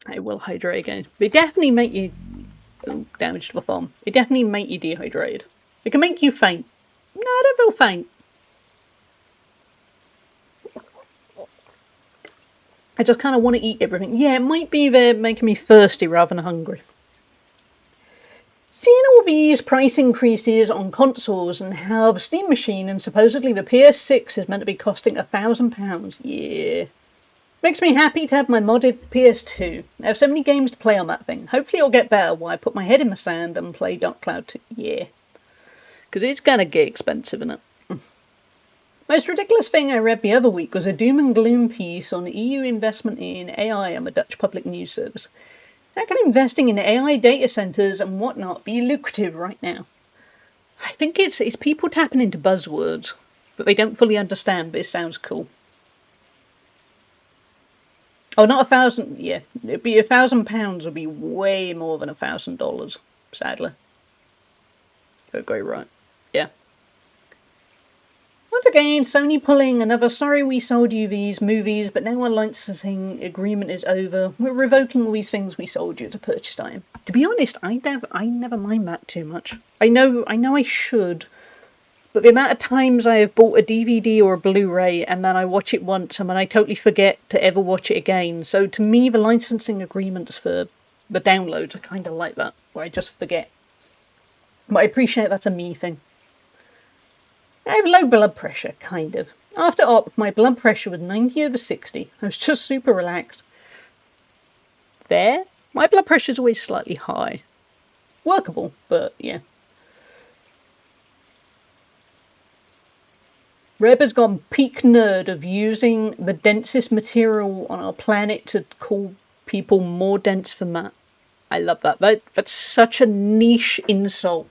I will hydrate again. They definitely make you... Oh, damage to the farm. They definitely make you dehydrated. It can make you faint. No, I don't feel faint. I just kind of want to eat everything. Yeah, it might be they're making me thirsty rather than hungry. Seeing all these price increases on consoles and how the Steam Machine and supposedly the PS6 is meant to be costing £1,000. Yeah. Makes me happy to have my modded PS2. I have so many games to play on that thing. Hopefully it'll get better while I put my head in the sand and play Dark Cloud 2. Yeah. Because it's gonna get expensive, isn't it? Most ridiculous thing I read the other week was a doom and gloom piece on EU investment in AI on the Dutch public news service. How can investing in AI data centres and whatnot be lucrative right now? I think it's people tapping into buzzwords that they don't fully understand, but it sounds cool. Oh, not 1,000, yeah. It'd be £1,000 would be way more than $1,000, sadly. Go great, right. Yeah. Once again, Sony pulling another sorry we sold you these movies, but now our licensing agreement is over. We're revoking all these things we sold you as a purchased item. To be honest, I never mind that too much. I know I should, but the amount of times I have bought a DVD or a Blu-ray and then I watch it once and then I totally forget to ever watch it again. So to me, the licensing agreements for the downloads are kind of like that, where I just forget. But I appreciate that's a me thing. I have low blood pressure, kind of. After op, my blood pressure was 90/60. I was just super relaxed. there. My blood pressure's always slightly high. Workable, but yeah. Reb has gone peak nerd of using the densest material on our planet to call people more dense for Matt. I love that. That's such a niche insult.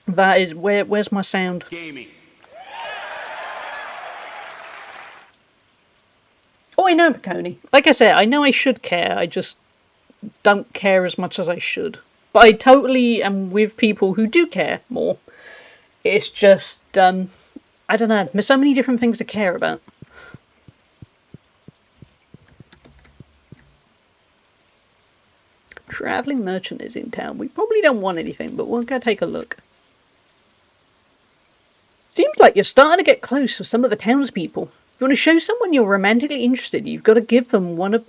That is... Where's my sound? Gaming. Oh, I know, Piconi. Like I said, I know I should care. I just don't care as much as I should. But I totally am with people who do care more. It's just, I don't know. There's so many different things to care about. Travelling merchant is in town. We probably don't want anything, but we'll go take a look. Seems like you're starting to get close with some of the townspeople. If you want to show someone you're romantically interested, you've got to give them one of...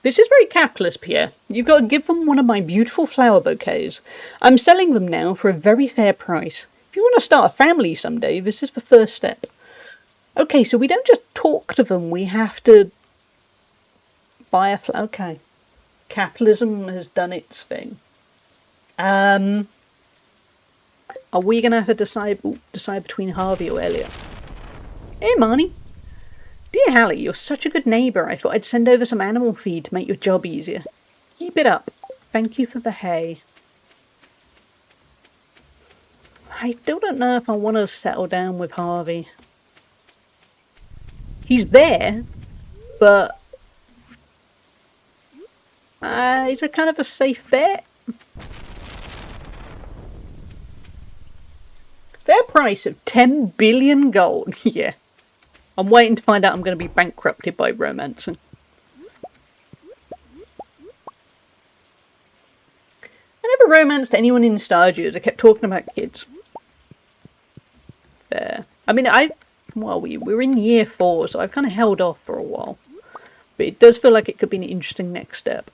This is very capitalist, Pierre. You've got to give them one of my beautiful flower bouquets. I'm selling them now for a very fair price. If you want to start a family someday, this is the first step. Okay, so we don't just talk to them, we have to buy a flower. Okay. Capitalism has done its thing. Are we going to have to decide between Harvey or Elliot? Hey, Marnie. Dear Hallie, you're such a good neighbour. I thought I'd send over some animal feed to make your job easier. Keep it up. Thank you for the hay. I still don't know if I want to settle down with Harvey. He's there, but he's a kind of a safe bet. Fair price of 10 billion gold. Yeah. I'm waiting to find out I'm going to be bankrupted by romancing. I never romanced anyone in Stardew as I kept talking about kids. Fair. I mean, well, we're in year 4, so I've kind of held off for a while. But it does feel like it could be an interesting next step.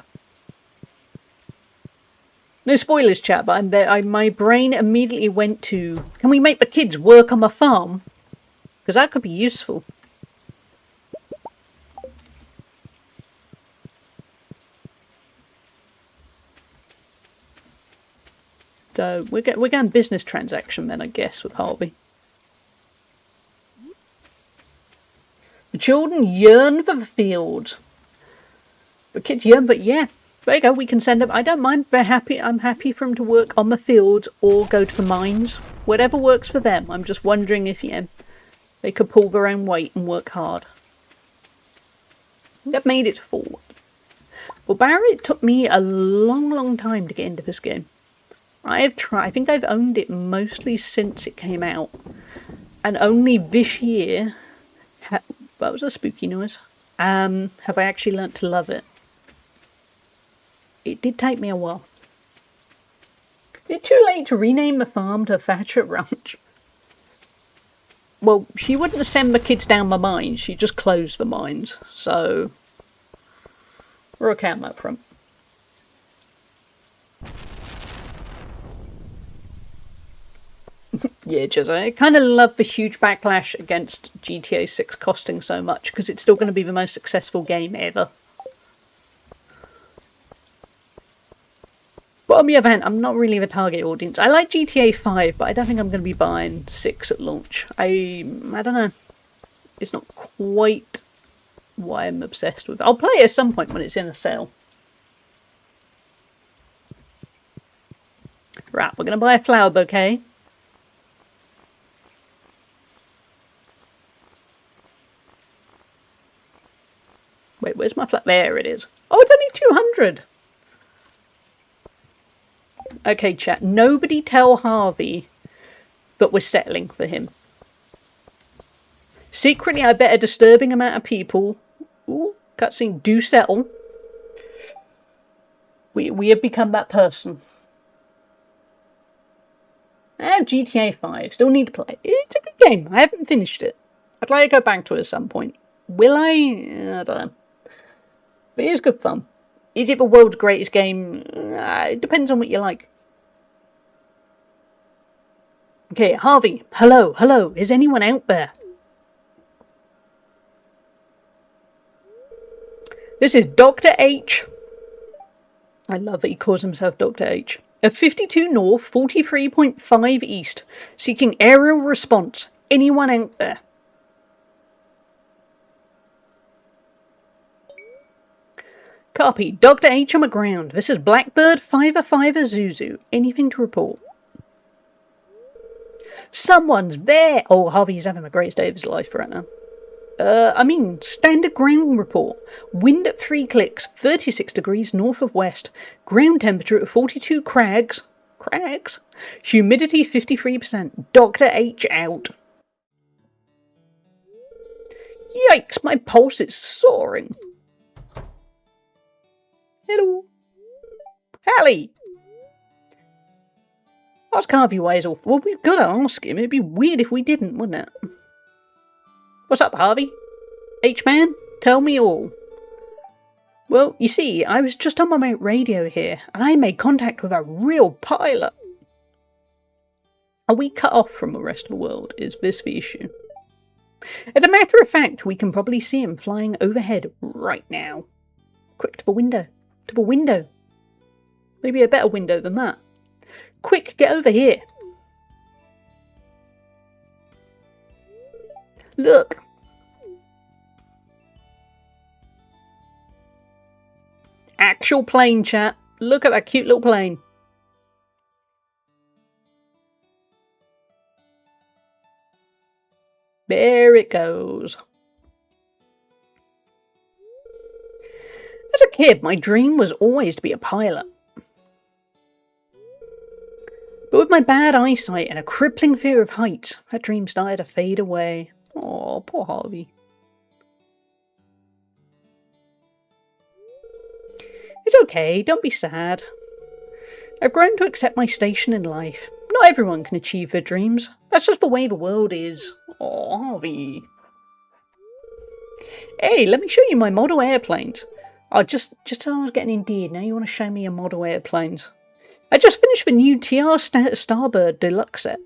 No spoilers, chat, but my brain immediately went to, can we make the kids work on the farm? Because that could be useful. So we're going business transaction then, I guess, with Harvey. The children yearn for the fields. The kids yearn, but yeah. There you go, we can send them. I don't mind, they're happy. I'm happy for them to work on the fields or go to the mines. Whatever works for them. I'm just wondering if, yeah, they could pull their own weight and work hard. They've made it forward. Well, Barry, it took me a long time to get into this game. I think I've owned it mostly since it came out. And only this year, that was a spooky noise, have I actually learnt to love it. It did take me a while. Is it too late to rename the farm to Thatcher Ranch? Well, she wouldn't send the kids down the mines, she'd just close the mines, so we're okay on that front. Yeah, just I kind of love the huge backlash against GTA 6 costing so much, because it's still going to be the most successful game ever. But on the other hand, I'm not really the target audience. I like GTA 5, but I don't think I'm going to be buying 6 at launch. I don't know. It's not quite what I'm obsessed with. I'll play it at some point when it's in a sale. Right, we're going to buy a flower bouquet. Wait, where's my flower? There it is. Oh, it's only 200. Okay, chat. Nobody tell Harvey that we're settling for him. Secretly, I bet a disturbing amount of people, ooh, cutscene, do settle. We have become that person. I have GTA 5. Still need to play it. It's a good game. I haven't finished it. I'd like to go back to it at some point. Will I? I don't know. But it is good fun. Is it the world's greatest game? It depends on what you like. Okay, Harvey. Hello. Is anyone out there? This is Dr. H. I love that he calls himself Dr. H. At 52 North, 43.5 East, seeking aerial response. Anyone out there? Copy. Dr. H on the ground. This is Blackbird 505 Zuzu. Anything to report? Someone's there! Oh, Harvey's having the greatest day of his life right now. Standard ground report. Wind at 3 clicks, 36 degrees north of west. Ground temperature at 42 crags. Crags? Humidity 53%. Dr. H out. Yikes, my pulse is soaring. Hello. Hallie! Ask Harvey why he's off. Well, we've got to ask him. It'd be weird if we didn't, wouldn't it? What's up, Harvey? H-Man, tell me all. Well, you see, I was just on my radio here, and I made contact with a real pilot. Are we cut off from the rest of the world? Is this the issue? As a matter of fact, we can probably see him flying overhead right now. Quick, to the window. To the window. Maybe a better window than that. Quick, get over here. Look. Actual plane, chat. Look at that cute little plane. There it goes. As a kid, my dream was always to be a pilot. But with my bad eyesight and a crippling fear of heights, that dream started to fade away. Oh, poor Harvey. It's okay, don't be sad. I've grown to accept my station in life. Not everyone can achieve their dreams. That's just the way the world is. Oh, Harvey. Hey, let me show you my model airplanes. Oh, just as I was getting endeared, now you want to show me your model airplanes. I just finished the new TR Starbird Deluxe set.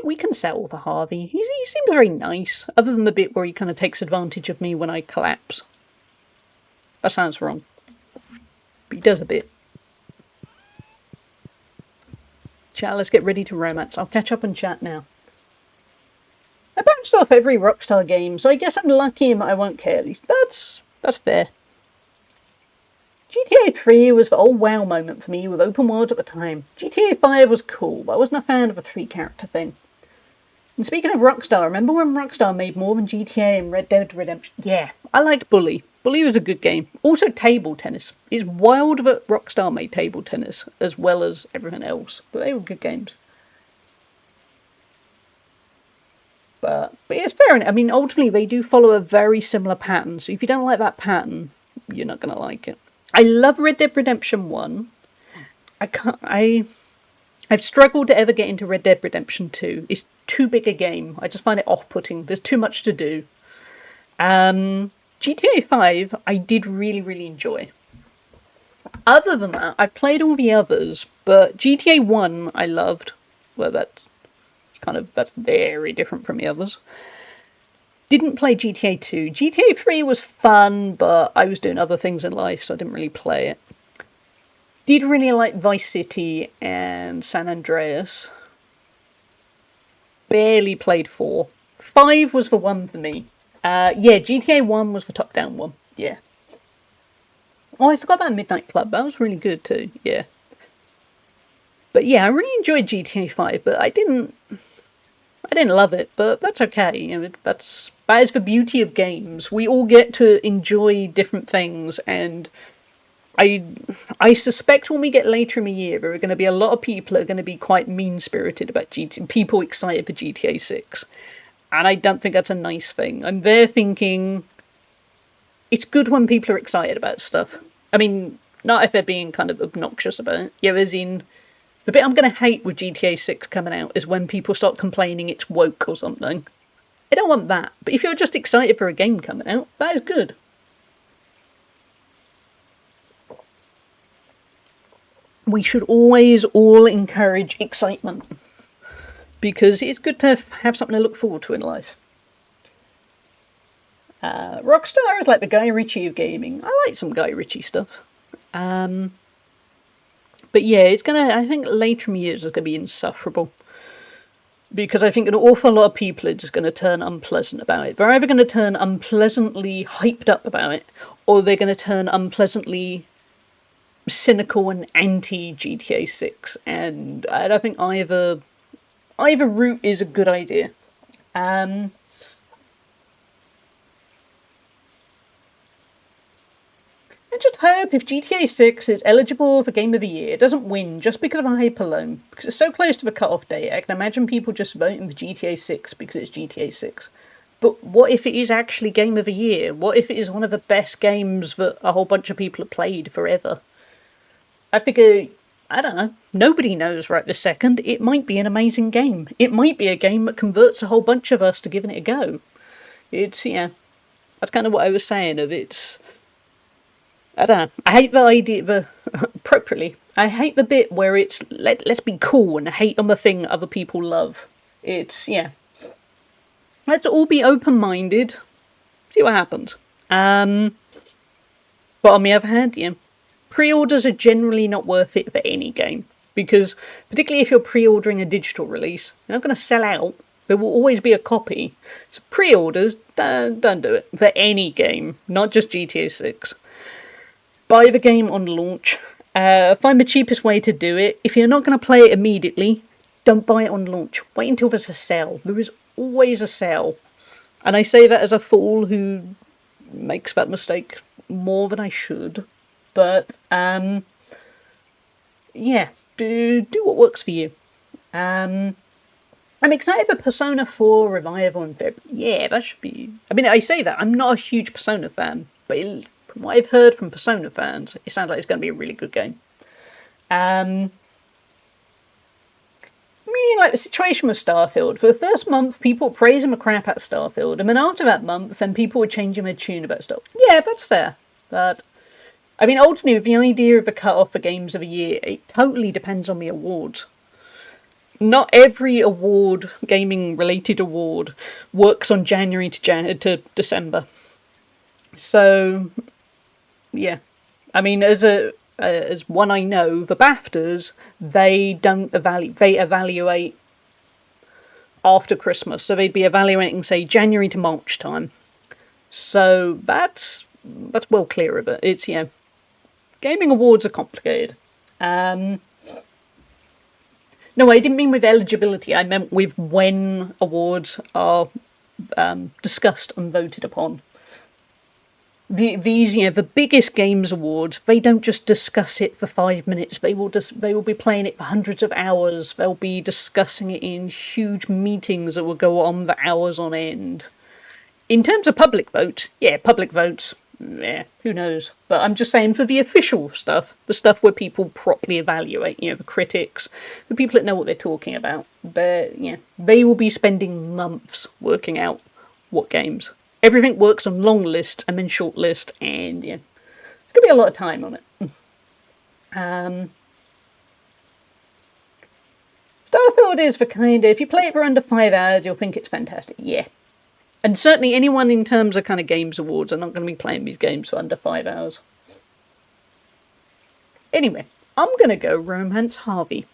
We can settle for Harvey. He seems very nice, other than the bit where he kind of takes advantage of me when I collapse. That sounds wrong. But he does a bit. Chat, let's get ready to romance. I'll catch up and chat now. I bounced off every Rockstar game, so I guess I'm lucky in that I won't care. At least that's fair. GTA 3 was the old WoW moment for me with open worlds at the time. GTA 5 was cool, but I wasn't a fan of the 3-character thing. And speaking of Rockstar, remember when Rockstar made more than GTA and Red Dead Redemption? Yeah, I liked Bully. Bully was a good game. Also Table Tennis. It's wild that Rockstar made Table Tennis, as well as everything else. But they were good games. But it's fair enough. I mean, ultimately, they do follow a very similar pattern. So if you don't like that pattern, you're not going to like it. I love Red Dead Redemption 1. I've struggled to ever get into Red Dead Redemption 2. It's too big a game. I just find it off-putting. There's too much to do. GTA 5, I did really, really enjoy. Other than that, I played all the others, but GTA 1 I loved. Well, that's very different from the others. Didn't play GTA 2. GTA 3 was fun, but I was doing other things in life, so I didn't really play it. Did really like Vice City and San Andreas. Barely played 4. 5 was the one for me. GTA 1 was the top-down one. Yeah. Oh, I forgot about Midnight Club. That was really good too. Yeah. But yeah, I really enjoyed GTA 5, but I didn't love it, but that's okay. You know, that is the beauty of games. We all get to enjoy different things, and I suspect when we get later in the year, there are going to be a lot of people that are going to be quite mean-spirited about GTA, people excited for GTA 6. And I don't think that's a nice thing. I'm there thinking, it's good when people are excited about stuff. I mean, not if they're being kind of obnoxious about it. Yeah, as in, the bit I'm going to hate with GTA 6 coming out is when people start complaining it's woke or something. I don't want that. But if you're just excited for a game coming out, that is good. We should always all encourage excitement, because it's good to have something to look forward to in life. Rockstar is like the Guy Ritchie of gaming. I like some Guy Ritchie stuff. But yeah, I think later in years it's gonna be insufferable. Because I think an awful lot of people are just going to turn unpleasant about it. They're either going to turn unpleasantly hyped up about it, or they're going to turn unpleasantly cynical and anti-GTA 6. And I don't think either route is a good idea. I just hope if GTA 6 is eligible for Game of the Year, it doesn't win just because of a hype alone. Because it's so close to the cut-off date, I can imagine people just voting for GTA 6 because it's GTA 6. But what if it is actually Game of the Year? What if it is one of the best games that a whole bunch of people have played forever? I figure, I don't know, nobody knows right this second. It might be an amazing game. It might be a game that converts a whole bunch of us to giving it a go. It's, yeah, that's kind of what I was saying of it's... I don't know. I hate the idea, appropriately, I hate the bit where it's, let's be cool and hate on the thing other people love. It's, yeah. Let's all be open-minded, see what happens. But on the other hand, yeah, pre-orders are generally not worth it for any game. Because, particularly if you're pre-ordering a digital release, you're not going to sell out. There will always be a copy. So pre-orders, don't do it. For any game, not just GTA 6. Buy the game on launch. Find the cheapest way to do it. If you're not going to play it immediately, don't buy it on launch. Wait until there's a sale. There is always a sale. And I say that as a fool who makes that mistake more than I should. But, yeah, do what works for you. I'm excited for Persona 4 Revival in February. Yeah, that should be... I mean, I say that. I'm not a huge Persona fan, but from what I've heard from Persona fans, it sounds like it's going to be a really good game. Really like the situation with Starfield. For the first month, people were praising the crap out of Starfield, and then after that month, then people were changing their tune about stuff. Yeah, that's fair. But, I mean, ultimately, with the idea of the cut-off for Games of the Year, it totally depends on the awards. Not every award, gaming-related award, works on January to December. So... yeah, I mean, as one I know, the BAFTAs, they evaluate after Christmas, so they'd be evaluating, say, January to March time. So that's well clear of it. It's, yeah, gaming awards are complicated. No, I didn't mean with eligibility. I meant with when awards are discussed and voted upon. These, the biggest games awards, they don't just discuss it for 5 minutes. They will be playing it for hundreds of hours. They'll be discussing it in huge meetings that will go on for hours on end. In terms of public votes, yeah, who knows? But I'm just saying for the official stuff, the stuff where people properly evaluate, the critics, the people that know what they're talking about, they will be spending months working out what games. Everything works on long lists and then short list, and yeah, there's going to be a lot of time on it. Starfield is for kind of, if you play it for under 5 hours, you'll think it's fantastic. Yeah. And certainly anyone in terms of kind of games awards are not going to be playing these games for under 5 hours. Anyway, I'm going to go romance Harvey.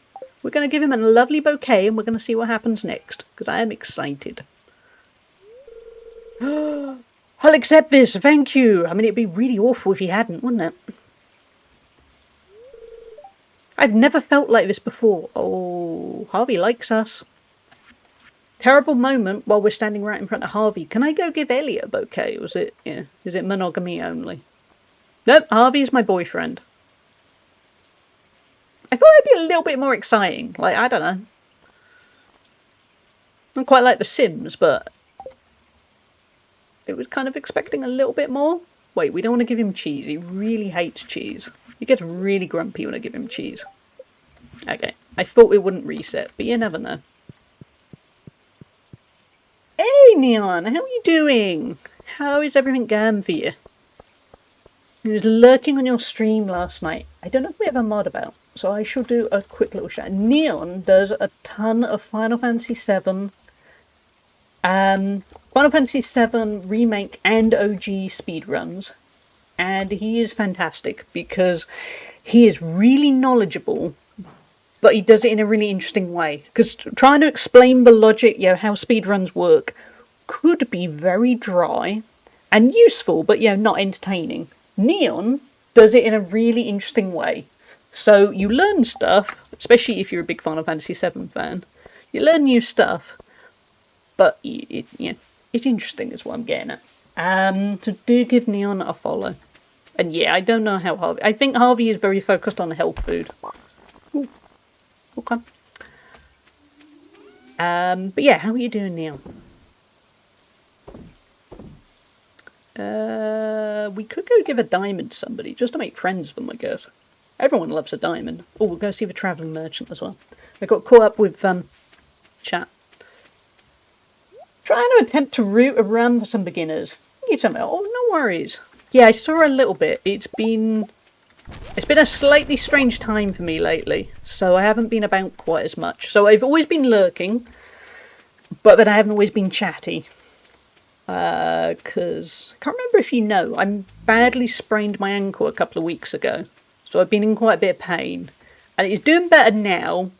We're going to give him a lovely bouquet and we're going to see what happens next, because I am excited. I'll accept this, thank you. I mean, it'd be really awful if he hadn't, wouldn't it? I've never felt like this before. Oh, Harvey likes us. Terrible moment while we're standing right in front of Harvey. Can I go give Elliot a bouquet? Is it monogamy only? Nope, Harvey's my boyfriend. I thought it'd be a little bit more exciting. Like, I don't know. Not quite like The Sims, but... it was kind of expecting a little bit more. Wait, we don't want to give him cheese. He really hates cheese. He gets really grumpy when I give him cheese. Okay, I thought it wouldn't reset, but you never know. Hey, Neon, how are you doing? How is everything going for you? He was lurking on your stream last night. I don't know if we have a mod about, so I shall do a quick little shout. Neon does a ton of Final Fantasy VII Final Fantasy VII Remake and OG speedruns. And he is fantastic because he is really knowledgeable, but he does it in a really interesting way. Because trying to explain the logic, how speedruns work, could be very dry and useful, but not entertaining. Neon does it in a really interesting way. So you learn stuff, especially if you're a big Final Fantasy VII fan. You learn new stuff, but it's interesting is what I'm getting at. So do give Neon a follow. And I don't know how Harvey... I think Harvey is very focused on health food. Ooh, okay. But yeah, how are you doing, Neon? We could go give a diamond to somebody, just to make friends with them, I guess. Everyone loves a diamond. Oh, we'll go see the travelling merchant as well. I got caught up with, chat. Trying to attempt to route around for some beginners. You tell me, oh, no worries. Yeah, I saw a little bit. It's been a slightly strange time for me lately, so I haven't been about quite as much. So I've always been lurking, but then I haven't always been chatty. Because I can't remember if you know, I badly sprained my ankle a couple of weeks ago, so I've been in quite a bit of pain, and it's doing better now.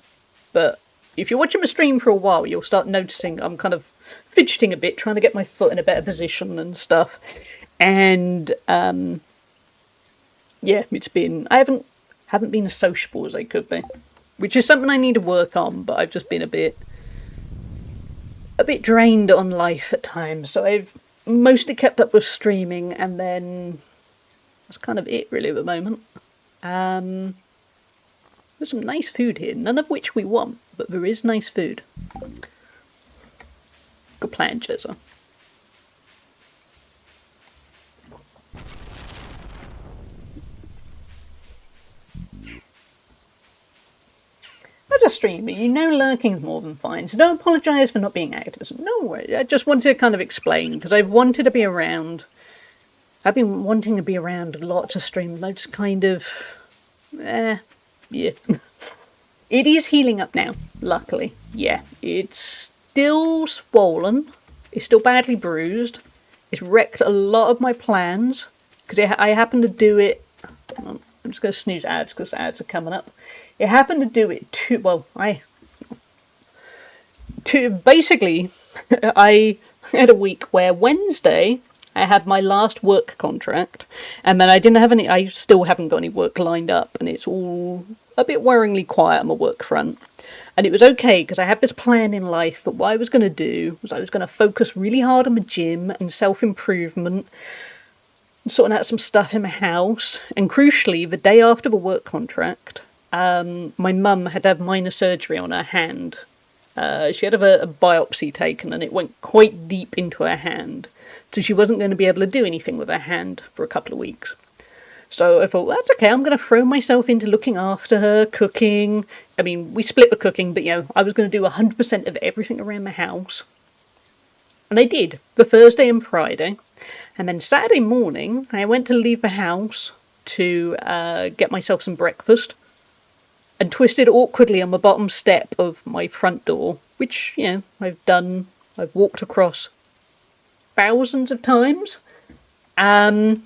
But if you're watching my stream for a while, you'll start noticing I'm kind of fidgeting a bit, trying to get my foot in a better position and stuff. And it's been I haven't been as sociable as I could be, which is something I need to work on. But I've just been a bit drained on life at times, so I've mostly kept up with streaming, and then that's kind of it really at the moment. There's some nice food here, none of which we want, but there is nice food. Good plan, Jezza. As a streamer, lurking's more than fine, so don't apologise for not being active. No worries, I just wanted to kind of explain, because I've wanted to be around. I've been wanting to be around lots of streams, I just kind of... yeah. It is healing up now, luckily. Yeah, it's still swollen, it's still badly bruised, it's wrecked a lot of my plans, because I happened to do it... I'm just going to snooze ads, because ads are coming up. It happened to do it too well. Basically, I had a week where Wednesday I had my last work contract, and then I didn't have any. I still haven't got any work lined up, and it's all a bit worryingly quiet on my work front. And it was okay because I had this plan in life that what I was going to do was I was going to focus really hard on my gym and self-improvement, sorting out some stuff in my house, and crucially, the day after the work contract. My mum had to have minor surgery on her hand. She had a biopsy taken, and it went quite deep into her hand, so she wasn't going to be able to do anything with her hand for a couple of weeks. So I thought, that's okay, I'm going to throw myself into looking after her, cooking. I mean, we split the cooking, but I was going to do 100% of everything around the house. And I did, the Thursday and Friday. And then Saturday morning, I went to leave the house to get myself some breakfast, and twisted awkwardly on the bottom step of my front door, which, I've walked across thousands of times, and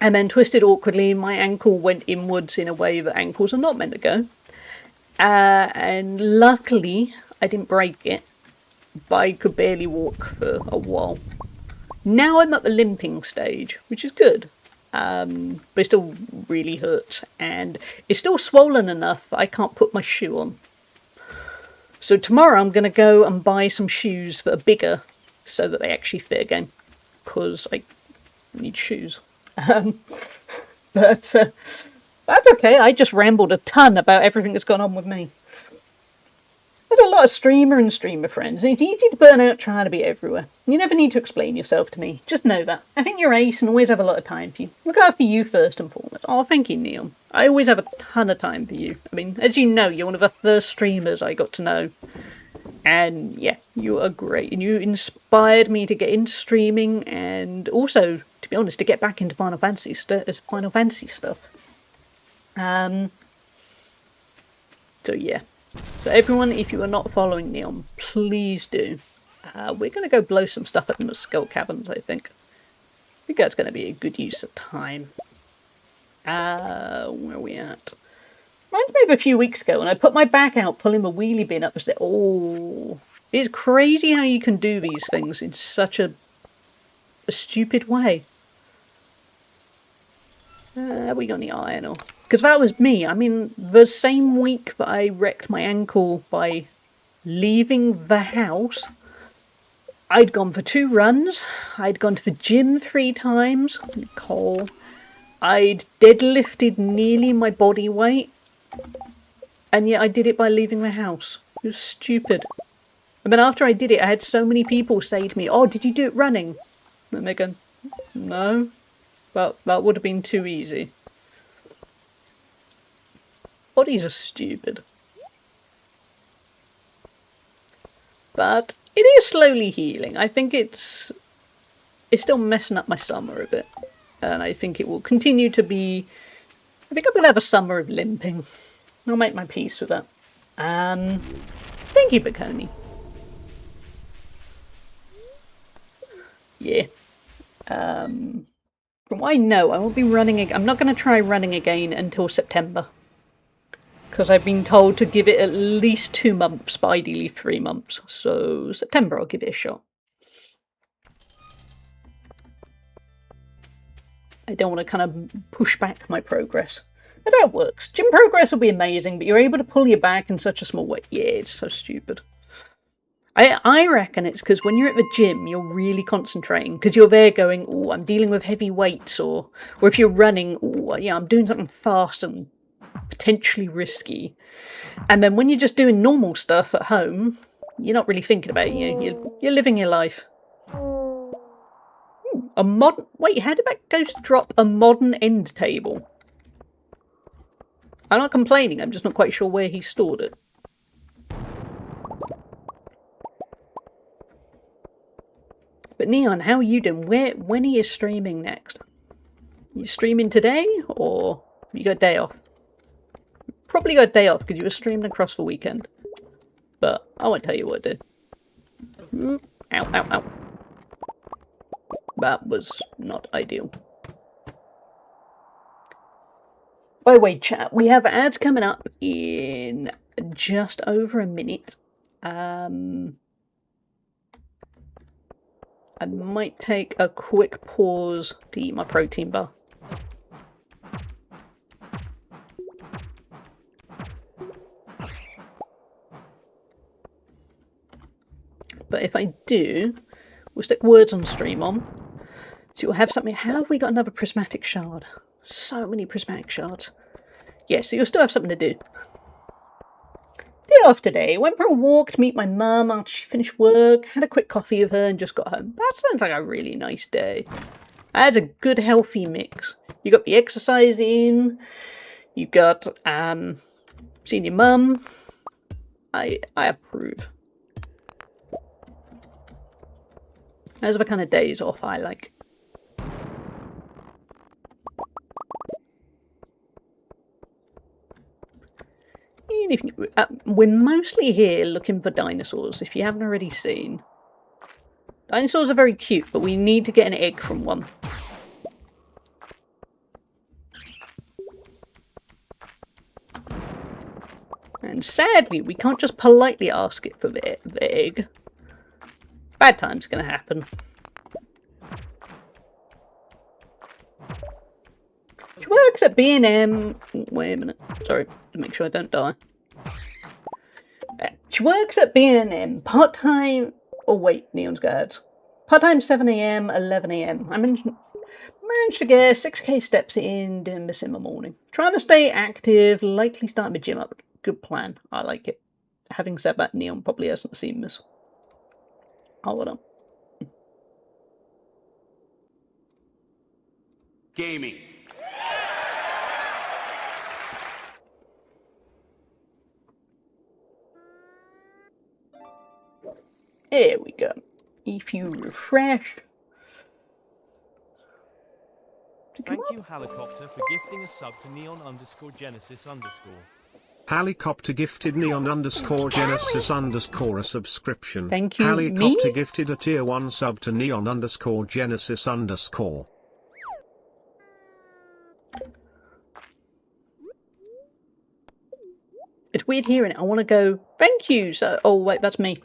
then twisted awkwardly, my ankle went inwards in a way that ankles are not meant to go, and luckily I didn't break it, but I could barely walk for a while. Now I'm at the limping stage, which is good. But it still really hurts, and it's still swollen enough that I can't put my shoe on. So tomorrow I'm going to go and buy some shoes that are bigger, so that they actually fit again, because I need shoes. But that's okay, I just rambled a ton about everything that's gone on with me. There's a lot of streamer friends, and it's easy to burn out trying to be everywhere. You never need to explain yourself to me, just know that. I think you're ace and always have a lot of time for you. Look after you first and foremost. Oh, thank you, Neil. I always have a ton of time for you. I mean, as you know, you're one of the first streamers I got to know. And yeah, you are great, and you inspired me to get into streaming, and also, to be honest, to get back into Final Fantasy stuff. So yeah. So everyone, if you are not following Neon, please do. We're going to go blow some stuff up in the skull cabins, I think. I think that's going to be a good use of time. Where are we at? Reminds me of a few weeks ago when I put my back out pulling the wheelie bin up the stairs. Oh, it's crazy how you can do these things in such a stupid way. Have we got any iron ore? Because that was me. I mean, the same week that I wrecked my ankle by leaving the house, I'd gone for 2 runs. I'd gone to the gym 3 times. Nicole. I'd deadlifted nearly my body weight. And yet I did it by leaving the house. It was stupid. And then after I did it, I had so many people say to me, "Oh, did you do it running?" And they're going, "No. Well, that would have been too easy." Bodies are stupid. But it is slowly healing. I think it's still messing up my summer a bit. And I think it will continue to be... I think I'm going to have a summer of limping. I'll make my peace with that. Thank you, Baconi. Yeah. From what I know, I won't be running again. I'm not going to try running again until September. Because I've been told to give it at least 2 months, but ideally 3 months. So September I'll give it a shot. I don't want to kind of push back my progress. That's how it works. Gym progress will be amazing, but you're able to pull your back in such a small way. Yeah, it's so stupid. I reckon it's because when you're at the gym, you're really concentrating. Because you're there going, "Oh, I'm dealing with heavy weights." Or if you're running, "Oh, yeah, I'm doing something fast and potentially risky." And then when you're just doing normal stuff at home, you're not really thinking about it. You're living your life. A modern... Wait, how did that ghost drop a modern end table? I'm not complaining, I'm just not quite sure where he stored it. But Neon, how are you doing? When are you streaming next? You streaming today, or you got a day off? Probably got a day off because you were streaming across the weekend. But I won't tell you what I did. Ow, ow, ow. That was not ideal. By the way, chat, we have ads coming up in just over a minute. I might take a quick pause to eat my protein bar. But if I do, we'll stick words on stream on. So you'll have something. How have we got another prismatic shard? So many prismatic shards. Yeah, so you'll still have something to do. Day off today. Went for a walk to meet my mum after she finished work. Had a quick coffee with her and just got home. That sounds like a really nice day. I had a good healthy mix. You got the exercise in. You got seeing your mum. I approve. Those are the kind of days off I like. We're mostly here looking for dinosaurs, if you haven't already seen. Dinosaurs are very cute, but we need to get an egg from one. And sadly, we can't just politely ask it for the egg. Bad times gonna happen. She works at B&M. Wait a minute. Sorry, to make sure I don't die. She works at B&M part-time... Oh wait, Neon's guards. Part-time 7 AM, 11 AM. I managed to get 6k steps in, doing this in the morning. Trying to stay active, likely starting the gym up. Good plan. I like it. Having said that, Neon probably hasn't seen this. Hold on. Gaming. There we go. If you refresh. Thank you, Helicopter, for gifting a sub to neon_genesis_. Helicopter gifted neon underscore Genesis underscore a subscription. Thank you. Helicopter Me? gifted a tier 1 sub to neon underscore Genesis underscore. It's weird hearing it. I want to go, thank you. So, oh, wait, that's me.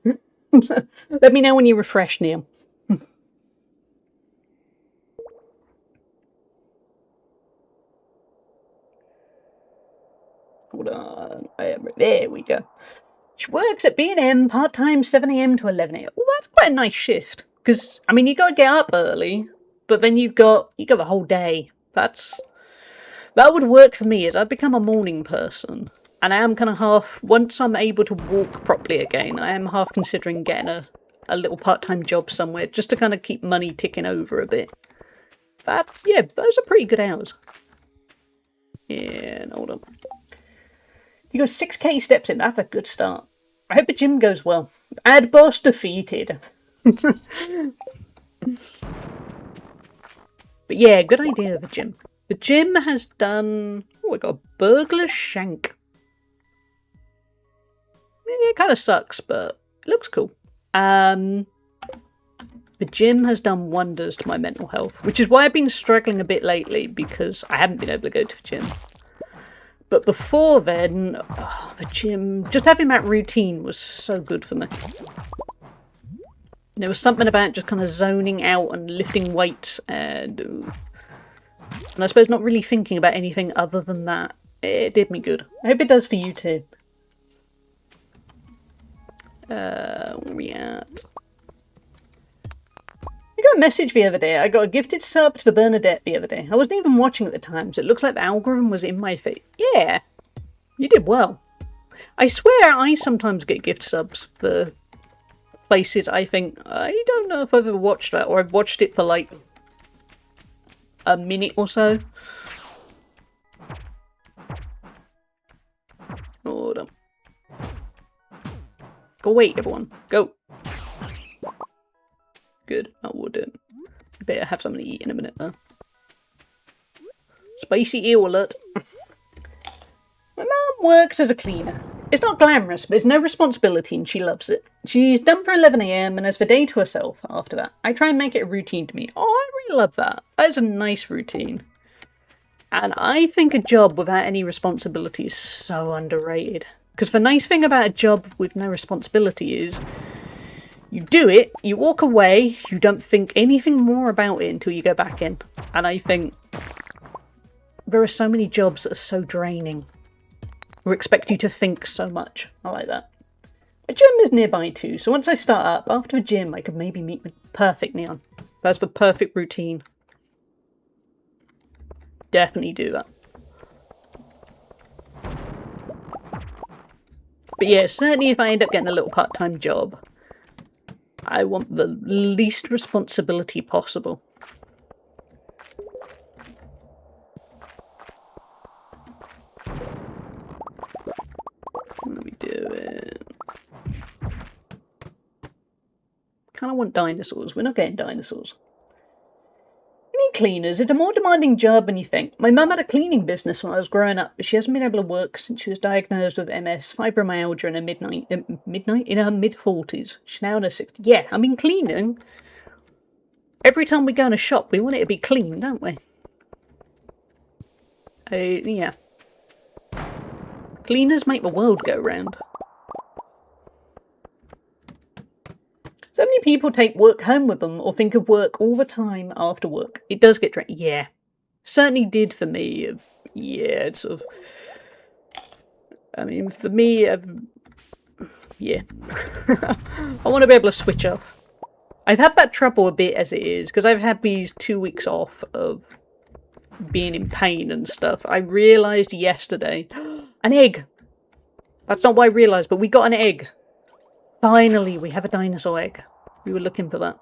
Let me know when you refresh, Neil. Hold on. There we go. She works at B&M, part-time, 7 AM to 11 AM. Well, that's quite a nice shift. Because, I mean, you got to get up early, but then you got the whole day. That would work for me, as I've become a morning person. And I am kind of half, once I'm able to walk properly again, I am half considering getting a little part-time job somewhere, just to kind of keep money ticking over a bit. Yeah, those are pretty good hours. Yeah, hold on. You got 6k steps in, that's a good start. I hope the gym goes well. Ad boss defeated. But yeah, good idea of the gym. The gym has done... Oh, I got a burglar shank. It kind of sucks, but it looks cool. The gym has done wonders to my mental health, which is why I've been struggling a bit lately, because I haven't been able to go to the gym. But before then, the gym, just having that routine was so good for me. There was something about just kind of zoning out and lifting weights, and I suppose not really thinking about anything other than that. It did me good. I hope it does for you too. Where are we at? I got a message the other day. I got a gifted sub for Bernadette the other day. I wasn't even watching at the time, so it looks like the algorithm was in my face. Yeah, you did well. I swear I sometimes get gift subs for places I think, I don't know if I've ever watched that, or I've watched it for like a minute or so. Hold on. Go away, everyone. Go. Good. I wouldn't. Better have something to eat in a minute, though. Spicy eel alert. My mum works as a cleaner. It's not glamorous, but it's no responsibility and she loves it. She's done for 11 AM and has the day to herself after that. I try and make it a routine to me. Oh, I really love that. That is a nice routine. And I think a job without any responsibility is so underrated. Because the nice thing about a job with no responsibility is you do it, you walk away, you don't think anything more about it until you go back in. And I think there are so many jobs that are so draining, or expect you to think so much. I like that. A gym is nearby too, so once I start up, after the gym I could maybe meet with perfect Neon. That's the perfect routine. Definitely do that. But yeah, certainly if I end up getting a little part-time job, I want the least responsibility possible. What are we doing? Kind of want dinosaurs. We're not getting dinosaurs. We need cleaners. It's a more demanding job than you think. My mum had a cleaning business when I was growing up, but she hasn't been able to work since she was diagnosed with MS, fibromyalgia in her in her mid-40s. She's now in her 60s. Yeah, I mean, cleaning. Every time we go in a shop, we want it to be clean, don't we? Yeah. Cleaners make the world go round. So many people take work home with them or think of work all the time after work. It does get draining. Yeah. Certainly did for me. Yeah, it's sort of... I mean, for me, yeah. I want to be able to switch off. I've had that trouble a bit as it is, because I've had these 2 weeks off of being in pain and stuff. I realised yesterday... An egg! That's not what I realised, but we got an egg. Finally, we have a dinosaur egg. We were looking for that.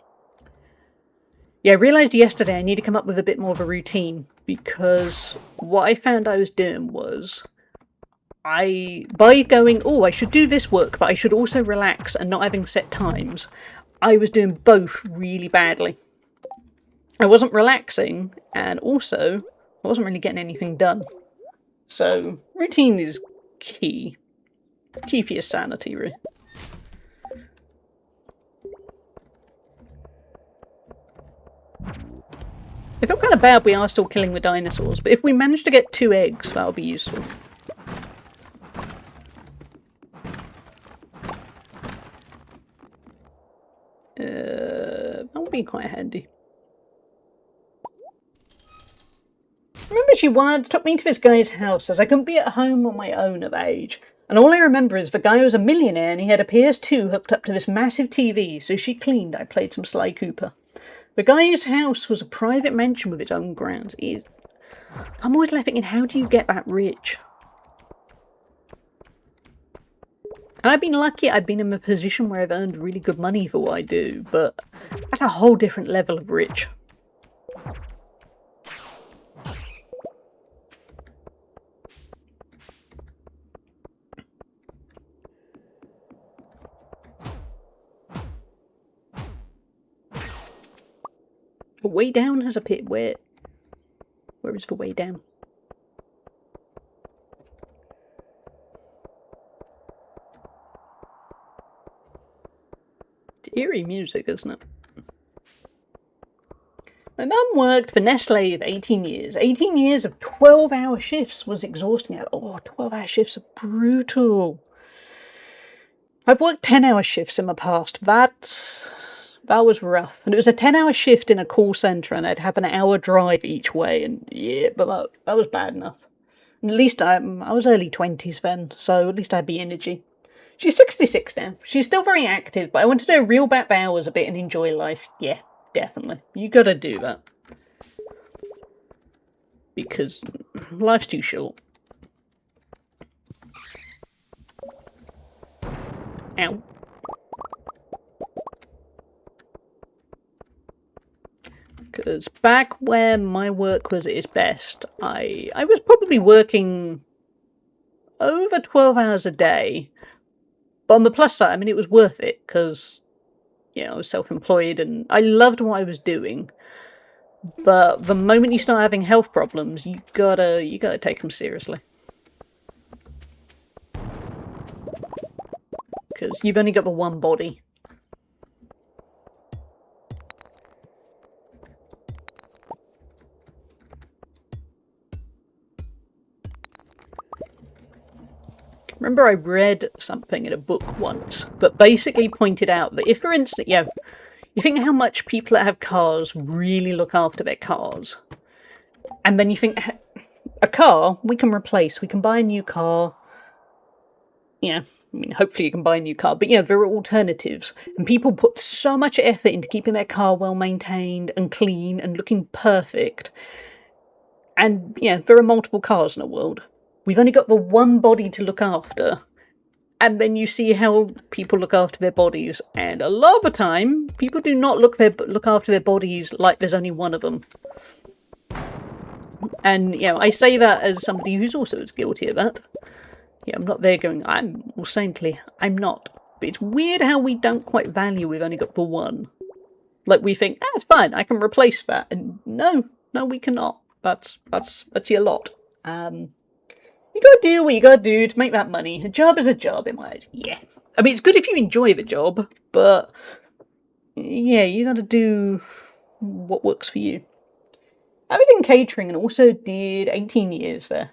Yeah, I realised yesterday I need to come up with a bit more of a routine, because what I found I was doing was by going, oh, I should do this work, but I should also relax and not having set times, I was doing both really badly. I wasn't relaxing, and also I wasn't really getting anything done. So, routine is key. Key for your sanity, really. I feel kind of bad we are still killing the dinosaurs, but if we manage to get 2 eggs, that'll be useful. That would be quite handy. I remember she took me to this guy's house as I couldn't be at home on my own at that age. And all I remember is the guy was a millionaire and he had a PS2 hooked up to this massive TV, so she cleaned. I played some Sly Cooper. The guy's house was a private mansion with its own grounds. I'm always left thinking, how do you get that rich? And I've been lucky, I've been in a position where I've earned really good money for what I do, but at a whole different level of rich. The way down has a pit. Where is the way down? It's eerie music, isn't it? My mum worked for Nestle for 18 years. 18 years of 12-hour shifts was exhausting. Oh, 12-hour shifts are brutal. I've worked 10-hour shifts in the past. That was rough. And it was a 10-hour shift in a call centre and I'd have an hour drive each way. And yeah, but that was bad enough. And at least I was early 20s then, so at least I had the energy. She's 66 now. She's still very active, but I want to do reel back the hours a bit and enjoy life. Yeah, definitely. You gotta do that. Because life's too short. Ow. Because back when my work was at its best, I was probably working over 12 hours a day. But on the plus side, I mean, it was worth it because, you know, I was self-employed and I loved what I was doing. But the moment you start having health problems, you gotta take them seriously. Because you've only got the one body. Remember I read something in a book once that basically pointed out that if, for instance, you think how much people that have cars really look after their cars, and then you think, a car, we can replace, we can buy a new car, I mean, hopefully you can buy a new car, but there are alternatives, and people put so much effort into keeping their car well maintained and clean and looking perfect, and there are multiple cars in the world. We've only got the one body to look after. And then you see how people look after their bodies. And a lot of the time, people do not look after their bodies like there's only one of them. And, I say that as somebody who's also as guilty of that. I'm not there going, saintly. I'm not. But it's weird how we don't quite value we've only got the one. Like we think, it's fine, I can replace that. And no, we cannot. That's your lot. You gotta do what you gotta do to make that money. A job is a job, in my eyes. Yeah. I mean, it's good if you enjoy the job, but you gotta do what works for you. I was in catering and also did 18 years there.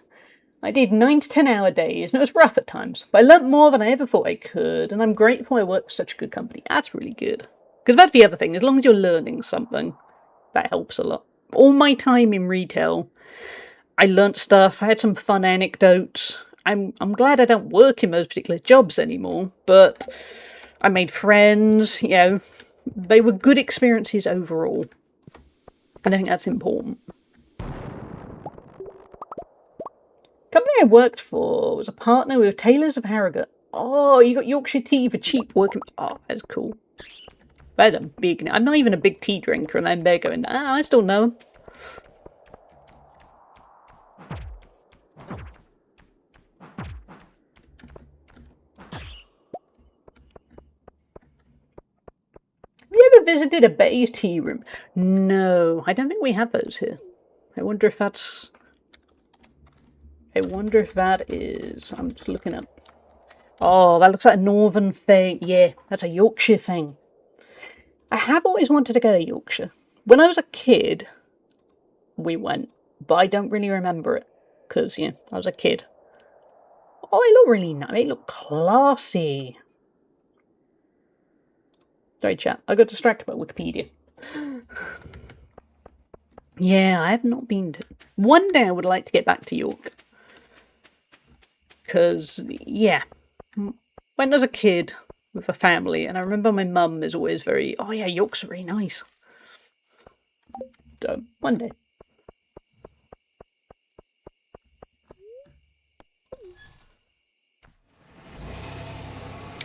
I did 9 to 10 hour days, and it was rough at times, but I learnt more than I ever thought I could, and I'm grateful I work for such a good company. That's really good. Because that's the other thing, as long as you're learning something, that helps a lot. All my time in retail, I learnt stuff, I had some fun anecdotes. I'm glad I don't work in those particular jobs anymore, but I made friends, they were good experiences overall. And I think that's important. The company I worked for was a partner with Taylors of Harrogate. Oh, you got Yorkshire tea for cheap working. Oh, that's cool. That's a big. I'm not even a big tea drinker, and I'm there going, I still know him. Have you ever visited a Betty's tea room? No, I don't think we have those here. I wonder if that's... I wonder if that is... I'm just looking up. Oh, that looks like a northern thing. Yeah, that's a Yorkshire thing. I have always wanted to go to Yorkshire. When I was a kid, we went, but I don't really remember it. Because, yeah, I was a kid. Oh, they look really nice. They look classy. Sorry, chat. I got distracted by Wikipedia. Yeah, I have not been to... One day I would like to get back to York. Because, yeah, went as a kid with a family, and I remember my mum is always very, oh yeah, York's really nice. So, one day.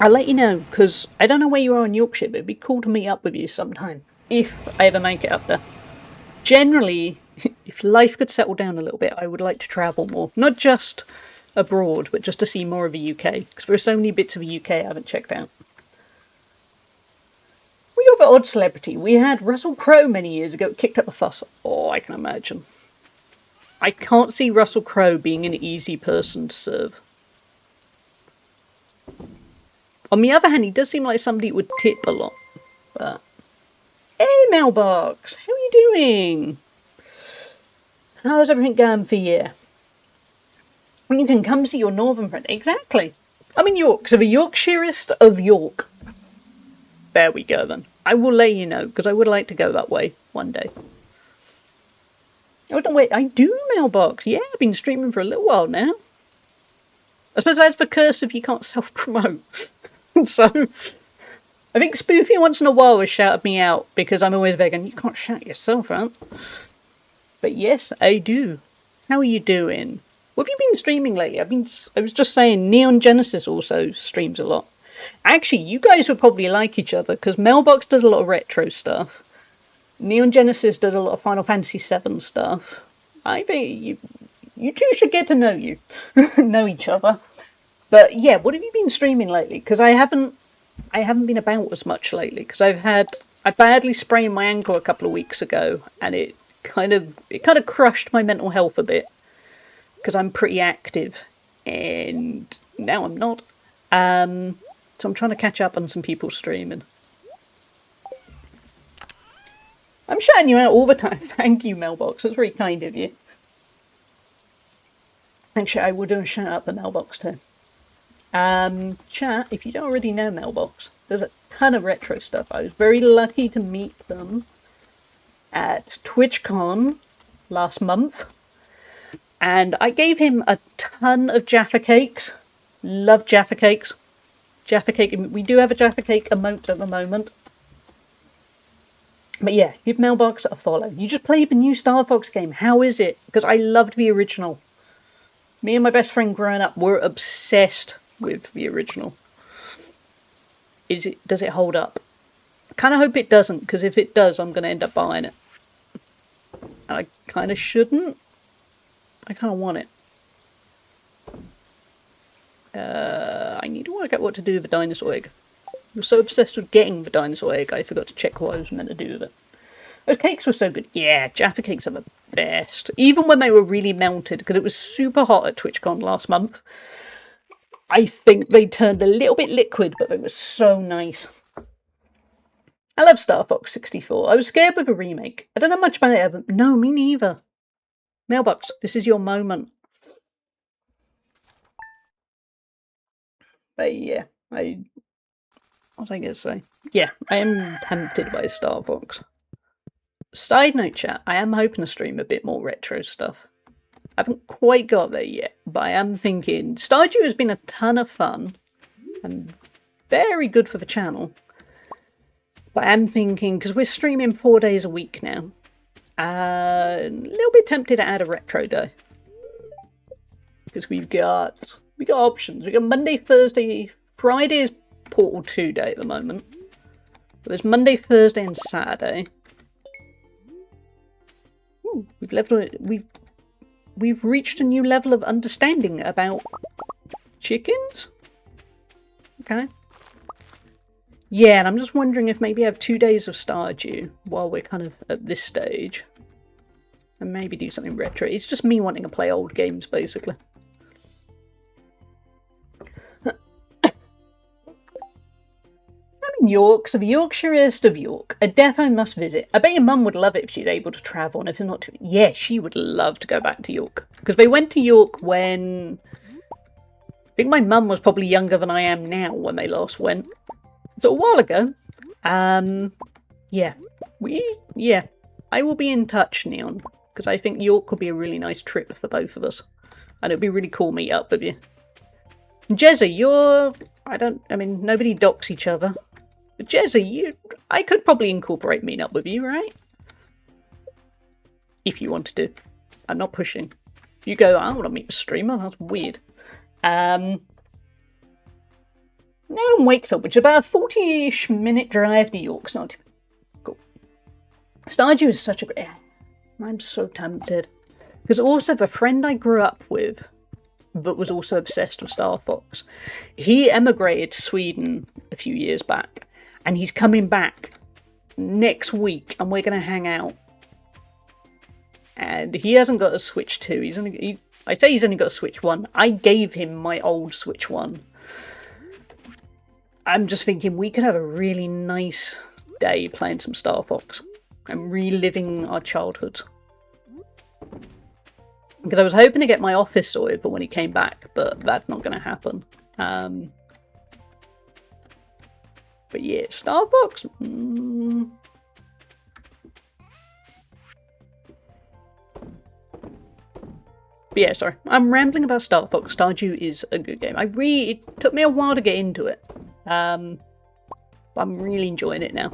I'll let you know, because I don't know where you are in Yorkshire, but it'd be cool to meet up with you sometime, if I ever make it up there. Generally, if life could settle down a little bit, I would like to travel more. Not just abroad, but just to see more of the UK, because there are so many bits of the UK I haven't checked out. We got the odd celebrity. We had Russell Crowe many years ago, kicked up a fuss. Oh, I can imagine. I can't see Russell Crowe being an easy person to serve. On the other hand, he does seem like somebody who would tip a lot. But hey, Mailbox, how are you doing? How's everything going for you? You can come see your northern friend. Exactly. I'm in York, so the Yorkshireist of York. There we go then. I will let you know, because I would like to go that way one day. Oh, don't wait, I do Mailbox. Yeah, I've been streaming for a little while now. I suppose that's the curse of you can't self-promote. So, I think Spoofy once in a while has shouted me out, because I'm always vegan. You can't shout yourself out. But yes, I do. How are you doing? What have you been streaming lately? I was just saying, Neon Genesis also streams a lot. Actually, you guys would probably like each other, because Mailbox does a lot of retro stuff. Neon Genesis does a lot of Final Fantasy VII stuff. I think you two should get to know know each other. But yeah, what have you been streaming lately? Because I haven't been about as much lately, because I badly sprained my ankle a couple of weeks ago, and it kind of crushed my mental health a bit, because I'm pretty active, and now I'm not. So I'm trying to catch up on some people streaming. I'm shouting you out all the time. Thank you, Mailbox. That's very kind of you. Actually, I will do a shout out the Mailbox too. Chat, if you don't already know Mailbox, there's a ton of retro stuff. I was very lucky to meet them at TwitchCon last month. And I gave him a ton of Jaffa cakes. Love Jaffa cakes. Jaffa cake. We do have a Jaffa cake emote at the moment. But yeah, give Mailbox a follow. You just played the new Star Fox game. How is it? Because I loved the original. Me and my best friend growing up were obsessed with the original. Does it hold up? I kind of hope it doesn't, because if it does, I'm going to end up buying it. And I kind of shouldn't. I kind of want it. I need to work out what to do with the dinosaur egg. I was so obsessed with getting the dinosaur egg, I forgot to check what I was meant to do with it. Those cakes were so good. Yeah, Jaffa cakes are the best. Even when they were really melted, because it was super hot at TwitchCon last month. I think they turned a little bit liquid, but they were so nice. I love Star Fox 64. I was scared with a remake. I don't know much about it ever. No, me neither. Mailbox, this is your moment. But yeah, what was I going to say? Yeah, I am tempted by Star Fox. Side note, chat, I am hoping to stream a bit more retro stuff. I haven't quite got there yet, but I am thinking... Stardew has been a ton of fun, and very good for the channel. But I am thinking, because we're streaming 4 days a week now, a little bit tempted to add a retro day. Because we got options. We got Monday, Thursday, Friday is Portal 2 day at the moment. But there's Monday, Thursday, and Saturday. Ooh, we've reached a new level of understanding about chickens. Okay. Yeah, and I'm just wondering if maybe I have 2 days of Stardew while we're kind of at this stage. And maybe do something retro. It's just me wanting to play old games, basically. in York, so the Yorkshireest of York. A defo must visit. I bet your mum would love it if she's able to travel, and if it's not too... Yeah, she would love to go back to York. Because they went to York when... I think my mum was probably younger than I am now when they last went. So a while ago. Yeah. I will be in touch, Neon. Because I think York could be a really nice trip for both of us. And it'd be really cool to meet up with you. Jezza, you're... I mean, nobody docks each other. But Jezza, I could probably incorporate meeting up with you, right? If you wanted to. I'm not pushing. You go, I want to meet a streamer, that's weird. No, in Wakefield, which is about a 40-ish minute drive to York. It's not too cool. Stardew is such a great... I'm so tempted. Because also the friend I grew up with, but was also obsessed with Star Fox, he emigrated to Sweden a few years back, and he's coming back next week, and we're going to hang out. And he hasn't got a Switch 2. I say he's only got a Switch 1. I gave him my old Switch 1. I'm just thinking we could have a really nice day playing some Star Fox and reliving our childhoods. Because I was hoping to get my office sorted for when he came back, but that's not going to happen. But yeah, Star Fox. But yeah, sorry. I'm rambling about Star Fox. Stardew is a good game. It took me a while to get into it. I'm really enjoying it now.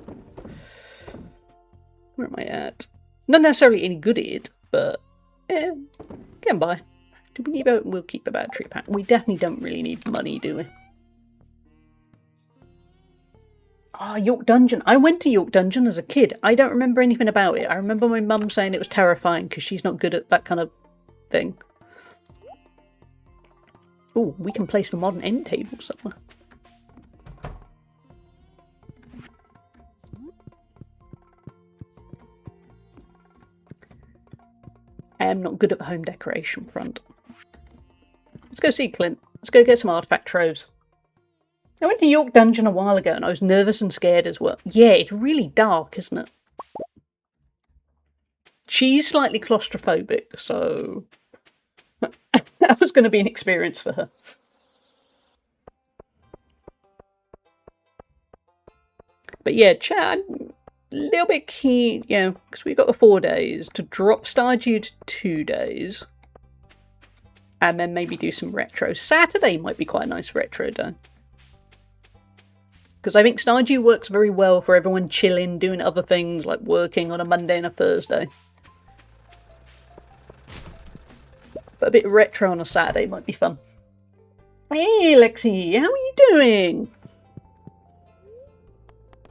Where am I at? Not necessarily any good at it, but getting by. Do we need we'll keep a battery pack. We definitely don't really need money, do we? Ah, York Dungeon. I went to York Dungeon as a kid. I don't remember anything about it. I remember my mum saying it was terrifying because she's not good at that kind of thing. Oh, we can place the modern end table somewhere. I am not good at the home decoration front. Let's go see Clint. Let's go get some artifact troves. I went to York Dungeon a while ago and I was nervous and scared as well. Yeah, it's really dark, isn't it? She's slightly claustrophobic, so that was going to be an experience for her. But yeah, chat, I'm a little bit keen, you know, because we've got the 4 days, to drop Stardew to 2 days. And then maybe do some retro. Saturday might be quite a nice retro day. Because I think Stardew works very well for everyone chilling, doing other things, like working on a Monday and a Thursday. But a bit retro on a Saturday might be fun. Hey, Lexi, how are you doing?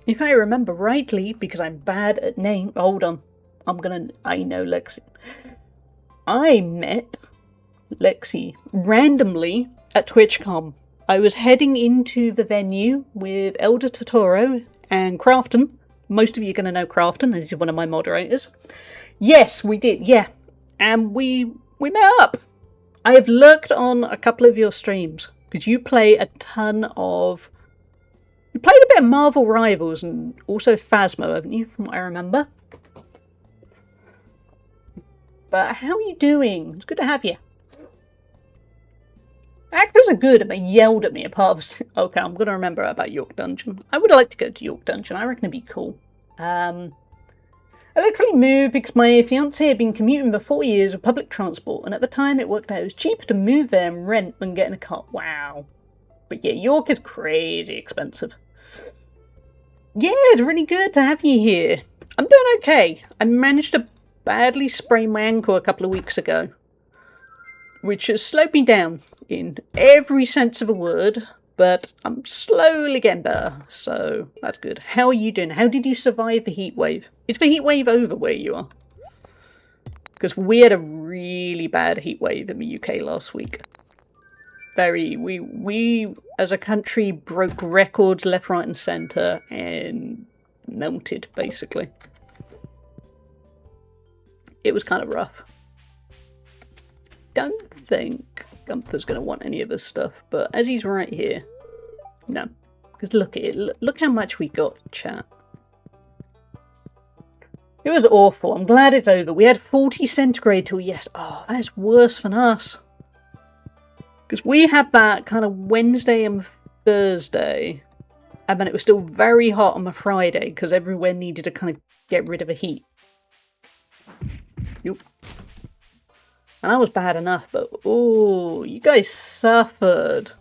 If I remember rightly, because I'm bad at name... Hold on. I know Lexi. I met Lexi randomly at TwitchCon. I was heading into the venue with Elder Totoro and Crafton. Most of you are going to know Crafton, as he's one of my moderators. Yes, we did, yeah. And we met up. I have lurked on a couple of your streams, because you play a ton of... You played a bit of Marvel Rivals and also Phasmo, haven't you, from what I remember? But how are you doing? It's good to have you. Actors are good, and they yelled at me apart from... Okay, I'm going to remember about York Dungeon. I would like to go to York Dungeon. I reckon it'd be cool. I literally moved because my fiancé had been commuting for 4 years with public transport, and at the time it worked out it was cheaper to move there and rent than get in a car. Wow. But yeah, York is crazy expensive. Yeah, it's really good to have you here. I'm doing okay. I managed to badly sprain my ankle a couple of weeks ago, which has slowed me down in every sense of a word, but I'm slowly getting better, so that's good. How are you doing? How did you survive the heat wave? Is the heat wave over where you are? Because we had a really bad heat wave in the UK last week. We as a country broke records left, right and centre and melted, basically. It was kind of rough. Don't think Gunther's going to want any of this stuff, but as he's right here, no. Because look at it. Look how much we got, chat. It was awful. I'm glad it's over. We had 40 centigrade till yes. Oh, that's worse than us. Because we had that kind of Wednesday and Thursday. And then it was still very hot on the Friday because everywhere needed to kind of get rid of the heat. Yep. And that was bad enough, but oh, you guys suffered.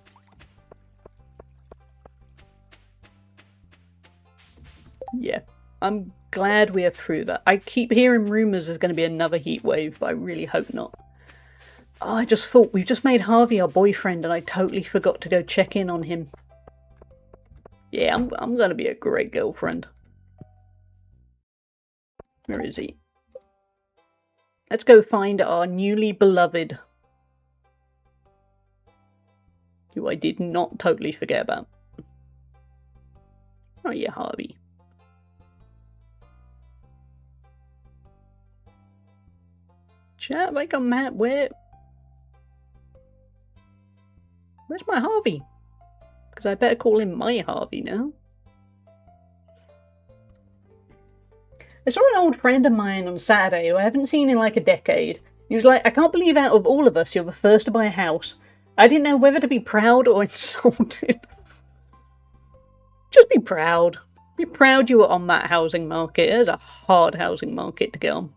Yeah, I'm glad we are through that. I keep hearing rumours there's going to be another heat wave, but I really hope not. Oh, I just thought we've just made Harvey our boyfriend and I totally forgot to go check in on him. Yeah, I'm going to be a great girlfriend. Where is he? Let's go find our newly beloved. Who I did not totally forget about. Oh yeah, Harvey. Chat, like a map, where's my Harvey? Because I better call him my Harvey now. I saw an old friend of mine on Saturday who I haven't seen in like a decade. He was like, I can't believe out of all of us you're the first to buy a house. I didn't know whether to be proud or insulted. Just be proud. Be proud you were on that housing market. It is a hard housing market to get on.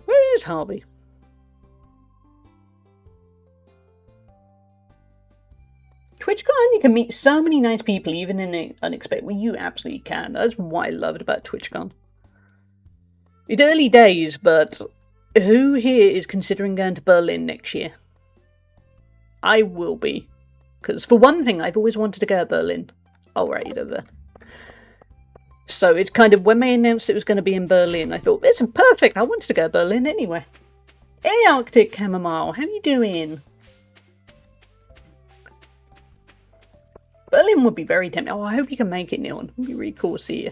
Where is Harvey? TwitchCon, you can meet so many nice people even in the unexpected. Well, you absolutely can. That's what I loved about TwitchCon. It's early days, but who here is considering going to Berlin next year? I will be. Because for one thing, I've always wanted to go to Berlin. Oh, right, over there. So it's kind of, when they announced it was going to be in Berlin, I thought, this is perfect. I wanted to go to Berlin anyway. Hey, Arctic Chamomile, how you doing? Berlin would be very tempting. Oh, I hope you can make it, Neil. It would be really cool to see you.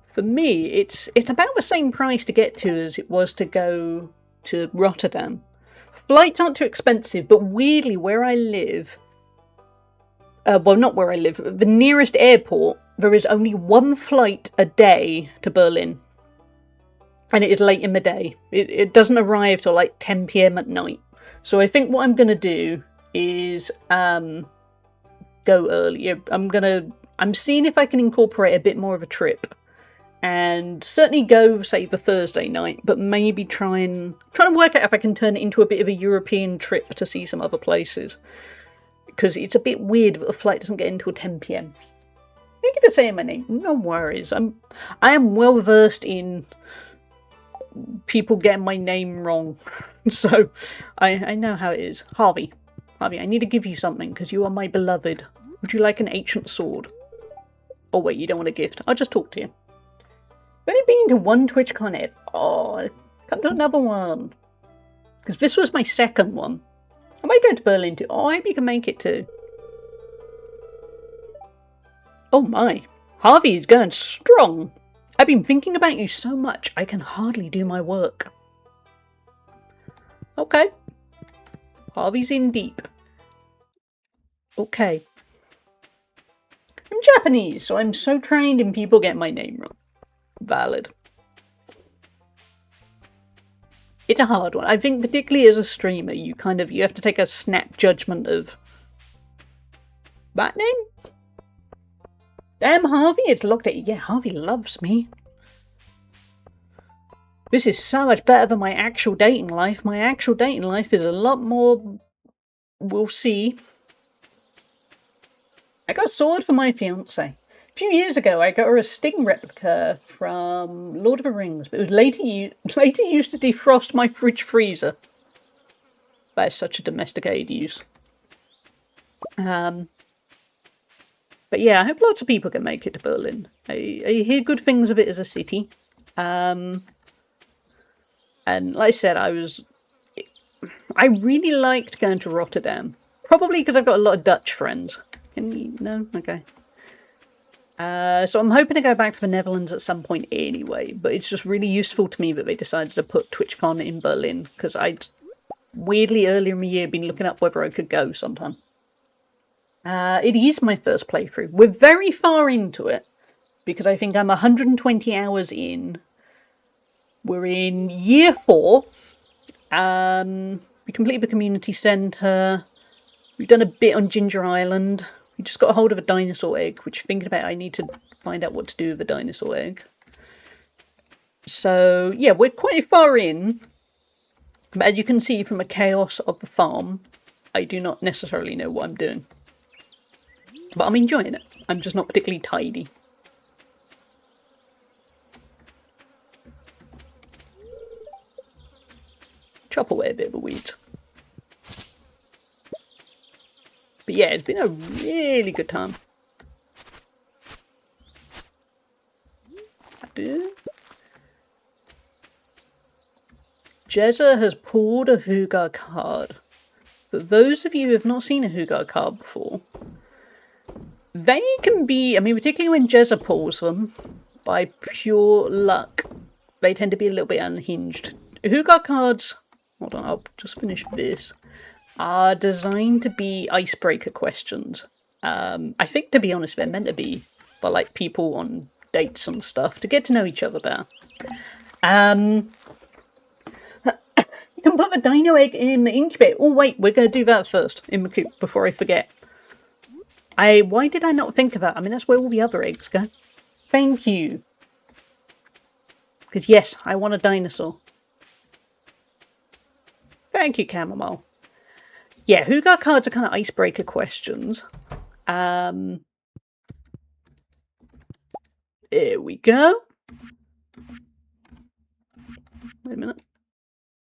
For me, it's about the same price to get to as it was to go to Rotterdam. Flights aren't too expensive, but weirdly, where I live... well, not where I live. The nearest airport, there is only one flight a day to Berlin. And it is late in the day. It doesn't arrive till like 10 PM at night. So I think what I'm going to do is go earlier. I'm seeing if I can incorporate a bit more of a trip. And certainly go, say, the Thursday night, but maybe trying to work out if I can turn it into a bit of a European trip to see some other places. Because it's a bit weird that the flight doesn't get in until 10 PM. Thank you for saying my name. No worries. I am well versed in people getting my name wrong. So, I know how it is. Harvey, I need to give you something, because you are my beloved. Would you like an ancient sword? Oh wait, you don't want a gift. I'll just talk to you. I've only been to one TwitchCon ever. Oh, come to another one. Because this was my second one. I might go to Berlin too. Oh, I hope you can make it too. Oh my, Harvey is going strong. I've been thinking about you so much, I can hardly do my work. Okay. Harvey's in deep. Okay. I'm Japanese, so I'm so trained in people getting my name wrong. Valid. It's a hard one. I think particularly as a streamer, you have to take a snap judgment of that name? Damn, Harvey, it's locked at... Yeah, Harvey loves me. This is so much better than my actual dating life. My actual dating life is a lot more... We'll see. I got a sword for my fiancée. A few years ago, I got her a Sting replica from Lord of the Rings, but it was later used to defrost my fridge freezer. That is such a domesticated use. But yeah, I hope lots of people can make it to Berlin. I hear good things of it as a city. And like I said, I really liked going to Rotterdam. Probably because I've got a lot of Dutch friends. Can you... No? Okay. So I'm hoping to go back to the Netherlands at some point anyway, but it's just really useful to me that they decided to put TwitchCon in Berlin, because I'd weirdly earlier in the year been looking up whether I could go sometime. It is my first playthrough. We're very far into it, because I think I'm 120 hours in. We're in year 4. We completed the community centre. We've done a bit on Ginger Island. We just got a hold of a dinosaur egg, which thinking about it, I need to find out what to do with the dinosaur egg. So, yeah, we're quite far in. But as you can see from the chaos of the farm, I do not necessarily know what I'm doing. But I'm enjoying it. I'm just not particularly tidy. Chop away a bit of the weeds. But yeah, it's been a really good time. Jezza has pulled a Hugar card. But those of you who have not seen a Hugar card before, they can be, I mean, particularly when Jezza pulls them, by pure luck, they tend to be a little bit unhinged. Hugar cards, hold on, I'll just finish this, are designed to be icebreaker questions. I think, to be honest, they're meant to be by like people on dates and stuff to get to know each other better. You can put the dino egg in the incubator. Oh wait, we're going to do that first in the coop before I forget. Why did I not think of that? I mean, that's where all the other eggs go. Thank you. Because yes, I want a dinosaur. Thank you, Chamomile. Yeah, Hugar cards are kind of icebreaker questions. There we go. Wait a minute.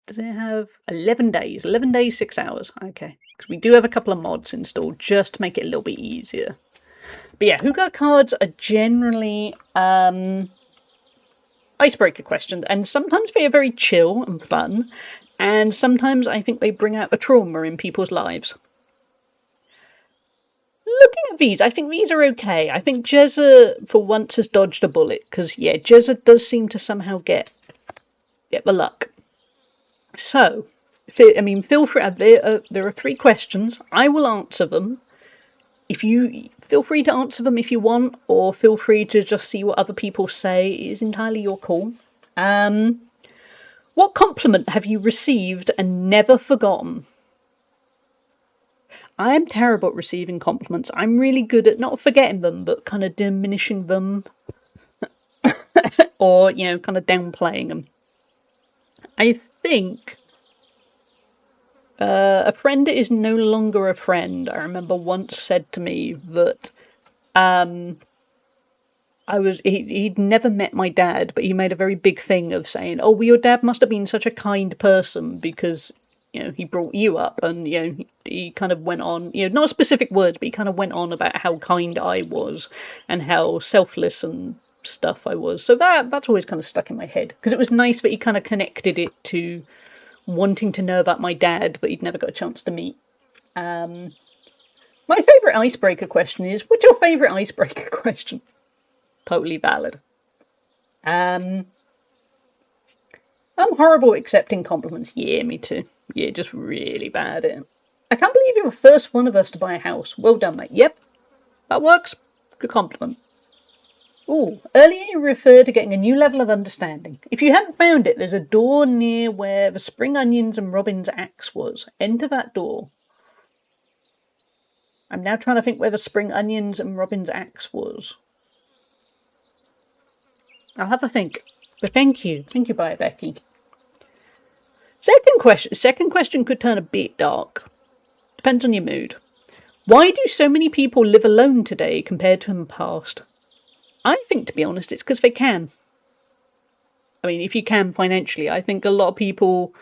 Does it have 11 days? 11 days, 6 hours. Okay. Because we do have a couple of mods installed just to make it a little bit easier. But yeah, Hugar cards are generally icebreaker questions. And sometimes they are very chill and fun. And sometimes I think they bring out the trauma in people's lives. Looking at these, I think these are okay. I think Jezza, for once, has dodged a bullet. Because, yeah, Jezza does seem to somehow get the luck. So, I mean, feel free. There are 3 questions. I will answer them. If you feel free to answer them if you want, or feel free to just see what other people say. It is entirely your call. What compliment have you received and never forgotten? I am terrible at receiving compliments. I'm really good at not forgetting them, but kind of diminishing them, or kind of downplaying them. I think a friend is no longer a friend. I remember once said to me that he'd never met my dad, but he made a very big thing of saying, "Oh, well, your dad must have been such a kind person because he brought you up," and he kind of went on, not specific words, but he kind of went on about how kind I was and how selfless and stuff I was. So that's always kind of stuck in my head, because it was nice that he kind of connected it to wanting to know about my dad that he'd never got a chance to meet. My favourite icebreaker question is, what's your favourite icebreaker question? Totally valid. I'm horrible at accepting compliments. Yeah, me too. Yeah, just really bad at it. I can't believe you're the first one of us to buy a house. Well done, mate. Yep, that works. Good compliment. Ooh, earlier you referred to getting a new level of understanding. If you haven't found it, there's a door near where the spring onions and Robin's axe was. Enter that door. I'm now trying to think where the spring onions and Robin's axe was. I'll have a think. But thank you. Thank you, Bye, Becky. Second question could turn a bit dark. Depends on your mood. Why do so many people live alone today compared to in the past? I think, to be honest, it's because they can. I mean, if you can financially, I think a lot of people,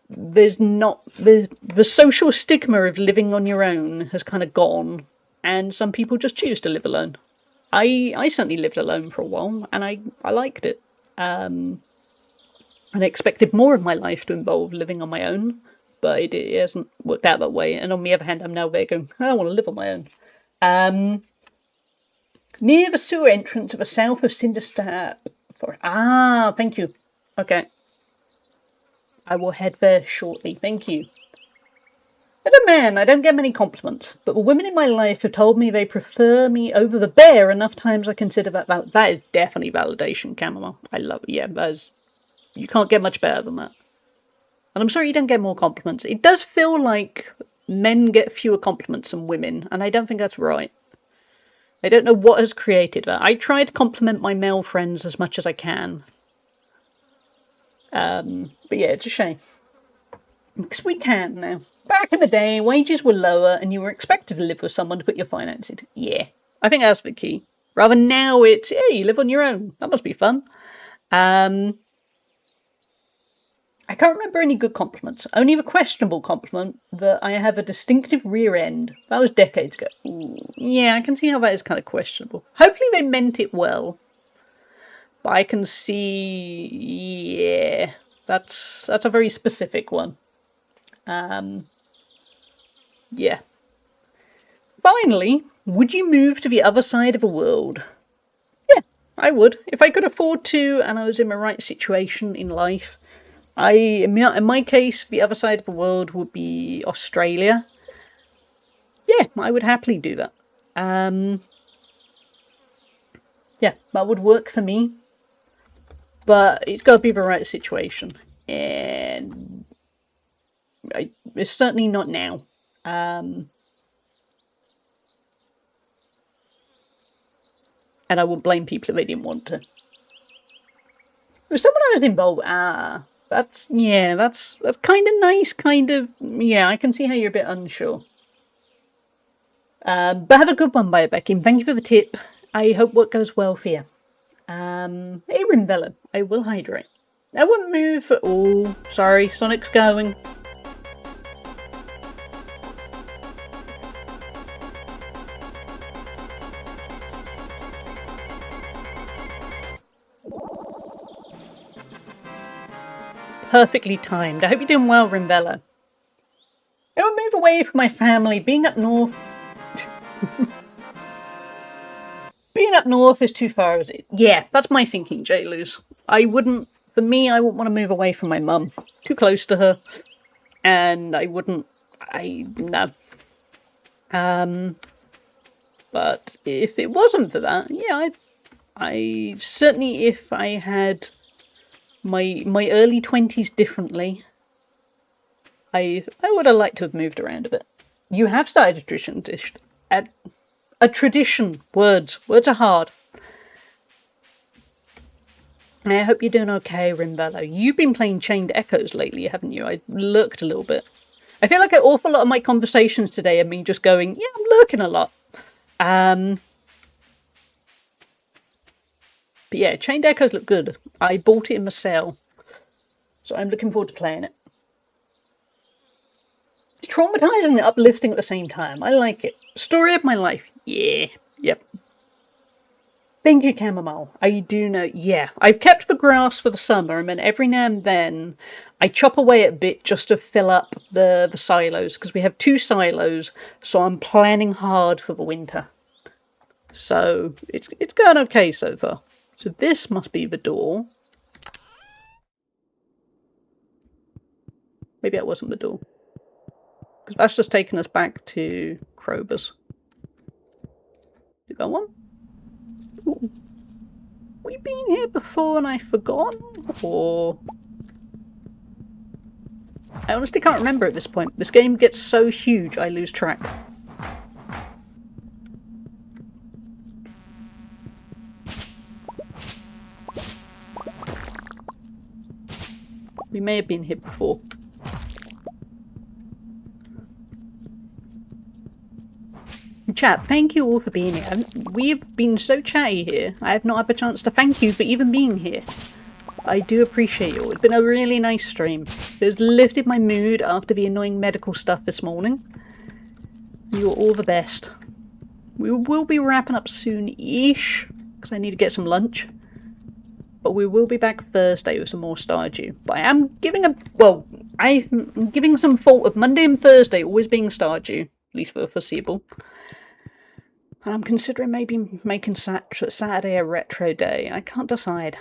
the social stigma of living on your own has kind of gone, and some people just choose to live alone. I certainly lived alone for a while, and I liked it. And I expected more of my life to involve living on my own, but it hasn't worked out that way. And on the other hand, I'm now there going, I want to live on my own. Near the sewer entrance to the south of Cinderstar. Ah, thank you. Okay. I will head there shortly. Thank you. As a man, I don't get many compliments, but the women in my life have told me they prefer me over the bear enough times I consider that is definitely validation, Chamomile. I love it. Yeah, you can't get much better than that. And I'm sorry you don't get more compliments. It does feel like men get fewer compliments than women, and I don't think that's right. I don't know what has created that. I try to compliment my male friends as much as I can. But yeah, it's a shame. Because we can now. Back in the day, wages were lower and you were expected to live with someone to put your finances. Yeah, I think that's the key. Rather now it's, yeah, you live on your own. That must be fun. I can't remember any good compliments. Only the questionable compliment that I have a distinctive rear end. That was decades ago. Ooh, yeah, I can see how that is kind of questionable. Hopefully they meant it well. But I can see, yeah, that's a very specific one. Yeah. Finally, would you move to the other side of the world? Yeah, I would. If I could afford to and I was in the right situation in life. In my case, the other side of the world would be Australia. Yeah, I would happily do that. Yeah, that would work for me. But it's got to be the right situation. And it's certainly not now. And I wouldn't blame people if they didn't want to. If someone I was involved, that's kind of nice, yeah, I can see how you're a bit unsure. But have a good one, Biobecky. Thank you for the tip. I hope work goes well for you. Hey, Rimvella, I will hydrate. I won't move at all. Sorry, Sonic's going. Perfectly timed. I hope you're doing well, Rimvella. I would move away from my family. Being up north... Being up north is too far, is it? Yeah, that's my thinking, J-Luz. For me, I wouldn't want to move away from my mum. Too close to her. And no. But if it wasn't for that, yeah, I certainly, if I had my early 20s differently, I would have liked to have moved around a bit. You have started a tradition. Words are hard. I hope you're doing okay, Rimvello. You've been playing Chained Echoes lately, haven't you? I lurked a little bit. I feel like an awful lot of my conversations today are me just going, yeah, I'm lurking a lot. But yeah, Chained Echoes look good. I bought it in the sale. So I'm looking forward to playing it. It's traumatizing and uplifting at the same time. I like it. Story of my life. Yeah. Yep. Thank you, Chamomile. I do know. Yeah. I've kept the grass for the summer, and then every now and then I chop away a bit just to fill up the silos, because we have 2 silos, so I'm planning hard for the winter. So it's going okay so far. So this must be the door. Maybe that wasn't the door. Because that's just taken us back to Krober's. Is that one? Ooh. We've been here before and I've forgotten? Or... I honestly can't remember at this point. This game gets so huge I lose track. We may have been here before. Chat, thank you all for being here. We've been so chatty here. I have not had the chance to thank you for even being here. I do appreciate you all. It's been a really nice stream. It's lifted my mood after the annoying medical stuff this morning. You're all the best. We will be wrapping up soon-ish, because I need to get some lunch. But we will be back Thursday with some more Stardew. But I am giving I'm giving some fault of Monday and Thursday always being Stardew, at least for the foreseeable. And I'm considering maybe making Saturday a retro day. I can't decide.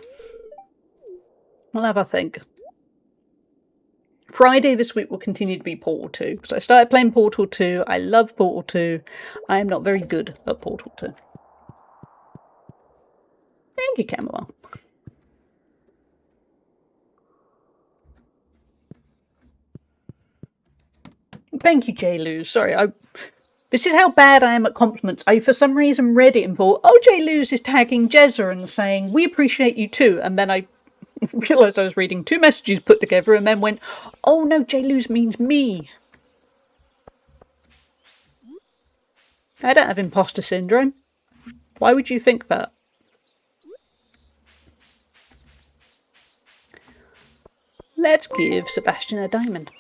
We'll have a think. Friday this week will continue to be Portal 2. So I started playing Portal 2. I love Portal 2. I am not very good at Portal 2. Thank you, Camilla. Thank you, J. Lou. Sorry, this is how bad I am at compliments. I, for some reason, read it and thought, oh, J. Lou's is tagging Jezza and saying, we appreciate you too. And then I realised I was reading two messages put together and then went, oh no, J. Lou's means me. I don't have imposter syndrome. Why would you think that? Let's give Sebastian a diamond.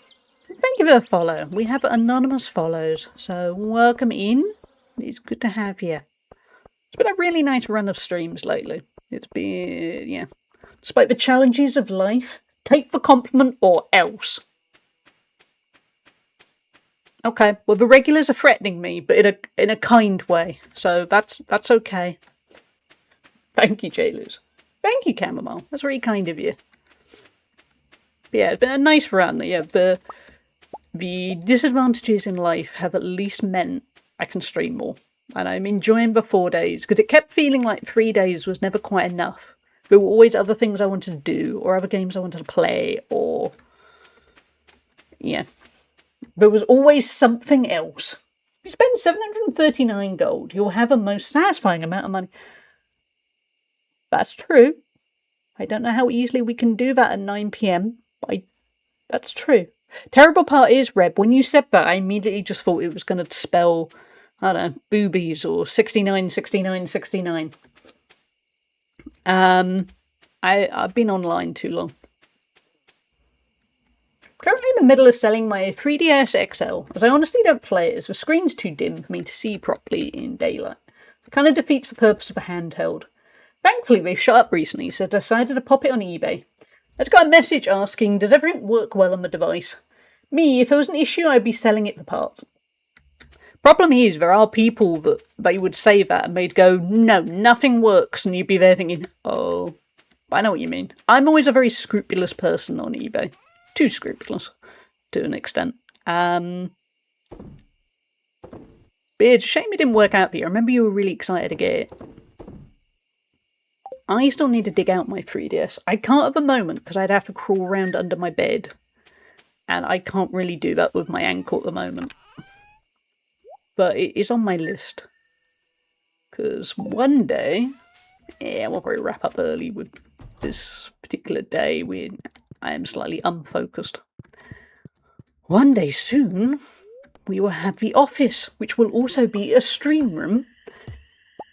Thank you for the follow. We have anonymous follows, so welcome in. It's good to have you. It's been a really nice run of streams lately. It's been, yeah. Despite the challenges of life, take the compliment or else. Okay, well the regulars are threatening me, but in a kind way, so that's okay. Thank you, Jailers. Thank you, Chamomile. That's very kind of you. But yeah, it's been a nice run. Yeah, the disadvantages in life have at least meant I can stream more. And I'm enjoying the 4 days, because it kept feeling like 3 days was never quite enough. There were always other things I wanted to do, or other games I wanted to play, or... yeah. There was always something else. If you spend 739 gold, you'll have a most satisfying amount of money. That's true. I don't know how easily we can do that at 9 PM, but that's true. Terrible part is, Reb, when you said that, I immediately just thought it was going to spell, I don't know, boobies or 69, 69, 69. I've been online too long. Currently in the middle of selling my 3DS XL, as I honestly don't play it as the screen's too dim for me to see properly in daylight. It kind of defeats the purpose of a handheld. Thankfully they've shut up recently, so I decided to pop it on eBay. I just got a message asking, does everything work well on the device? Me, if it was an issue, I'd be selling it for parts. Problem is, there are people that they would say that and they'd go, no, nothing works, and you'd be there thinking, oh, I know what you mean. I'm always a very scrupulous person on eBay. Too scrupulous, to an extent. But it's a shame it didn't work out for you. I remember you were really excited to get it. I still need to dig out my 3DS. I can't at the moment because I'd have to crawl around under my bed. And I can't really do that with my ankle at the moment. But it is on my list. Because one day... yeah, we'll probably wrap up early with this particular day when I am slightly unfocused. One day soon, we will have the office, which will also be a stream room.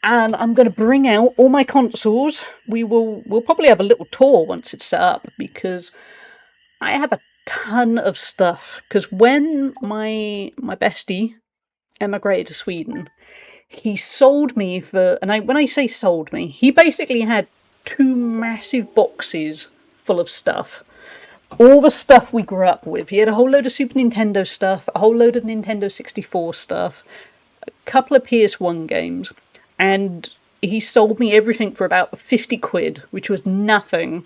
And I'm going to bring out all my consoles. We'll probably have a little tour once it's set up, because I have a ton of stuff. Because when my bestie emigrated to Sweden, he sold me for, and when I say sold me, he basically had 2 massive boxes full of stuff. All the stuff we grew up with. He had a whole load of Super Nintendo stuff, a whole load of Nintendo 64 stuff, a couple of PS1 games. And he sold me everything for about 50 quid, which was nothing,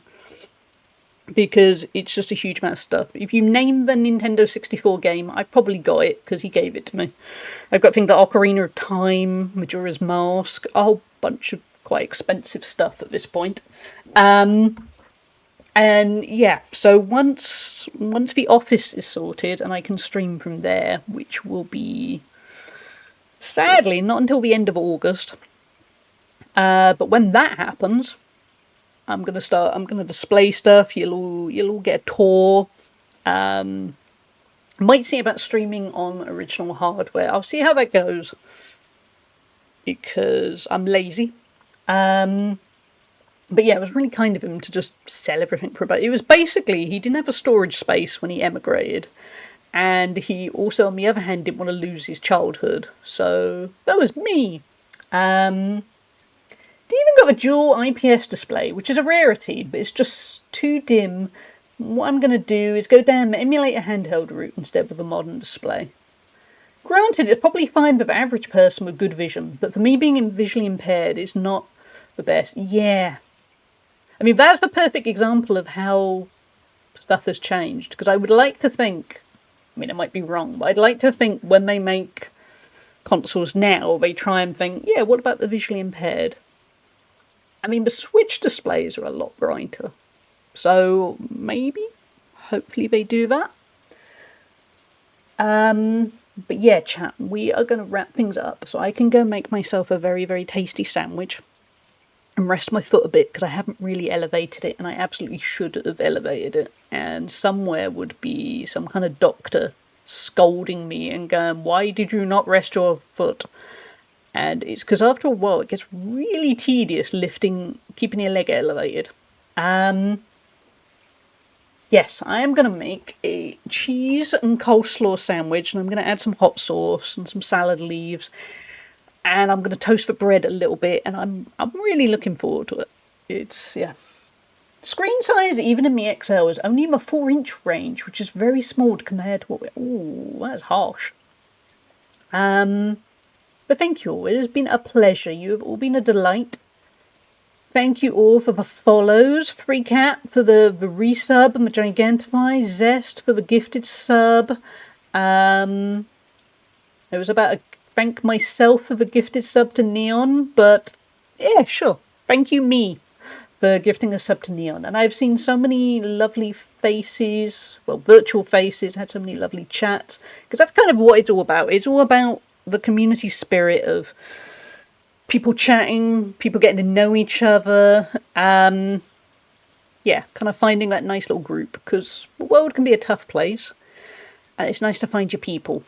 because it's just a huge amount of stuff. If you name the Nintendo 64 game, I probably got it, because he gave it to me. I've got things like Ocarina of Time, Majora's Mask, a whole bunch of quite expensive stuff at this point. And yeah, so once the office is sorted, and I can stream from there, which will be... sadly, not until the end of August. But when that happens, I'm gonna display stuff. You'll all get a tour. Might see about streaming on original hardware. I'll see how that goes, because I'm lazy. But yeah, it was really kind of him to just sell everything for about... it was basically, he didn't have a storage space when he emigrated. And he also, on the other hand, didn't want to lose his childhood. So, that was me. He even got a dual IPS display, which is a rarity, but it's just too dim. What I'm going to do is go down the emulator handheld route instead of a modern display. Granted, it's probably fine for the average person with good vision, but for me being visually impaired is not the best. Yeah. I mean, that's the perfect example of how stuff has changed, because I would like to think, I mean, I might be wrong, but I'd like to think when they make consoles now, they try and think, yeah, what about the visually impaired? I mean, the Switch displays are a lot brighter, so maybe, hopefully they do that. But yeah, chat, we are going to wrap things up so I can go make myself a very, very tasty sandwich and rest my foot a bit, because I haven't really elevated it, and I absolutely should have elevated it. And somewhere would be some kind of doctor scolding me and going, why did you not rest your foot? And it's because after a while it gets really tedious keeping your leg elevated. Yes, I am going to make a cheese and coleslaw sandwich, and I'm going to add some hot sauce and some salad leaves, and I'm going to toast the bread a little bit, and I'm really looking forward to it. It's, yeah. Screen size, even in the XL, is only in the 4-inch range, which is very small compared to what we're... Ooh, that's harsh. But thank you all. It has been a pleasure. You have all been a delight. Thank you all for the follows. Free Cat for the resub and the Gigantify. Zest for the gifted sub. It was about to thank myself for the gifted sub to Neon, but yeah, sure. Thank you, me, for gifting a sub to Neon. And I've seen so many lovely faces, well, virtual faces, had so many lovely chats, because that's kind of what it's all about. It's all about the community spirit of people chatting, people getting to know each other. Yeah, kind of finding that nice little group, because the world can be a tough place, and it's nice to find your people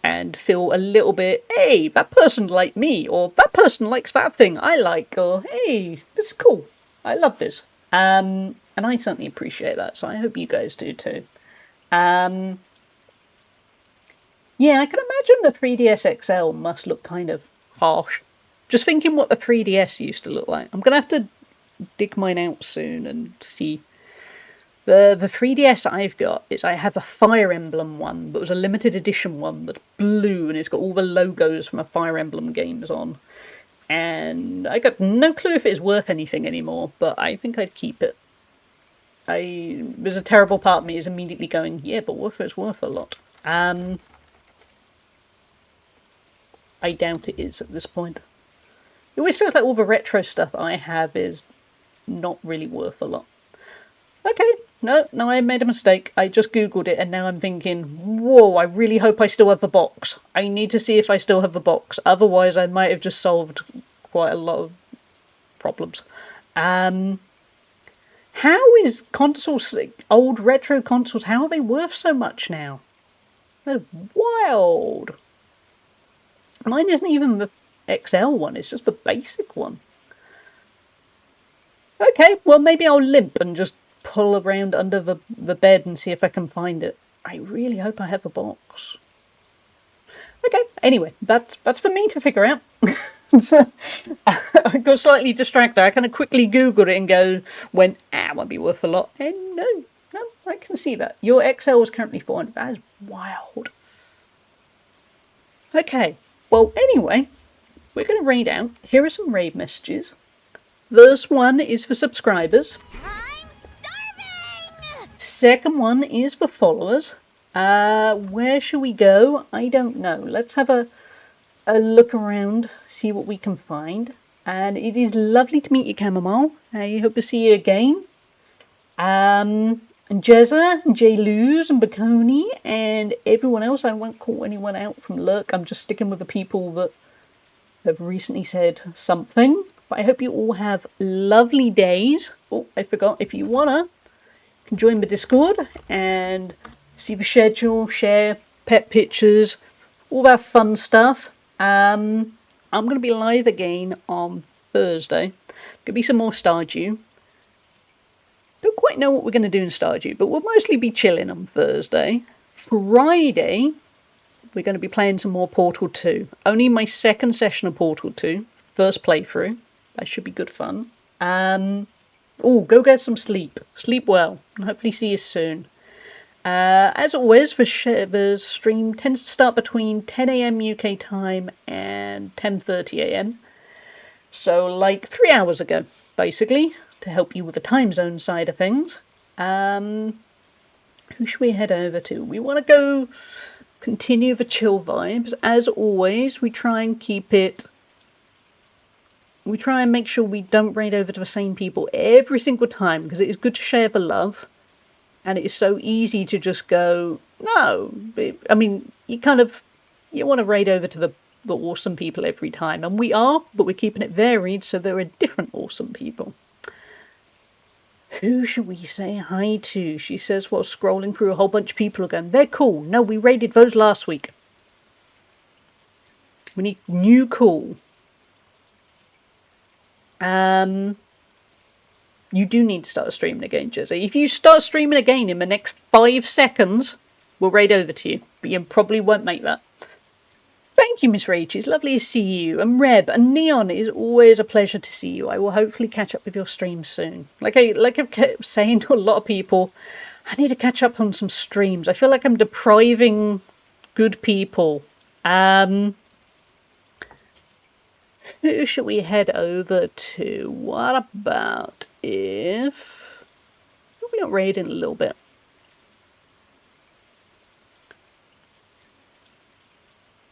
and feel a little bit, hey, that person liked me, or that person likes that thing I like, or hey, this is cool, I love this. And I certainly appreciate that, so I hope you guys do too. Yeah, I can imagine the 3DS XL must look kind of harsh. Just thinking what the 3DS used to look like. I'm going to have to dig mine out soon and see. The 3DS I've got is, I have a Fire Emblem one, but it was a limited edition one that's blue, and it's got all the logos from a Fire Emblem games on. And I got no clue if it's worth anything anymore, but I think I'd keep it. There's a terrible part of me is immediately going, yeah, but what if it's worth a lot? I doubt it is at this point. It always feels like all the retro stuff I have is not really worth a lot. Okay, no, I made a mistake. I just googled it, and now I'm thinking, whoa, I really hope I still have the box. I need to see if I still have the box. Otherwise, I might have just solved quite a lot of problems. How is consoles, old retro consoles, how are they worth so much now? That's wild. Mine isn't even the XL one, it's just the basic one. Okay, well, maybe I'll limp and just pull around under the bed and see if I can find it. I really hope I have a box. Okay, anyway, that's for me to figure out. I got slightly distracted. I kind of quickly Googled it and won't be worth a lot. And no, I can see that. Your XL is currently 400. That is wild. Okay, well, anyway, we're going to raid out. Here are some raid messages. First one is for subscribers. I'm starving! Second one is for followers. Where shall we go? I don't know. Let's have a look around, see what we can find. And it is lovely to meet you, Chamomile. I hope to see you again. And Jezza, and J. Luz, and Baconi, and everyone else. I won't call anyone out from Lurk. I'm just sticking with the people that have recently said something. But I hope you all have lovely days. Oh, I forgot, if you wanna, you can join the Discord and see the schedule, share pet pictures, all that fun stuff. I'm going to be live again on Thursday. Gonna be some more Stardew. Don't quite know what we're going to do in Stardew, but we'll mostly be chilling on Thursday. Friday, we're going to be playing some more Portal 2. Only my second session of Portal 2. First playthrough. That should be good fun. Go get some sleep. Sleep well. And hopefully see you soon. As always, the stream tends to start between 10 a.m. UK time and 10:30 a.m. So, like 3 hours ago, basically, to help you with the time zone side of things. Who should we head over to? We want to go continue the chill vibes. As always, we try and keep it. We try and make sure we don't raid over to the same people every single time, because it is good to share the love. And it is so easy to just go, no. I mean, you want to raid over to the awesome people every time. And we are, but we're keeping it varied, so there are different awesome people. Who should we say hi to? She says while scrolling through a whole bunch of people again. They're cool. No, we raided those last week. We need new cool. You do need to start streaming again, Jesse. If you start streaming again in the next 5 seconds, we'll raid over to you. But you probably won't make that. Thank you, Miss Rach. It's lovely to see you. And Reb and Neon, it is always a pleasure to see you. I will hopefully catch up with your stream soon. Like I've kept saying to a lot of people, I need to catch up on some streams. I feel like I'm depriving good people. Who should we head over to? What about if we not raid in a little bit?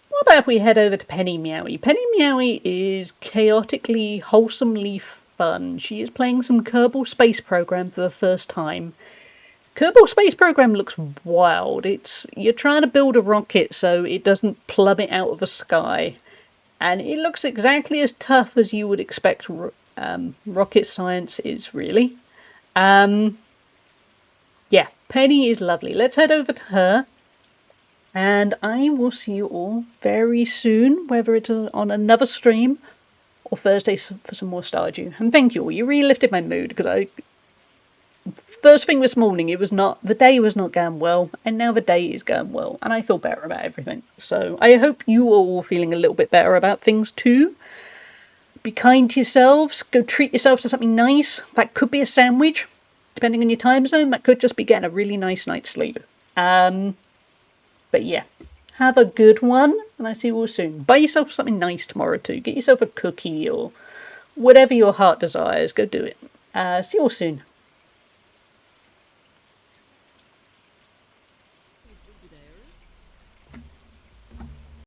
What about if we head over to Penny Meowie? Penny Meowie is chaotically, wholesomely fun. She is playing some Kerbal Space Program for the first time. Kerbal Space Program looks wild. You're trying to build a rocket so it doesn't plummet out of the sky. And it looks exactly as tough as you would expect rocket science is, really. Yeah, Penny is lovely. Let's head over to her. And I will see you all very soon, whether it's on another stream or Thursday for some more Stardew. And thank you all. You really lifted my mood, because first thing this morning, the day was not going well, and now the day is going well, and I feel better about everything. So I hope you are all feeling a little bit better about things too. Be kind to yourselves. Go treat yourselves to something nice. That could be a sandwich, depending on your time zone. That could just be getting a really nice night's sleep. But yeah, have a good one, and I'll see you all soon. Buy yourself something nice tomorrow too. Get yourself a cookie or whatever your heart desires. Go do it. See you all soon.